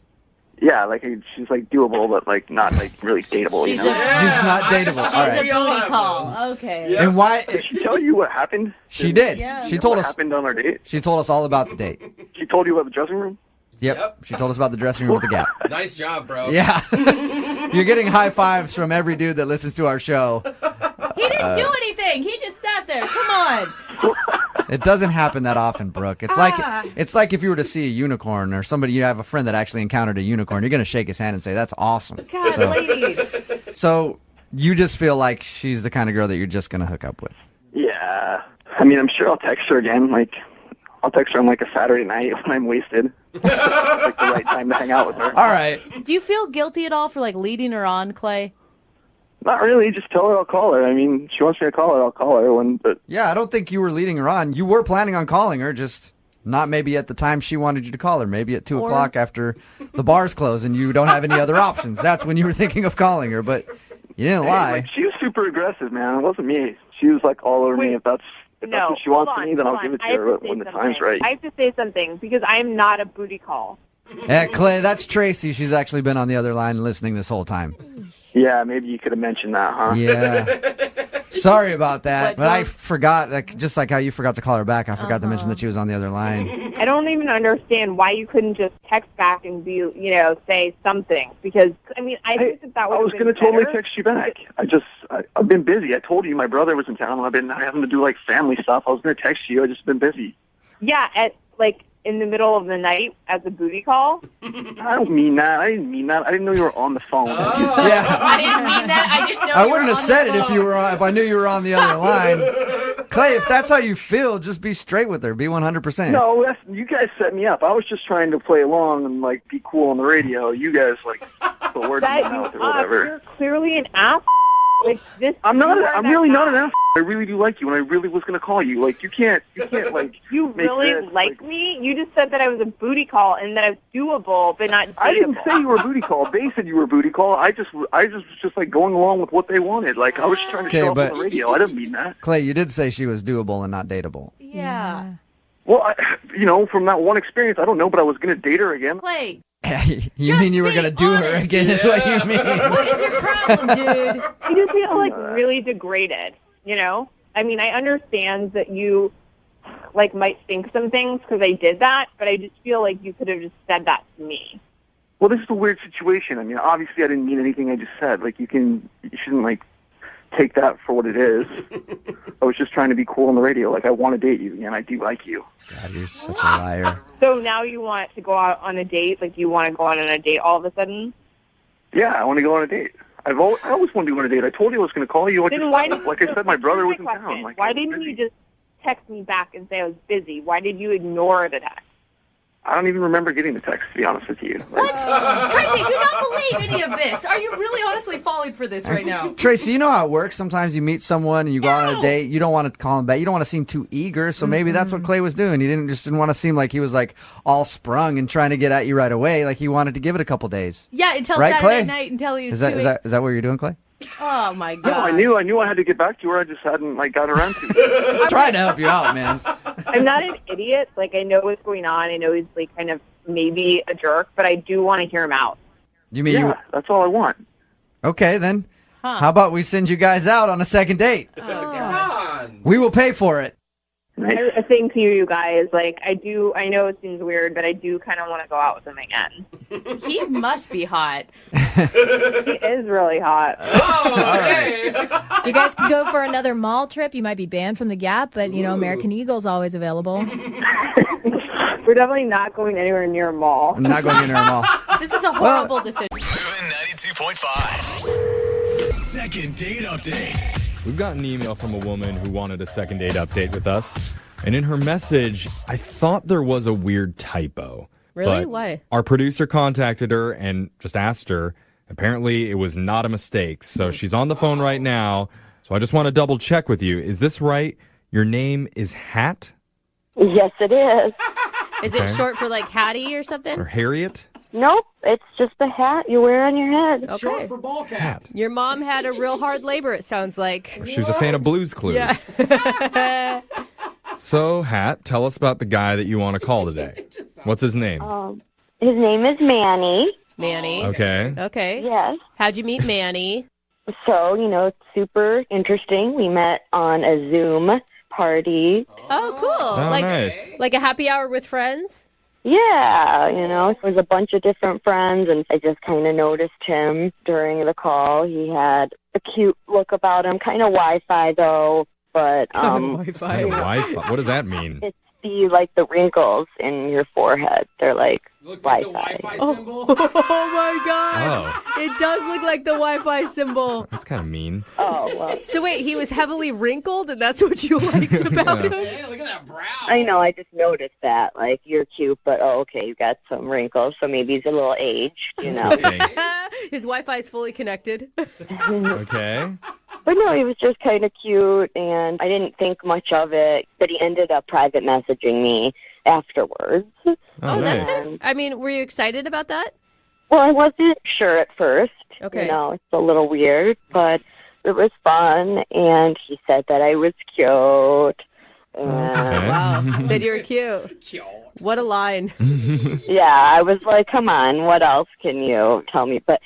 Yeah, she's doable, but not really dateable. She's you know? She's not dateable. She's All right. a booty call. Okay. And why? Did she tell you what happened? She did. Yeah. She told what us. happened on our date. She told us all about the date. She told you about the dressing room? Yep. She told us about the dressing room with the gap. Nice job, bro. Yeah. You're getting high fives from every dude that listens to our show. He didn't do anything. He just sat there. Come on. It doesn't happen that often, Brooke. It's like if you were to see a unicorn or somebody, you have a friend that actually encountered a unicorn, you're going to shake his hand and say, that's awesome. God, ladies. So you just feel like she's the kind of girl that you're just going to hook up with. Yeah. I mean, I'm sure I'll text her again. I'll text her on a Saturday night when I'm wasted. The right time to hang out with her. All right. Do you feel guilty at all for leading her on, Clay? Not really. Just tell her I'll call her. I mean, she wants me to call her, I'll call her. But yeah, I don't think you were leading her on. You were planning on calling her, just not maybe at the time she wanted you to call her. Maybe at 2 o'clock after the bars close and you don't have any other options. That's when you were thinking of calling her, but you didn't lie. She was super aggressive, man. It wasn't me. She was all over me. If that's what she wants from me, then I'll give it to her when the time's right. I have to say something because I'm not a booty call. Yeah, Clay, that's Tracy. She's actually been on the other line listening this whole time. Yeah, maybe you could have mentioned that, huh? Yeah. Sorry about that, but I forgot, just like how you forgot to call her back, I forgot to mention that she was on the other line. I don't even understand why you couldn't just text back and be, say something. Because, I think that would I was going to totally text you back. I've been busy. I told you my brother was in town. I've been having to do family stuff. I was going to text you. I've just been busy. Yeah, at in the middle of the night as a booty call. I don't mean that. I didn't mean that. I didn't know you were on the phone. Yeah. I didn't mean that. I didn't know I you wouldn't were have on said the it phone. if I knew you were on the other line. Clay, if that's how you feel, just be straight with her. Be 100%. No, you guys set me up. I was just trying to play along and be cool on the radio. You guys put words in my mouth or whatever. You're clearly an ass. I'm really not an ass. I really do like you, and I really was going to call you. You can't You really like me? You just said that I was a booty call and that I was doable, but not dateable. I didn't say you were a booty call. They said you were a booty call. I just was just going along with what they wanted. I was trying to show up on the radio. I didn't mean that. Clay, you did say she was doable and not dateable. Yeah. Well, from that one experience, I don't know, but I was going to date her again. Clay. You mean you were going to do her again is what you mean. What is your problem, dude? I just feel really degraded, I understand that you, might think some things because I did that, but I just feel like you could have just said that to me. Well, this is a weird situation. Obviously I didn't mean anything I just said. You shouldn't, take that for what it is. I was just trying to be cool on the radio. I want to date you, and I do like you. God, you're such a liar. So now you want to go out on a date? You want to go out on a date all of a sudden? Yeah, I want to go on a date. I always wanted to go on a date. I told you I was going to call you. Like I said, my brother was in town. Why didn't you just text me back and say I was busy? Why did you ignore the text? I don't even remember getting the text, to be honest with you. What? Tracy, do not believe any of this. Are you really honestly falling for this right now? Tracy, you know how it works. Sometimes you meet someone and you go on a date. You don't want to call him back. You don't want to seem too eager. So maybe that's what Clay was doing. He didn't want to seem like he was all sprung and trying to get at you right away. He wanted to give it a couple days. Yeah, until right, Saturday Clay? night until he was Is that what you're doing, Clay? Oh my God! No, I knew I had to get back to her. I just hadn't got around to it. Trying to help you out, man. I'm not an idiot. I know what's going on. I know he's kind of maybe a jerk, but I do want to hear him out. You mean that's all I want. Okay, then. How about we send you guys out on a second date? Come on. We will pay for it. A thing to you guys. Like, I know it seems weird, but I do kind of want to go out with him again. He must be hot. He is really hot. You guys could go for another mall trip. You might be banned from the Gap, but, American Eagle's always available. We're definitely not going anywhere near a mall. I'm not going near a mall. This is a horrible decision. Moving 92.5. Second date update. We've got an email from a woman who wanted a second date update with us. And in her message, I thought there was a weird typo. Really? But Why? Our producer contacted her and just asked her. Apparently, it was not a mistake. So she's on the phone right now. So I just want to double check with you. Is this right? Your name is Hat? Yes, it is. Is it short for like Hattie or something? Or Harriet? Nope, it's just a hat you wear on your head. Okay. Short for ball cap. Your mom had a real hard labor, it sounds like. Or she was a fan of Blue's Clues. Yeah. So, Hat, tell us about the guy that you want to call today. What's his name? His name is Manny. Manny. Okay. Okay. Yes. How'd you meet Manny? So, it's super interesting. We met on a Zoom party. Oh, cool. Oh, nice. Like a happy hour with friends? Yeah, it was a bunch of different friends, and I just kind of noticed him during the call. He had a cute look about him, kind of Wi-Fi though, but Wi-Fi. Wi-Fi. What does that mean? it's the wrinkles in your forehead. They're like Wi-Fi. Oh my God. Oh, It does look like the Wi-Fi symbol. that's kind of mean. Oh, well. So wait, he was heavily wrinkled and that's what you liked about him? Hey, look at that brow. I know, I just noticed that. Like, you're cute, but okay, you got some wrinkles, so maybe he's a little aged, Interesting. His Wi-Fi is fully connected. Okay. But no, he was just kind of cute, and I didn't think much of it. But he ended up private messaging me afterwards. Oh, That's nice. good. I mean, were you excited about that? Well, I wasn't sure at first. Okay. It's a little weird, but it was fun, and he said that I was cute. And Wow. He said you were cute. What a line. yeah, I was like, come on, what else can you tell me? But,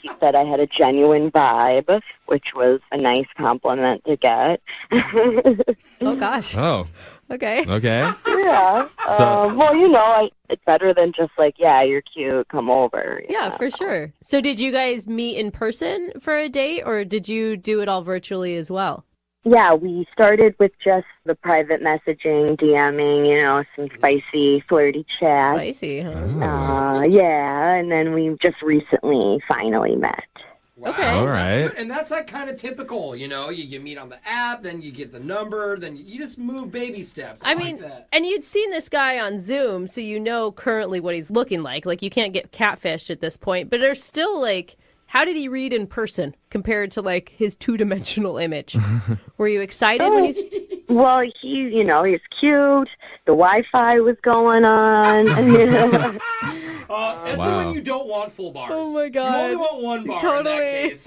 he said I had a genuine vibe, which was a nice compliment to get. Oh, gosh. Oh, Okay. okay. Yeah. So- It's better than just yeah, you're cute, come over. Yeah, for sure. So did you guys meet in person for a date or did you do it all virtually as well? Yeah, we started with just the private messaging, DMing, some spicy, flirty chat. Spicy, huh? Yeah, and then we just recently finally met. Wow, Okay. All that's right. good. And that's kind of typical, you meet on the app, then you get the number, then you just move baby steps. I mean, and you'd seen this guy on Zoom, so you know currently what he's looking like. Like, you can't get catfished at this point, but there's still, how did he read in person compared to, his two-dimensional image? Were you excited when he's... Well, he's cute. The Wi-Fi was going on. That's Wow. when you don't want full bars. Oh, my God. You only want one bar in that case.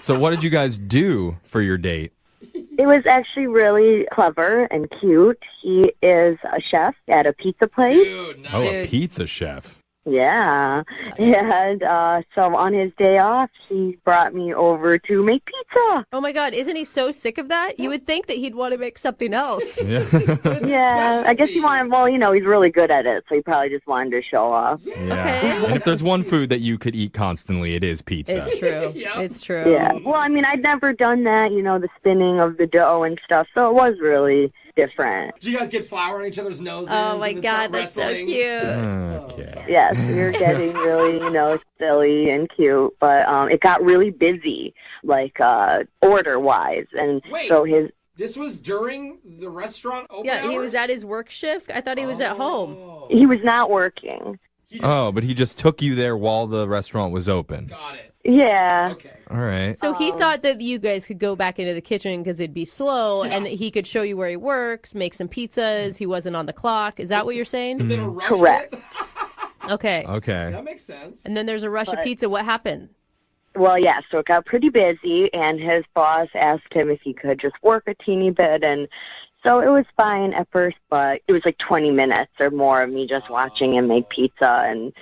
So what did you guys do for your date? It was actually really clever and cute. He is a chef at a pizza place. Dude, nice. Oh, a pizza chef. Yeah. And so on his day off, he brought me over to make pizza. Oh, my God. Isn't he so sick of that? You would think that he'd want to make something else. Yeah. Yeah, I guess he wanted, he's really good at it, so he probably just wanted to show off. Yeah. And if there's one food that you could eat constantly, it is pizza. It's true. Yep. It's true. Yeah. Well, I'd never done that, the spinning of the dough and stuff, so it was really different. Did you guys get flour on each other's noses? Oh, my and then God. start That's so wrestling? cute. Okay. Yes, we were getting really, silly and cute, but it got really busy, order-wise. And Wait. so This was during the restaurant open Yeah, he hours? was at his work shift. I thought he was at home. he was not working. Oh, but he just took you there while the restaurant was open. Got it. Yeah. Okay. All right. So he thought that you guys could go back into the kitchen because it'd be slow and he could show you where he works, make some pizzas. He wasn't on the clock. Is that what you're saying? Correct. Okay. Okay. That makes sense. And then there's a rush of But- pizza. What happened? Well, yeah, so it got pretty busy, and his boss asked him if he could just work a teeny bit, and so it was fine at first, but it was 20 minutes or more of me just watching him make pizza, and,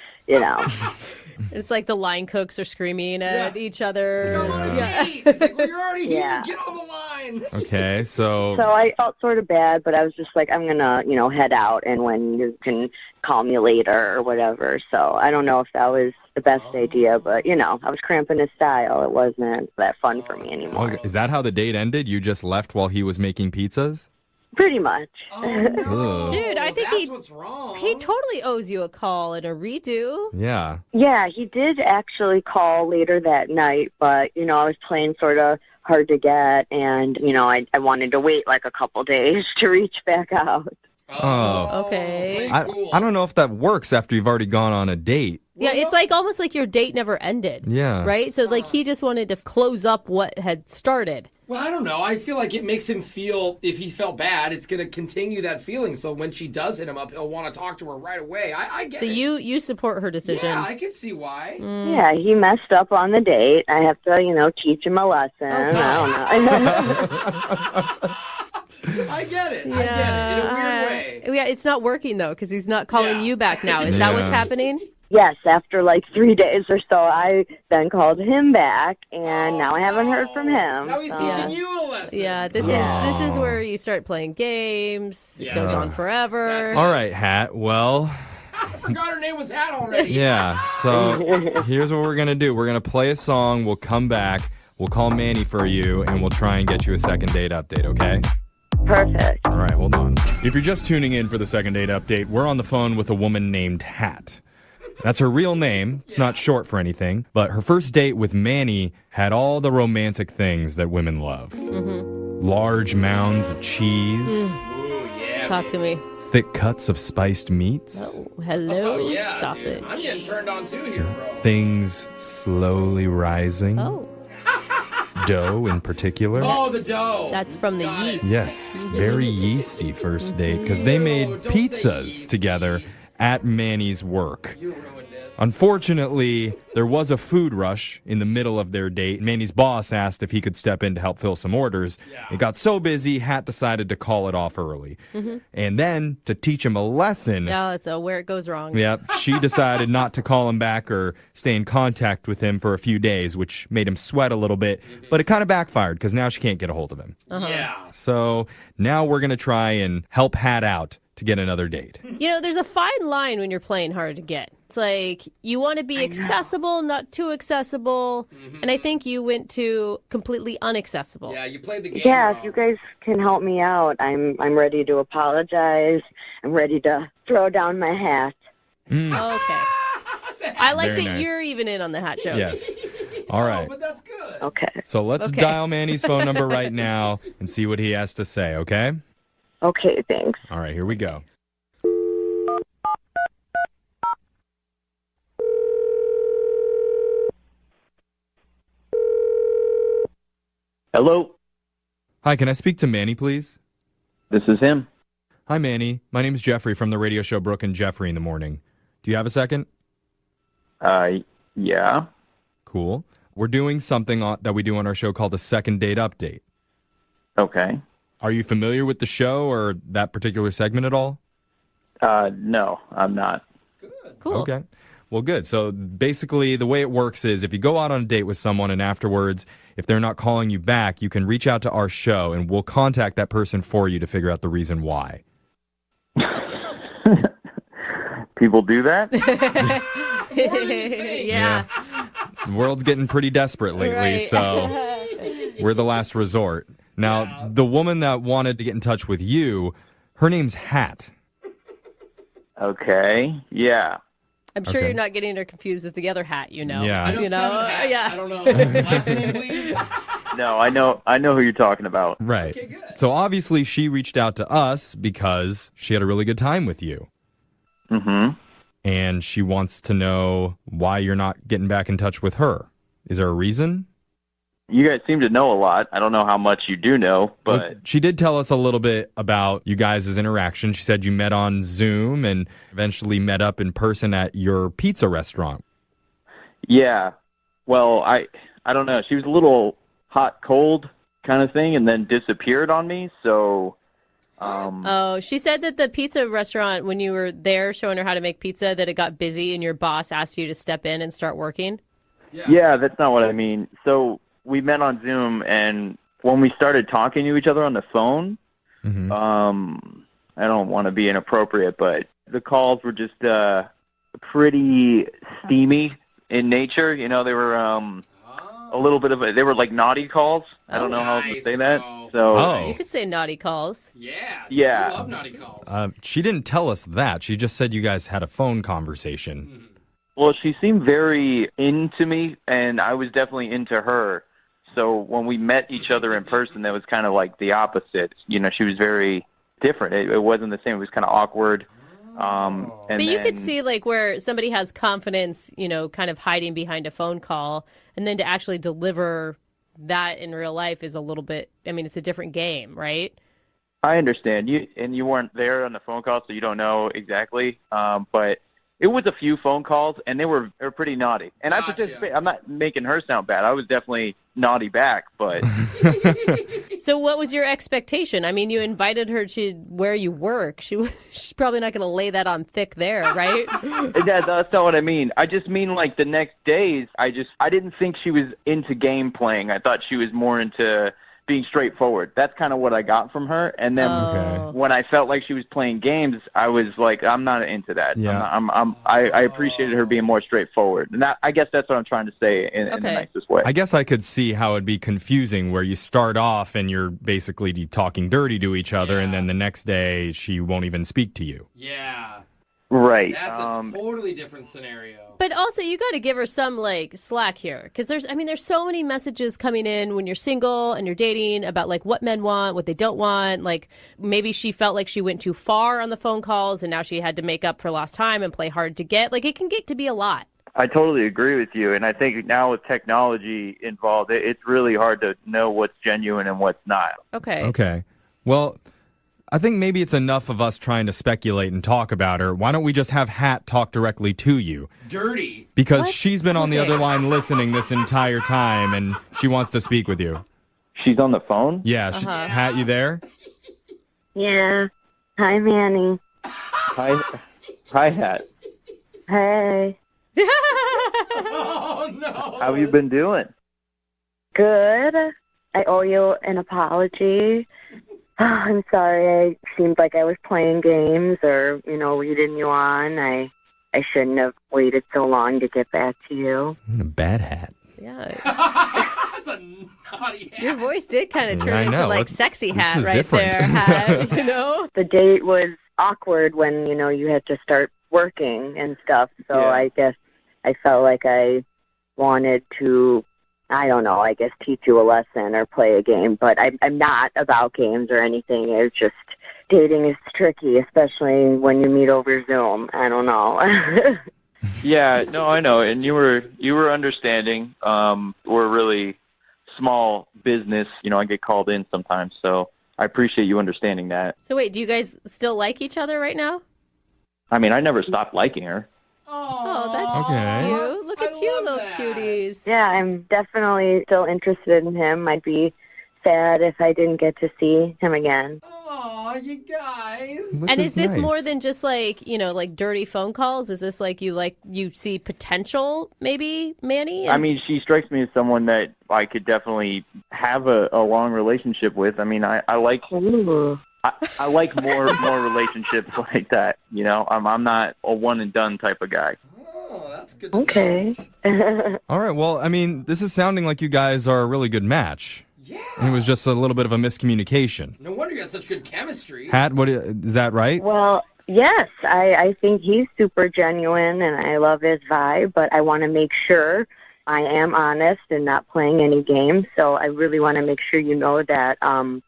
It's like the line cooks are screaming at each other. Go on a Yeah. date. It's like, well, you're already here. Yeah. Get on the line. fine. Okay, so So I felt sort of bad, but I was just like, I'm gonna, head out, and when you can call me later or whatever. So I don't know if that was the best idea, but I was cramping his style. It wasn't that fun for me anymore. is that how the date ended? You just left while he was making pizzas? Pretty much. Ugh. Dude, I think he he totally owes you a call and a redo. Yeah. Yeah, he did actually call later that night, but I was playing sort of hard to get, and I wanted to wait like a couple days to reach back out. Oh. Okay. I don't know if that works after you've already gone on a date. Yeah, it's like almost like your date never ended. Yeah. Right? So like he just wanted to close up what had started. Well, I don't know. I feel like it makes him feel, if he felt bad, it's going to continue that feeling. So when she does hit him up, he'll want to talk to her right away. I get So it. you support her decision. Yeah, I can see why. Yeah, he messed up on the date. I have to, teach him a lesson. I don't know. I get it. I get it. In a weird way. Yeah, it's not working though because he's not calling you back now. Is that what's happening? Yes, after like 3 days or so, I then called him back, and now I haven't heard from him. Now he's teaching you a lesson. Yeah, this is where you start playing games. It goes on forever. All right, Hat. Well, I forgot her name was Hat already. yeah. So here's what we're going to do. We're going to play a song. We'll come back. We'll call Manny for you, and we'll try and get you a second date update, okay? Perfect. All right, hold on. If you're just tuning in for the second date update, we're on the phone with a woman named Hat. That's her real name. It's not short for anything. But her first date with Manny had all the romantic things that women love. Mm-hmm. Large mounds of cheese. Talk to me. Thick cuts of spiced meats. Oh, hello, sausage. sausage. Dude. I'm getting turned on too here, bro. Things slowly rising. Oh. Dough in particular. Oh, the dough. That's from the yeast. Yes, very yeasty first date because they made pizzas together at Manny's work. Unfortunately, there was a food rush in the middle of their date. Manny's boss asked if he could step in to help fill some orders. It got so busy, Hat decided to call it off early. Mm-hmm. And then, to teach him a lesson, Yeah, that's where it goes wrong. yep, she decided not to call him back or stay in contact with him for a few days, which made him sweat a little bit. But it kind of backfired because now she can't get a hold of him. Yeah. So now we're going to try and help Hat out to get another date. There's a fine line when you're playing hard to get. It's like you want to be accessible, not too accessible. And I think you went to completely unaccessible. Yeah, you played the game Yeah, wrong. if you guys can help me out, I'm ready to apologize. I'm ready to throw down my hat. Okay. I like Very that nice. you're even in on the hat jokes. Yes. All right. But that's good. Okay. So let's Okay. dial Manny's phone number right now and see what he has to say, okay? Okay, thanks. All right, here we go. Hello, Hi, can I speak to Manny, please? this is him. Hi, Manny. My name's Jeffrey from the radio show Brooke and Jeffrey in the Morning. Do you have a second? Yeah. Cool. We're doing something that we do on our show called a second date update. Okay. Are you familiar with the show or that particular segment at all? No, I'm not. Cool. Okay. Well, good. So basically, the way it works is if you go out on a date with someone and afterwards, if they're not calling you back, you can reach out to our show and we'll contact that person for you to figure out the reason why. People do that? Yeah. The world's getting pretty desperate lately, Right. so we're the last resort. Now, the woman that wanted to get in touch with you, her name's Hat. Okay. Yeah. I'm sure Okay. you're not getting her confused with the other hat, Yeah. I know You know? 7 hats. Yeah. I don't know. Last name, please. No, I know who you're talking about. Right. So obviously she reached out to us because she had a really good time with you. Mm-hmm. And she wants to know why you're not getting back in touch with her. Is there a reason? You guys seem to know a lot. I don't know how much you do know, but Well, she did tell us a little bit about you guys' interaction. She said you met on Zoom and eventually met up in person at your pizza restaurant. yeah. Well, I don't know. She was a little hot, cold kind of thing, and then disappeared on me. So, Oh, she said that the pizza restaurant, when you were there showing her how to make pizza, that it got busy and your boss asked you to step in and start working. yeah, that's not what I mean. So we met on Zoom, and when we started talking to each other on the phone, Mm-hmm. I don't want to be inappropriate, but the calls were just pretty steamy in nature. You know, they were a little bit of they were like naughty calls. I don't know how else to say that. So You could say naughty calls. yeah. I love naughty calls. She didn't tell us that. She just said you guys had a phone conversation. Well, she seemed very into me, and I was definitely into her. So when we met each other in person, that was kind of like the opposite. You know, she was very different. It wasn't the same. It was kind of awkward. And But you could then- see like where somebody has confidence, you know, kind of hiding behind a phone call, and then to actually deliver that in real life is a little bit, I mean, it's a different game, right? I understand. You weren't there on the phone call, so you don't know exactly. But it was a few phone calls, and they were pretty naughty. And I participated. I'm not making her sound bad. I was definitely naughty back, but So what was your expectation? I mean, you invited her to where you work. She's probably not going to lay that on thick there, right? that's not what I mean. I just mean like the next days. I didn't think she was into game playing. I thought she was more into being straightforward. That's kind of what I got from her. And then when I felt like she was playing games, I was like, I'm not into that. Yeah. I appreciated her being more straightforward. And I guess that's what I'm trying to say in the nicest way. I guess I could see how it'd be confusing where you start off and you're basically talking dirty to each other, and then the next day she won't even speak to you. Yeah. Right. That's a totally different scenario. But also, you got to give her some like slack here, because there's so many messages coming in when you're single and you're dating about like what men want, what they don't want. Like maybe she felt like she went too far on the phone calls, and now she had to make up for lost time and play hard to get. Like it can get to be a lot. I totally agree with you, and I think now with technology involved, it's really hard to know what's genuine and what's not. Okay. Well, I think maybe it's enough of us trying to speculate and talk about her. Why don't we just have Hat talk directly to you? Dirty. Because she's been on the other line listening this entire time, and she wants to speak with you. She's on the phone? Yeah. Hat, you there? Yeah. Hi, Manny. Hi, Hat. Hey. Oh, no. How have you been doing? Good. I owe you an apology. I'm sorry. I seemed like I was playing games or, leading you on. I shouldn't have waited so long to get back to you. A bad hat. Yeah. That's a naughty hat. Your voice did kind of turn I into know. like sexy This hat is right different. there, Hat, you know? The date was awkward when, you had to start working and stuff. So Yeah. I guess I felt like I wanted to, teach you a lesson or play a game. But I'm not about games or anything. It's just dating is tricky, especially when you meet over Zoom. I don't know. Yeah, no, I know, and you were understanding. We're a really small business. I get called in sometimes, so I appreciate you understanding that. So wait, do you guys still like each other right now? I mean, I never stopped liking her. Oh, that's Okay. cute. Look at you, little cuties. Yeah, I'm definitely still interested in him. I'd be sad if I didn't get to see him again. Aw, you guys. And is this more than just like, like dirty phone calls? Is this like you see potential maybe, Manny? I mean, she strikes me as someone that I could definitely have a long relationship with. I mean, I like I like more relationships like that. I'm not a one and done type of guy. Oh, that's good. Okay. All right. Well, I mean, this is sounding like you guys are a really good match. Yeah. And it was just a little bit of a miscommunication. No wonder you had such good chemistry. Hat, is that right? Well, yes, I think he's super genuine and I love his vibe, but I want to make sure I am honest and not playing any games. So I really want to make sure you know that I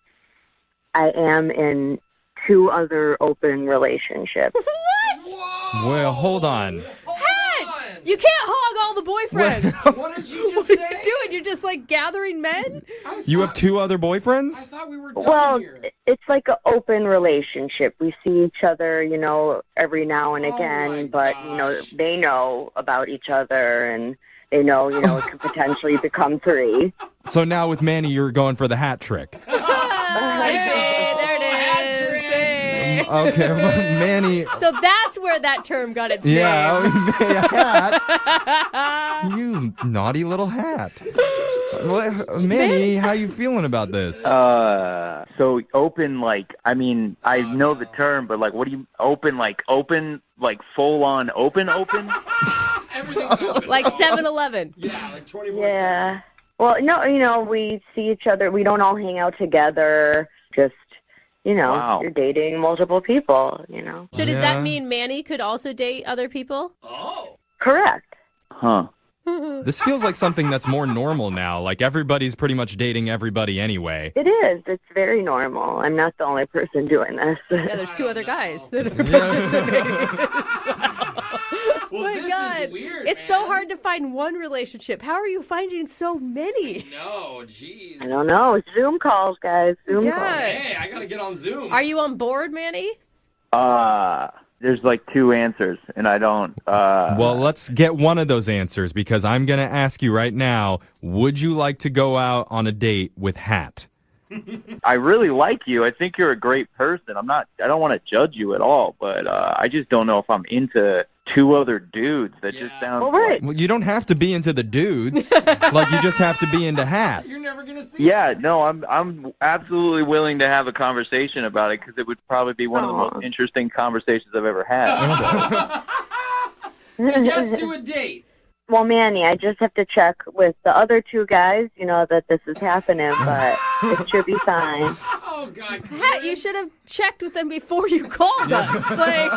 am in 2 other open relationships. What? Well, hold on. Hat! You can't hog all the boyfriends. What did you just What say? are you doing? You're just like gathering men? You have 2 other boyfriends? I thought we were done Well, here. it's like an open relationship. We see each other, every now and again, but, they know about each other and they know, it could potentially become 3. So now with Manny, you're going for the hat trick. Okay, well, Manny. So that's where that term got its Yeah, name. hat. You naughty little hat. Well, Manny, how you feeling about this? So open, like, I mean, I know the term, but like, what do you open, like full on open? Like 7-Eleven. Yeah, like 24/7. Yeah. Well, no, we see each other. We don't all hang out together. Just, Wow. you're dating multiple people, So does that mean Manny could also date other people? Oh. Correct. Huh. This feels like something that's more normal now. Like everybody's pretty much dating everybody anyway. It is. It's very normal. I'm not the only person doing this. Yeah, there's 2 other guys that are participating as well. Well, My this God. is weird, It's so hard to find one relationship. How are you finding so many? No, jeez. I don't know. Zoom calls, guys. Zoom calls. Hey, I gotta get on Zoom. Are you on board, Manny? There's like 2 answers, and I don't. Well, let's get one of those answers because I'm going to ask you right now, would you like to go out on a date with Hat? I really like you. I think you're a great person. I don't want to judge you at all, but I just don't know if I'm into 2 other dudes. That just sounds like... Well, you don't have to be into the dudes. Like, you just have to be into Hat. You're never gonna see. Yeah, no, I'm absolutely willing to have a conversation about it because it would probably be one of the most interesting conversations I've ever had. So yes to a date. Well, Manny, I just have to check with the other 2 guys, that this is happening, but it should be fine. Oh, God. Hat, you should have checked with them before you called us. Like,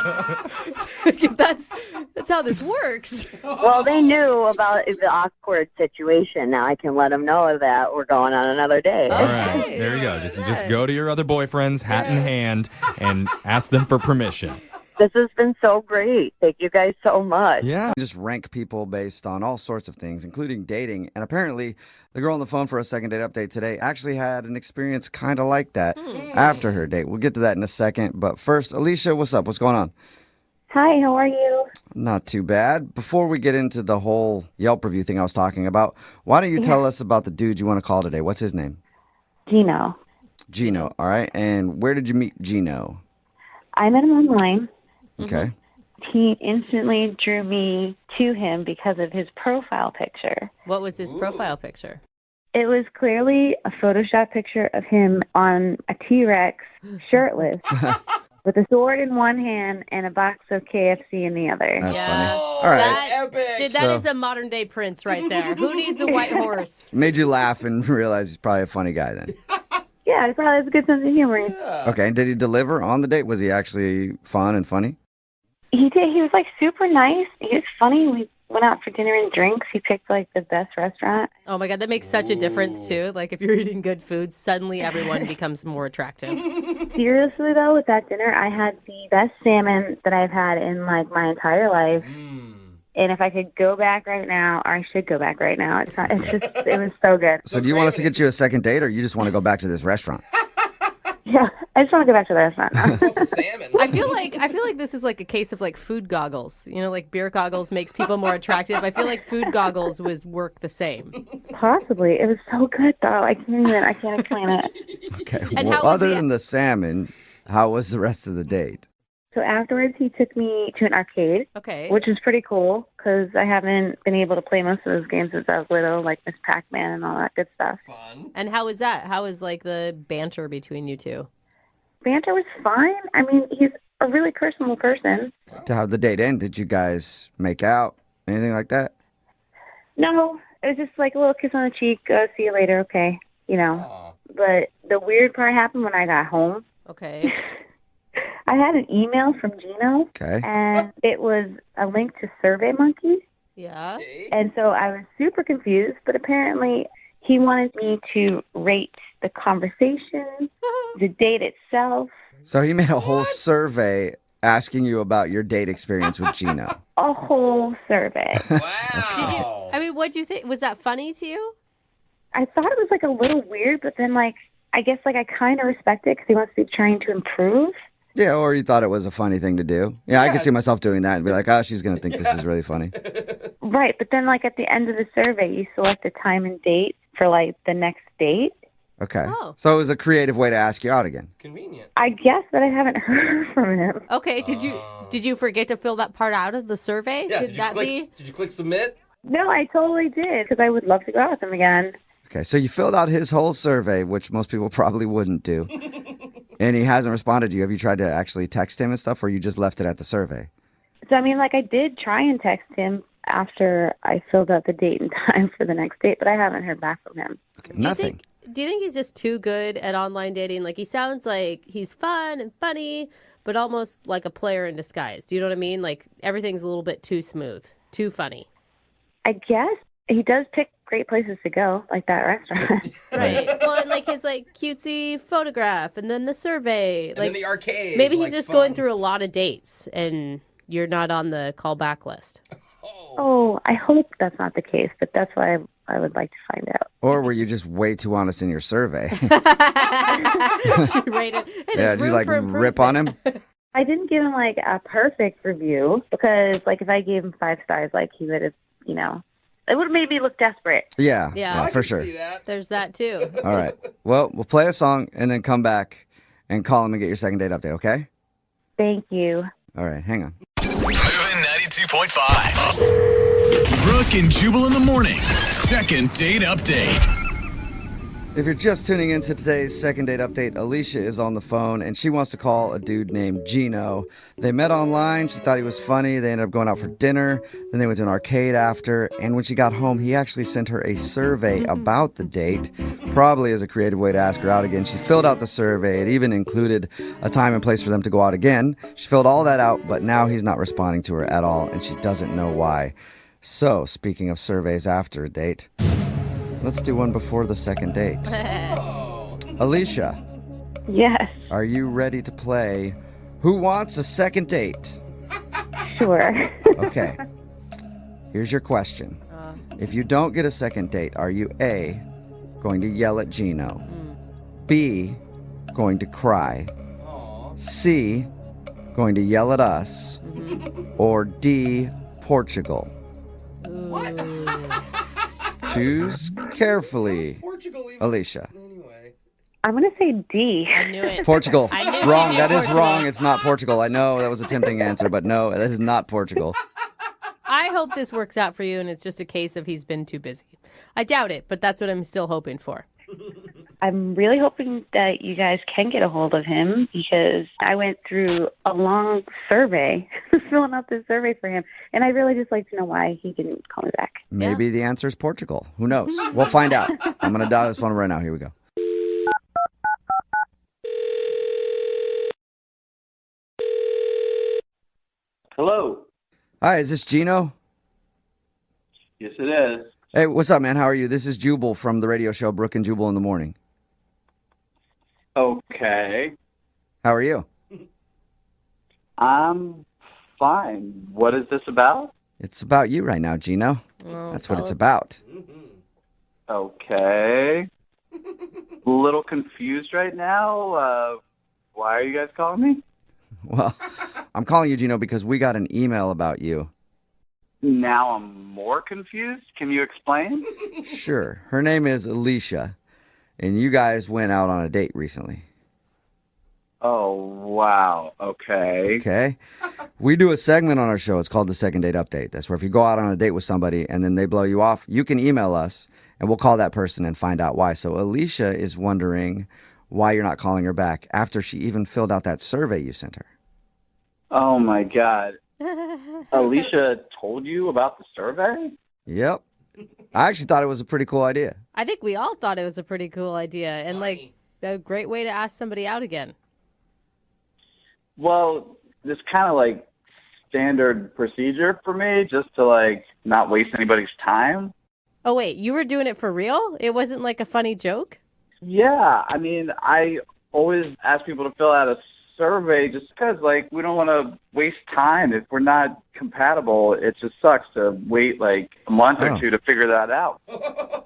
that's how this works. Well, they knew about the awkward situation. Now I can let them know that we're going on another date. All right, there you go. Just go to your other boyfriends, hat in hand, and ask them for permission. This has been so great. Thank you guys so much. Yeah. Just rank people based on all sorts of things, including dating. And apparently, the girl on the phone for a second date update today actually had an experience kind of like that after her date. We'll get to that in a second. But first, Alicia, what's up? What's going on? Hi, how are you? Not too bad. Before we get into the whole Yelp review thing I was talking about, why don't you tell us about the dude you want to call today? What's his name? Gino. Gino, all right. And where did you meet Gino? I met him online. Okay. He instantly drew me to him because of his profile picture. What was his profile picture? It was clearly a Photoshop picture of him on a T-Rex, shirtless, with a sword in one hand and a box of KFC in the other. That's funny. Oh, All right. epic. That is a modern day Prince right there. Who needs a white horse? Made you laugh and realize he's probably a funny guy then. Yeah, he probably has a good sense of humor. Okay. And did he deliver on the date? Was he actually fun and funny? He did. He was like super nice. He was funny. We went out for dinner and drinks. He picked like the best restaurant. Oh my God, that makes such a difference too. Like if you're eating good food, suddenly everyone becomes more attractive. Seriously though, with that dinner, I had the best salmon that I've had in like my entire life. And if I could go back right now, or I should go back right now, it was so good. So do you want us to get you a second date, or you just want to go back to this restaurant? Yeah, I just want to go back to the restaurant now. Salmon. I feel like this is like a case of like food goggles. You know, like beer goggles makes people more attractive. I feel like food goggles work the same. Possibly. It was so good though. I can't explain it. Okay. And Well, how was other the- than the salmon, how was the rest of the date? So afterwards, he took me to an arcade. Okay. Which is pretty cool because I haven't been able to play most of those games since I was little, like Miss Pac-Man and all that good stuff. Fun. And how was that? How was like the banter between you two? Banter was fine. I mean, he's a really personable person. To how the date end? Did you guys make out? Anything like that? No, it was just like a little kiss on the cheek. See you later, okay? But the weird part happened when I got home. Okay. I had an email from Gino. Okay. And it was a link to SurveyMonkey. Yeah. And so I was super confused, but apparently he wanted me to rate the conversation, the date itself. So he made a whole survey asking you about your date experience with Gino. A whole survey. Wow. What'd you think? Was that funny to you? I thought it was like a little weird, but then like, I guess like I kind of respect it because he wants to be trying to improve. Yeah, or you thought it was a funny thing to do. Yeah, I could see myself doing that and be like, oh, she's going to think this is really funny. Right, but then like at the end of the survey, you select a time and date for like the next date. Okay. Oh. So it was a creative way to ask you out again. Convenient. I guess that I haven't heard from him. Okay. Did you forget to fill that part out of the survey? Yeah. Did Did you click submit? No, I totally did because I would love to go out with him again. Okay, so you filled out his whole survey, which most people probably wouldn't do. And he hasn't responded to you. Have you tried to actually text him and stuff, or you just left it at the survey? So, I mean, like, I did try and text him after I filled out the date and time for the next date, but I haven't heard back from him. Okay, nothing. Do you think he's just too good at online dating? Like, he sounds like he's fun and funny, but almost like a player in disguise. Do you know what I mean? Like, everything's a little bit too smooth, too funny. I guess he does pick great places to go, like that restaurant. Right. Well, and like his like cutesy photograph, and then the survey, And like then the arcade. Maybe he's like, just fun. going through a lot of dates, and you're not on the callback list. Oh, I hope that's not the case, but that's what I would like to find out. Or were you just way too honest in your survey? She rated. Hey, Yeah, there's did you room like for rip on him? I didn't give him like a perfect review because, like, if I gave him 5 stars, like, he would have, it would have made me look desperate. Yeah, for sure. There's that too. All right. Well, we'll play a song and then come back and call him and get your second date update, okay? Thank you. All right, hang on. Moving 92.5. Brooke and Jubal in the mornings. Second date update. If you're just tuning into today's second date update, Alicia is on the phone and she wants to call a dude named Gino. They met online. She thought he was funny. They ended up going out for dinner. Then they went to an arcade after. And when she got home, he actually sent her a survey about the date, probably as a creative way to ask her out again. She filled out the survey. It even included a time and place for them to go out again. She filled all that out, but now he's not responding to her at all, and she doesn't know why. So, speaking of surveys after a date, let's do one before the second date. Alicia. Yes. Are you ready to play Who Wants a Second Date? Sure. Okay. Here's your question. If you don't get a second date, are you A, going to yell at Gino, B, going to cry, C, going to yell at us, or D, Portugal? Choose carefully, Alicia. I'm going to say D. I knew it. Portugal. I knew Wrong. she'd That get is Portugal. wrong. It's not Portugal. I know that was a tempting answer, but no, that is not Portugal. I hope this works out for you, and it's just a case of he's been too busy. I doubt it, but that's what I'm still hoping for. I'm really hoping that you guys can get a hold of him because I went through a long survey, filling out this survey for him, and I really just like to know why he didn't call me back. Maybe the answer is Portugal. Who knows? We'll find out. I'm going to dial this phone right now. Here we go. Hello. Hi, is this Gino? Yes, it is. Hey, what's up, man? How are you? This is Jubal from the radio show Brooke and Jubal in the Morning. Okay. How are you? I'm fine. What is this about? It's about you right now, Gino. That's what it's about. Okay. A little confused right now. Why are you guys calling me? Well, I'm calling you, Gino, because we got an email about you. Now I'm more confused. Can you explain? Sure. Her name is Alicia, and you guys went out on a date recently. Oh, wow. Okay. Okay. We do a segment on our show. It's called the Second Date Update. That's where if you go out on a date with somebody and then they blow you off, you can email us, and we'll call that person and find out why. So Alicia is wondering why you're not calling her back after she even filled out that survey you sent her. Oh, my God. Alicia told you about the survey? Yep. I actually thought it was a pretty cool idea. I think we all thought it was a pretty cool idea and like a great way to ask somebody out again. Well, this kind of like standard procedure for me, just to like not waste anybody's time. Oh, wait, you were doing it for real? It wasn't like a funny joke? Yeah, I mean, I always ask people to fill out a survey just because, like, we don't want to waste time. If we're not compatible, it just sucks to wait like a month or two to figure that out.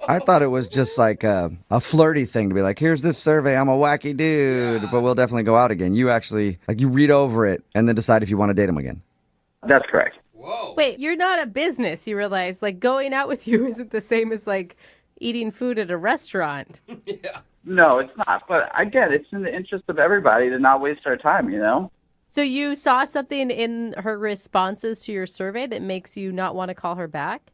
I thought it was just like a flirty thing to be like, here's this survey, I'm a wacky dude, but we'll definitely go out again. You actually, like, you read over it and then decide if you want to date him again. That's correct. Wait, you're not a business, you realize. Like, going out with you isn't the same as, like, eating food at a restaurant. No, it's not. But I get it. It's in the interest of everybody to not waste our time, you know? So you saw something in her responses to your survey that makes you not want to call her back?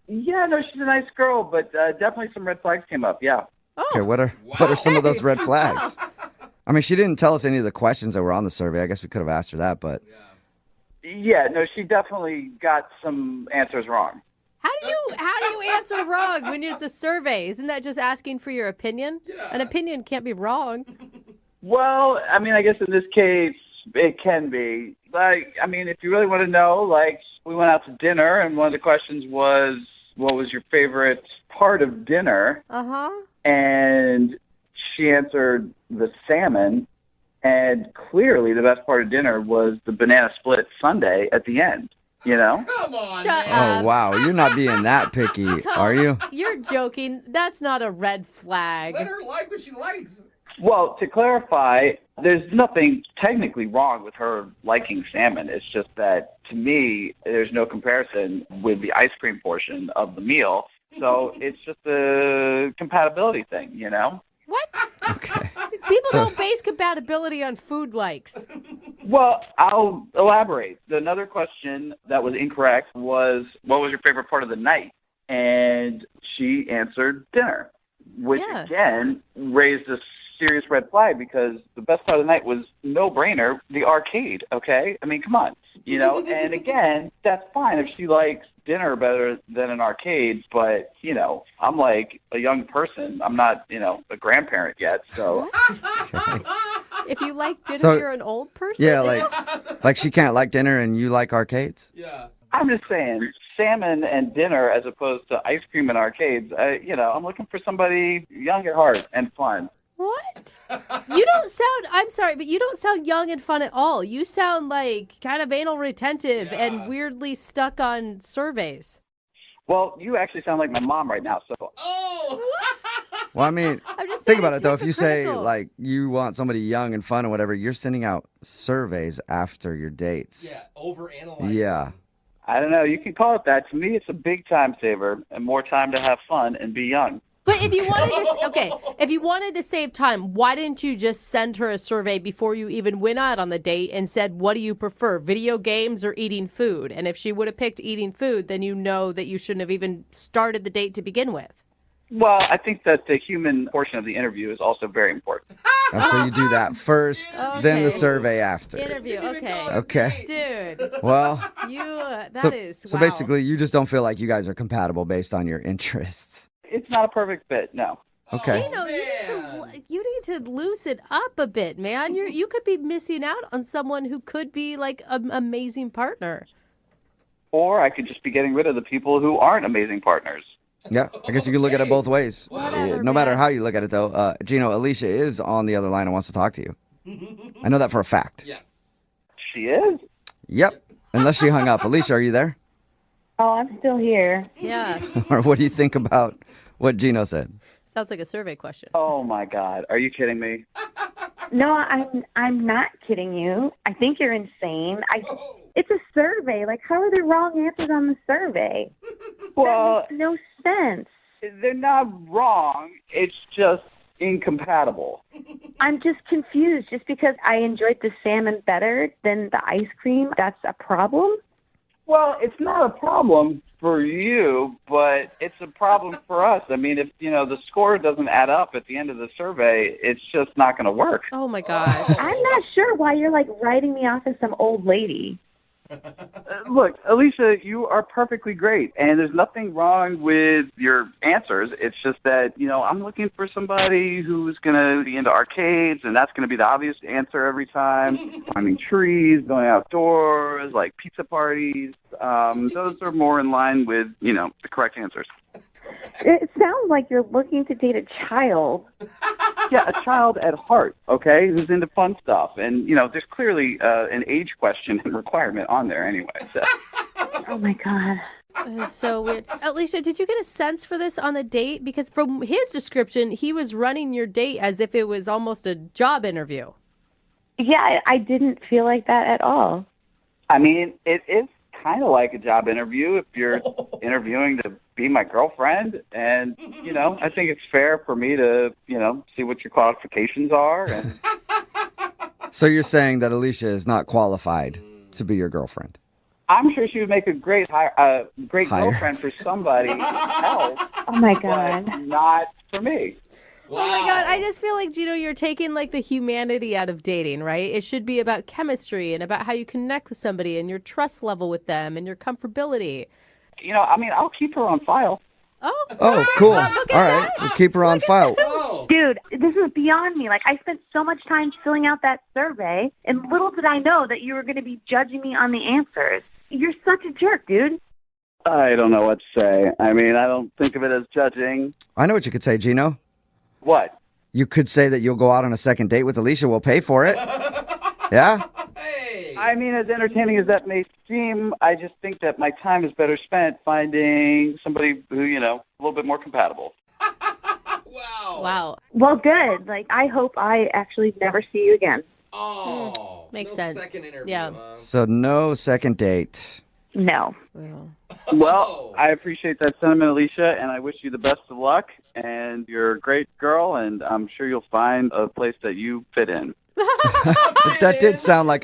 Yeah, no, she's a nice girl, but definitely some red flags came up. Yeah. Okay, what are some of those red flags? I mean, she didn't tell us any of the questions that were on the survey. I guess we could have asked her that, but Yeah, no, she definitely got some answers wrong. How do you answer wrong when it's a survey? Isn't that just asking for your opinion? Yeah. An opinion can't be wrong. Well, I mean, I guess in this case, it can be. Like, I mean, if you really want to know, like, we went out to dinner, and one of the questions was, what was your favorite part of dinner? Uh-huh. And she answered the salmon, and clearly the best part of dinner was the banana split sundae at the end, you know? Come on, Shut man. oh wow, you're not being that picky, are you? You're joking. That's not a red flag. Let her like what she likes. Well, to clarify, there's nothing technically wrong with her liking salmon. It's just that, to me, there's no comparison with the ice cream portion of the meal. So it's just a compatibility thing, you know? What? Okay. People don't base compatibility on food likes. Well, I'll elaborate. Another question that was incorrect was, what was your favorite part of the night? And she answered dinner, which again raised a serious red flag because the best part of the night was no-brainer, the arcade, okay? I mean, come on, you know? And again, that's fine if she likes dinner better than an arcade, but, you know, I'm like a young person. I'm not, you know, a grandparent yet, so. If you like dinner, you're an old person? Yeah, like she can't like dinner and you like arcades? Yeah. I'm just saying, salmon and dinner as opposed to ice cream and arcades, you know, I'm looking for somebody young at heart and fun. What? You don't sound, I'm sorry, but you don't sound young and fun at all. You sound like kind of anal retentive and weirdly stuck on surveys. Well, you actually sound like my mom right now, so. Oh! Well, I mean, I'm just think saying about it, it's though. If you say, hypocritical. like, you want somebody young and fun or whatever, you're sending out surveys after your dates. Yeah, overanalyze. Yeah. I don't know. You can call it that. To me, it's a big time saver and more time to have fun and be young. But if you wanted to, if you wanted to save time, why didn't you just send her a survey before you even went out on the date and said, what do you prefer, video games or eating food? And if she would have picked eating food, then you know that you shouldn't have even started the date to begin with. Well, I think that the human portion of the interview is also very important. So you do that first, then the Okay. survey after. Interview, okay. Okay. Dude. Well, wow. so basically, you just don't feel like you guys are compatible based on your interests. It's not a perfect fit, no. Okay. Gino, you need to loosen up a bit, man. You could be missing out on someone who could be like an amazing partner. Or I could just be getting rid of the people who aren't amazing partners. Yeah, I guess you could look at it both ways. Whatever, No matter man. how you look at it, though, Gino, Alicia is on the other line and wants to talk to you. I know that for a fact. Yes. She is? Yep. Unless she hung up. Alicia, are you there? Oh, I'm still here. Yeah. Or what do you think about what Gino said? Sounds like a survey question. Oh, my God. Are you kidding me? No, I'm not kidding you. I think you're insane. It's a survey. Like, how are there wrong answers on the survey? Well, that makes no sense. They're not wrong. It's just incompatible. I'm just confused. Just because I enjoyed the salmon better than the ice cream, that's a problem? Well, it's not a problem for you, but it's a problem for us. I mean, if, you know, the score doesn't add up at the end of the survey, it's just not going to work. Oh, my God. I'm not sure why you're, like, writing me off as some old lady. Look, Alicia, you are perfectly great, and there's nothing wrong with your answers. It's just that, you know, I'm looking for somebody who's going to be into arcades, and that's going to be the obvious answer every time. Climbing trees, going outdoors, like pizza parties. Those are more in line with, you know, the correct answers. It sounds like you're looking to date a child. Yeah, a child at heart, okay, who's into fun stuff. And, you know, there's clearly an age question and requirement on there anyway. So. Oh, my God. That is so weird. Alicia, did you get a sense for this on the date? Because from his description, he was running your date as if it was almost a job interview. Yeah, I didn't feel like that at all. I mean, it is kind of like a job interview if you're interviewing to be my girlfriend. And, you know, I think it's fair for me to, you know, see what your qualifications are. And So you're saying that Alicia is not qualified to be your girlfriend? I'm sure she would make a great great Hire. girlfriend for somebody else, Oh my but God. not for me. Oh my God, I just feel like, Gino, you're taking like the humanity out of dating, right? It should be about chemistry and about how you connect with somebody and your trust level with them and your comfortability. You know, I mean, I'll keep her on file. Oh, cool. All right. We'll keep her on file. Dude, this is beyond me. Like, I spent so much time filling out that survey, and little did I know that you were going to be judging me on the answers. You're such a jerk, dude. I don't know what to say. I mean, I don't think of it as judging. I know what you could say, Gino. What? You could say that you'll go out on a second date with Alicia. We'll pay for it. Yeah? I mean, as entertaining as that may seem, I just think that my time is better spent finding somebody who, you know, a little bit more compatible. Wow. Well, good. Like, I hope I actually never see you again. Oh, makes no sense. Second interview, Yeah. huh? So no second date. No. Well, I appreciate that sentiment, Alicia, and I wish you the best of luck. And you're a great girl, and I'm sure you'll find a place that you fit in. That did sound like a